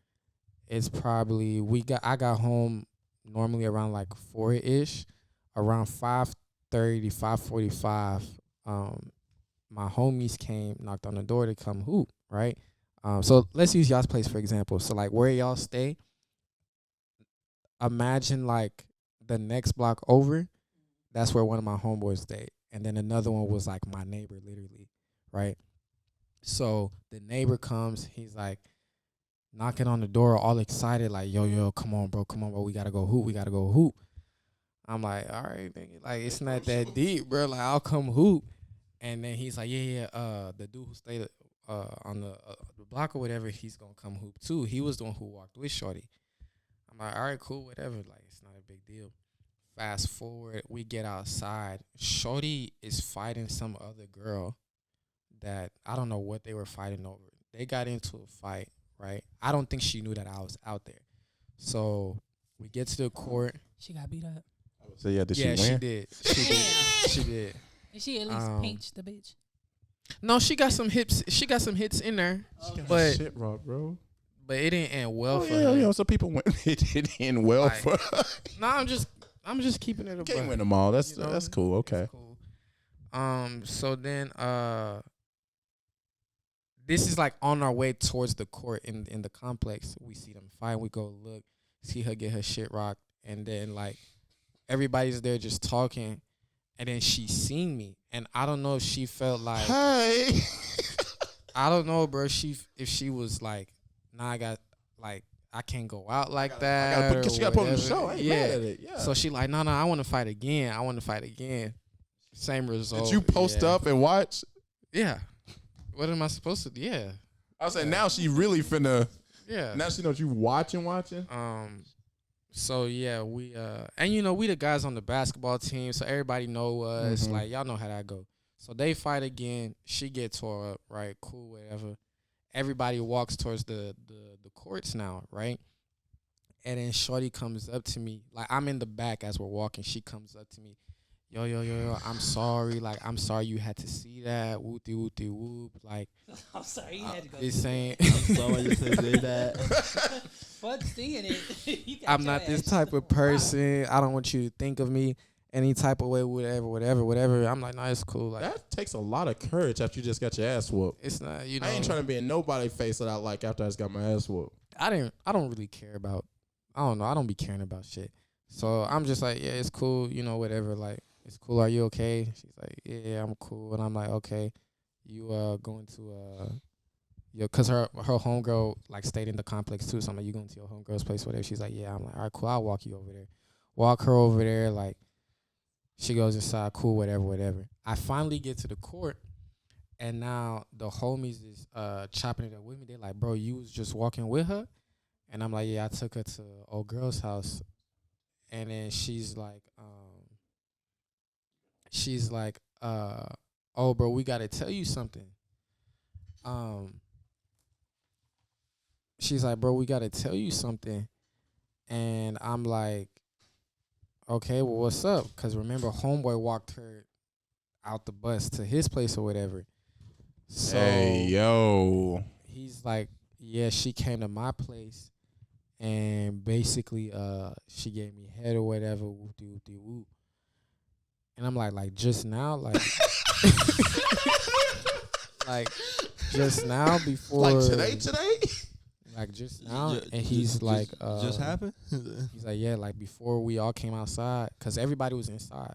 it's probably I got home normally around like 4-ish. Around 5:30, 5:45, my homies came, knocked on the door to come hoop, right? So let's use y'all's place for example. So like where y'all stay, imagine like the next block over, that's where one of my homeboys stayed. And then another one was like my neighbor, literally, right? So the neighbor comes, he's like knocking on the door, all excited, like, yo, come on, bro, we gotta go hoop. I'm like, all right, nigga, like it's not that deep, bro. Like I'll come hoop. And then he's like, yeah, the dude who stayed on the block or whatever, he's gonna come hoop too. He was the one who walked with Shorty. I'm like, all right, cool, whatever. Like it's not a big deal. Fast forward, we get outside. Shorty is fighting some other girl that I don't know what they were fighting over. They got into a fight, right? I don't think she knew that I was out there. So we get to the court. She got beat up. So yeah, did she win? She did. She did. Did she at least pinch the bitch? No, she got some hits. She got some hits in there, But shit, rock, bro. But it didn't end well for her. her. Yeah, some people went. It didn't end well like, for her. Nah, I'm just keeping it a Can't win them all. That's cool. Okay. Cool. So then this is like on our way towards the court in the complex. We see them fight. We go look, see her get her shit rocked, and then like everybody's there just talking, and then she seen me, and I don't know if she felt like, hey, I don't know, bro. If she was like, nah, I can't go out like that. She got to put on the show. I ain't mad at it. So she like, no, I want to fight again. Same result. Did you post up and watch? Yeah. What am I supposed to do? Yeah. I was saying now she really finna. Yeah. Now she knows you watching. So yeah, we and we the guys on the basketball team, so everybody know us. Mm-hmm. Like y'all know how that go. So they fight again. She get tore up. Right. Cool. Whatever. Everybody walks towards the courts now. Right. And then Shorty comes up to me. Like I'm in the back as we're walking. She comes up to me. Yo, I'm sorry. Like, I'm sorry you had to see that. Whoopty, whoopty, whoop. Like, I'm sorry you had to go. It's saying. I'm sorry you had to say that. Fuck seeing it. I'm not this type of person. I don't want you to think of me any type of way, whatever. I'm like, nah, it's cool. Like, that takes a lot of courage after you just got your ass whooped. It's not, I ain't trying to be in nobody's face that I like after I just got my ass whooped. I don't really care about, I don't know. I don't be caring about shit. So I'm just like, yeah, it's cool. Whatever. Like, it's cool. Are you okay? She's like, yeah, I'm cool. And I'm like, okay, you going to cause her homegirl like stayed in the complex too. So I'm like, you going to your homegirl's place, whatever. She's like, yeah. I'm like, all right, cool. I'll walk you over there. Walk her over there. Like, she goes inside. Cool, whatever. I finally get to the court, and now the homies is chopping it up with me. They're like, bro, you was just walking with her, and I'm like, yeah, I took her to old girl's house, and then she's like, oh, bro, we got to tell you something. She's like, bro, we got to tell you something. And I'm like, okay, well, what's up? Because remember, homeboy walked her out the bus to his place or whatever. So hey, yo. He's like, yeah, she came to my place. And basically, she gave me head or whatever, whoop-de-whoop-de-whoop. And I'm like just now, like, like just now before, like today, like just now, and he's like, just happened. He's like, yeah, like before we all came outside, cause everybody was inside.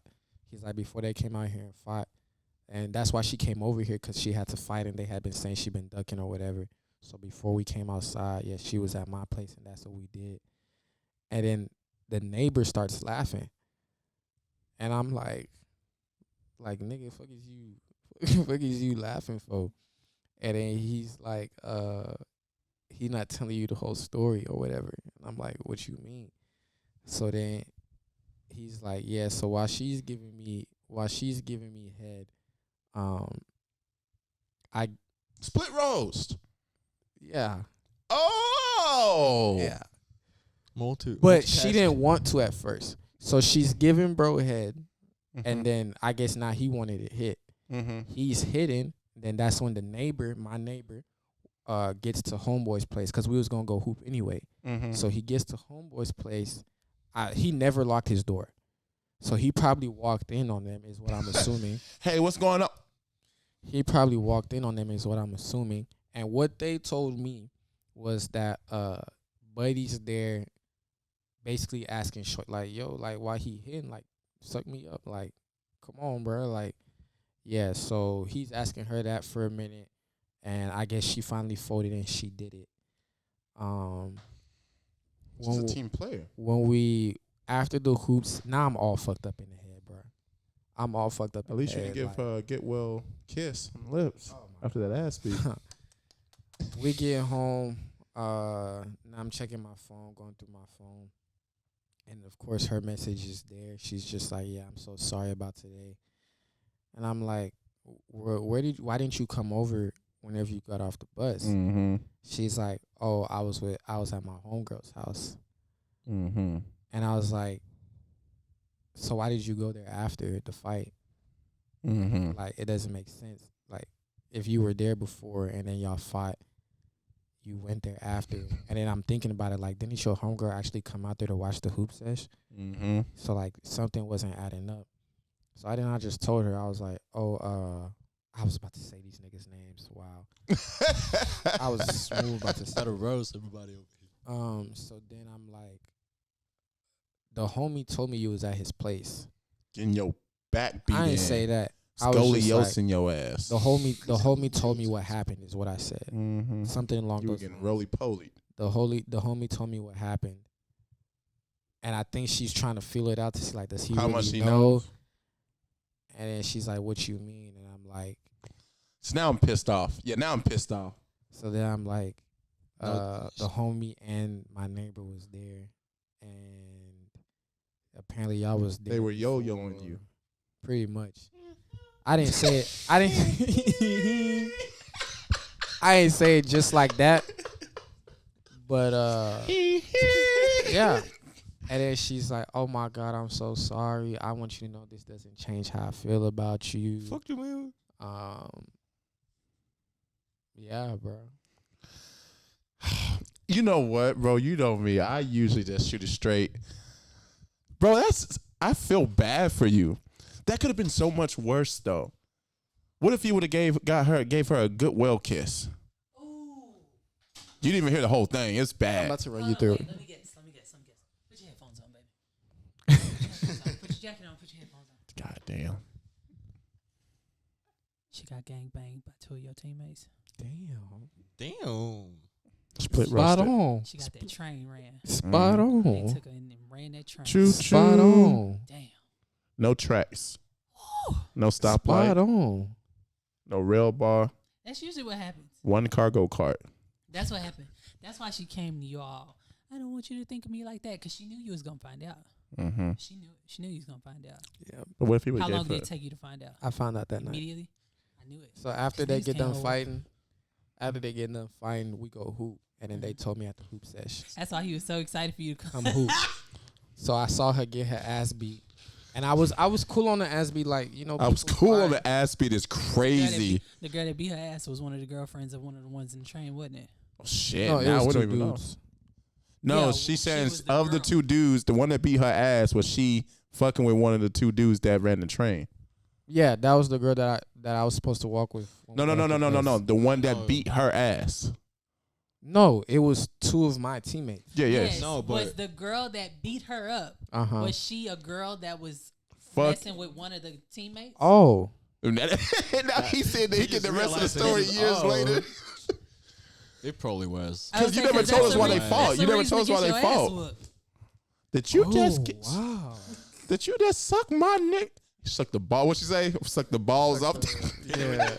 He's like, before they came out here and fought, and that's why she came over here, cause she had to fight, and they had been saying she been ducking or whatever. So before we came outside, yeah, she was at my place, and that's what we did. And then the neighbor starts laughing. And I'm like, nigga, fuck is you laughing for? And then he's like, he not telling you the whole story or whatever. And I'm like, what you mean? So then he's like, yeah. So while she's giving me head, I Split roast. yeah Oh. yeah. Multi. But she didn't want to at first. So she's giving bro head, and then I guess now he wanted it hit. He's hitting. Then that's when my neighbor, gets to homeboy's place because we was gonna go hoop anyway. So he gets to homeboy's place. He never locked his door, so he probably walked in on them. Is what I'm assuming. Hey, what's going on? He probably walked in on them. Is what I'm assuming. And what they told me was that Buddy's there, basically asking short, like, yo, like, why he hitting, like, suck me up, like, come on, bro, like, yeah. So he's asking her that for a minute, and I guess she finally folded and she did it. She's a team player. When we after the hoops, now I'm all fucked up in the head, bro. I'm all fucked up. At least you can give her a get well kiss on the lips after that ass beat. We get home. Now I'm checking my phone, going through my phone. And of course, her message is there. She's just like, "Yeah, I'm so sorry about today." And I'm like, why didn't you come over whenever you got off the bus?" She's like, "Oh, I was at my homegirl's house." And I was like, "So why did you go there after the fight?" Like, it doesn't make sense. Like, if you were there before and then y'all fought, you went there after. And then I'm thinking about it, like, didn't your homegirl actually come out there to watch the hoop sesh? So, like, something wasn't adding up. So I just told her, I was like, I was about to say these niggas' names. Wow. I was smooth about to say. Gotta roast everybody over here. So then I'm like, the homie told me you was at his place. Getting your back beat. I didn't say that. I was just Scoliosis like, in your ass. The homie told me what happened is what I said. Something along You were those getting lines. roly-poly. The homie told me what happened. And I think she's trying to feel it out to see, like, does he How really much he know? knows. And then she's like, what you mean? And I'm like, So now I'm pissed off. Yeah, now I'm pissed off. so then I'm like, No, the homie and my neighbor was there. And apparently y'all was there. They were yo-yoing before, you. Pretty much. I didn't say it. I didn't say it just like that. But yeah. And then she's like, "Oh my God, I'm so sorry. I want you to know this doesn't change how I feel about you." Fuck you, man. Yeah, bro. You know what, bro? You know me. I usually just shoot it straight. Bro, I feel bad for you. That could have been so much worse, though. What if you would have gave her a good well kiss? Ooh. You didn't even hear the whole thing. It's I'm bad. about to run you through it. Let me guess. Put your headphones on, baby. Put your jacket on. Put your headphones on. God damn. She got gang banged by 2 of your teammates. Damn. Split Spot roasted. on. She got that train ran. Spot They on. took her and ran that train. Choo Spot choo. on. Damn. No tracks. No Spot stoplight. on. No rail bar. That's usually what happens. One cargo cart. That's what happened. That's why she came to y'all. I don't want you to think of me like that, because she knew you was gonna find out. Mm-hmm. She knew you was gonna find out. Yeah. But what if he would How have long gave did her? it take you to find out? I found out that night. Immediately. I knew it. So after These they niggas get can't done hold. fighting, we go hoop. And then they told me at the hoop session, That's why he was so excited for you to come hoop. So I saw her get her ass beat. And I was cool on the ass beat, like, you know. I was people cool fight. on the ass beat. Is crazy. The girl that beat her ass was one of the girlfriends of one of the ones in the train, wasn't it? Oh, shit. No, it now was we two don't even know. dudes. No, Yeah, she she said was the of the girl. 2 dudes, the one that beat her ass was she fucking with one of the 2 dudes that ran the train. Yeah, that was the girl that I was supposed to walk with. No. The one that beat her ass. No, it was 2 of my teammates. Yeah, yes. No, but- was the girl that beat her up, Uh-huh. was she a girl that was Fuck. messing with one of the teammates? Oh. Now he said that he get the rest of the realized that story he- years oh. later. It probably was. I was you saying, never 'cause told that's us why the they reason- fought. that's You the never reason told us to why get they your ass fought. whooped. Did you just Oh, get? wow. Did you just suck my neck? Suck the ball. What she say? Suck the balls up. Yeah.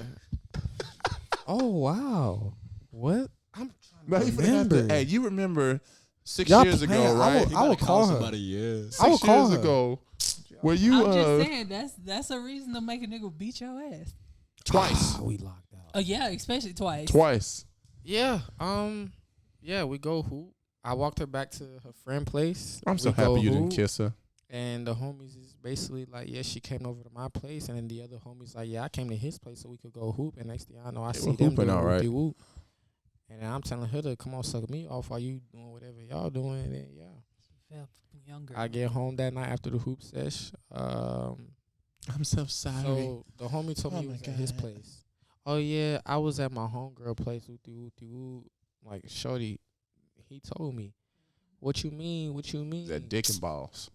Oh, wow. What? I'm No, trying you to finna have to- remember. Hey, you remember 6 Y'all years playing. ago, right? I will call her. somebody, yeah. I will 6 call years her. ago, were you I'm just saying that's a reason to make a nigga beat your ass. twice? We locked out. Oh yeah, especially twice. Twice. Yeah. Yeah, we go hoop. I walked her back to her friend place. I'm so We go happy you didn't hoop, kiss her. And the homies is basically like, yeah, she came over to my place, and then the other homies like, yeah, I came to his place so we could go hoop. And next thing I know, I They see were them hooping doing all right. whoop-de-whoop. And then I'm telling her to come on, suck me off while you doing whatever y'all doing. And then, yeah, Felt younger. I get home that night after the hoop sesh. I'm so sorry. So the homie told me Oh he my was at his God. place. Oh yeah, I was at my homegirl place. Whoop-de-whoop-de-whoop. Like, shorty, he told me. What you mean? What you mean? That dick and balls.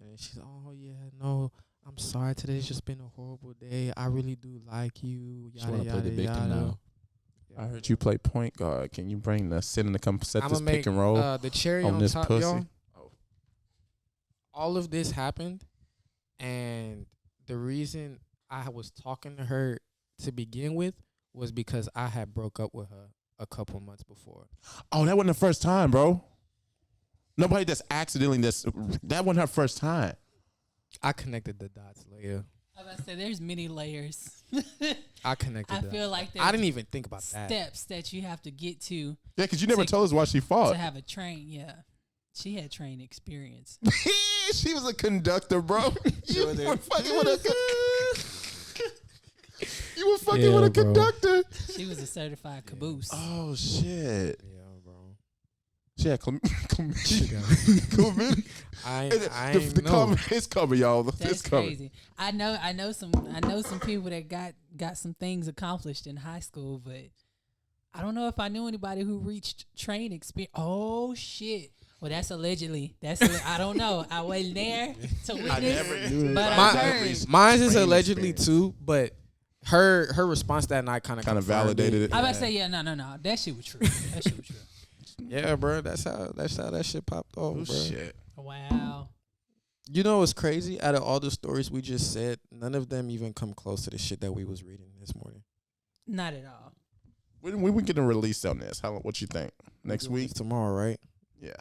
And she's, oh yeah, no, I'm sorry. Today's just been a horrible day. I really do like you. Just Yada want to play yada the victim yada. now. Yeah. I heard you play point guard. Can you bring the center to come set I'ma this pick make, and roll? the cherry on on this top, pussy? y'all. Oh. All of this happened, and the reason I was talking to her to begin with was because I had broke up with her a couple months before. Oh, that wasn't the first time, bro. Nobody that's accidentally that wasn't her first time. I connected the dots later. I was about to say there's many layers. I connected. I the feel dots. like I there's didn't even think about that. steps that you have to get to Yeah, because you never To- told us why she fought. to have a train. Yeah, she had train experience. She was a conductor, bro. You were fucking with a You were fucking Yeah, with a bro. conductor. She was a certified caboose. Oh shit. Yeah, bro. She had She got- chlamydia. I The ain't know. cover, it's cover, y'all. It's That's cover. crazy. I know some people that got some things accomplished in high school, but I don't know if I knew anybody who reached train experience. Oh shit. Well, that's allegedly. I don't know. I wasn't there to witness, never knew but anybody I that heard. reached- Mine is Train allegedly experience. too, but her response that night kind of Validated it. I about to say, yeah, no. That shit was true. That shit was true. Yeah, bro. That's how that shit popped off, Oh bro. shit. Wow. You know what's crazy? Out of all the stories we just said, none of them even come close to the shit that we was reading this morning. Not at all. When we getting a release on this? What you think? Next We'll do week? this tomorrow, right? Yeah.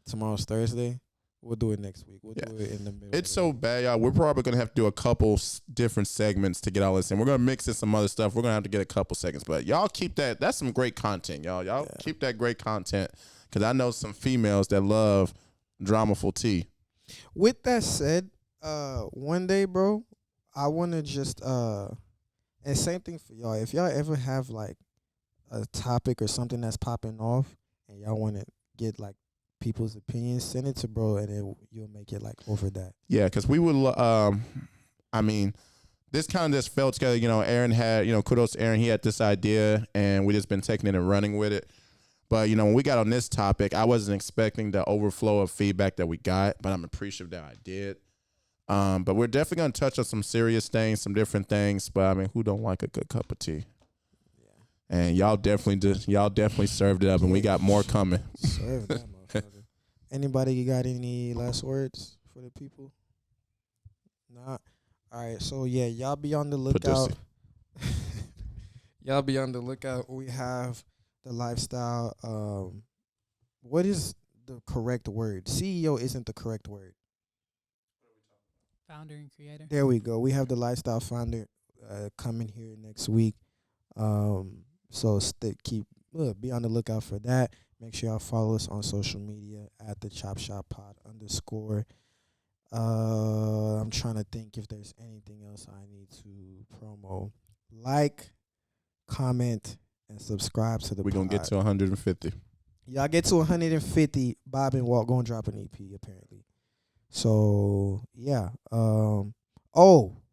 Tomorrow's Thursday. We'll do it next week. We'll Yeah. do it in the middle. It's of so the bad, y'all. We're probably gonna have to do a couple different segments to get all this in. We're gonna mix in some other stuff. We're gonna have to get a couple seconds, but y'all keep that. That's some great content, y'all. Y'all keep that great content because I know some females that love dramaful tea. With that said, one day, bro, I want to just and same thing for y'all. If y'all ever have like a topic or something that's popping off and y'all want to get like people's opinions, send it to bro, and then you'll make it like over that. Yeah, because we would. I mean, this kind of just fell together. You know, Aaron had. You know, kudos to Aaron. He had this idea, and we just been taking it and running with it. But you know, when we got on this topic, I wasn't expecting the overflow of feedback that we got, but I'm appreciative that I did. But we're definitely gonna touch on some serious things, some different things. But I mean, who don't like a good cup of tea? And y'all definitely served it up, and we got more coming. Serve that motherfucker. Anybody got any last words for the people? Nah. All right. So yeah, y'all be on the lookout. Y'all be on the lookout. We have the lifestyle. What is the correct word? CEO isn't the correct word. Founder and creator. There we go. We have the lifestyle founder coming here next week. So be on the lookout for that. Make sure y'all follow us on social media at the Chop Shop Pod _. I'm trying to think if there's anything else I need to promo. Like, comment, and subscribe to the We're gonna get pod. to 150. Y'all get to 150. Bob and Walt gonna drop an EP apparently. So yeah.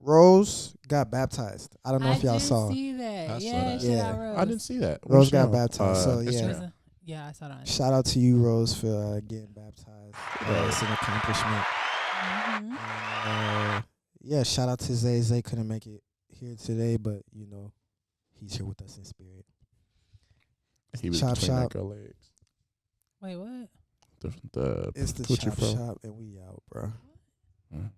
Rose got baptized. I don't know if y'all saw. See that. I saw Yeah, that. shout Yeah. out Rose. I didn't see that. Rose What's got wrong? baptized, so, yeah. Instagram. Yeah, I saw that. Shout out to you, Rose, for getting baptized. It's an accomplishment. Mhm. And, yeah, shout out to Zay. Zay couldn't make it here today, but you know, he's here with us in spirit. He was Chop between Shop. that girl legs. Wait, what? The It's the Coochie Chop Fro. Shop, and we out, bro. Mm.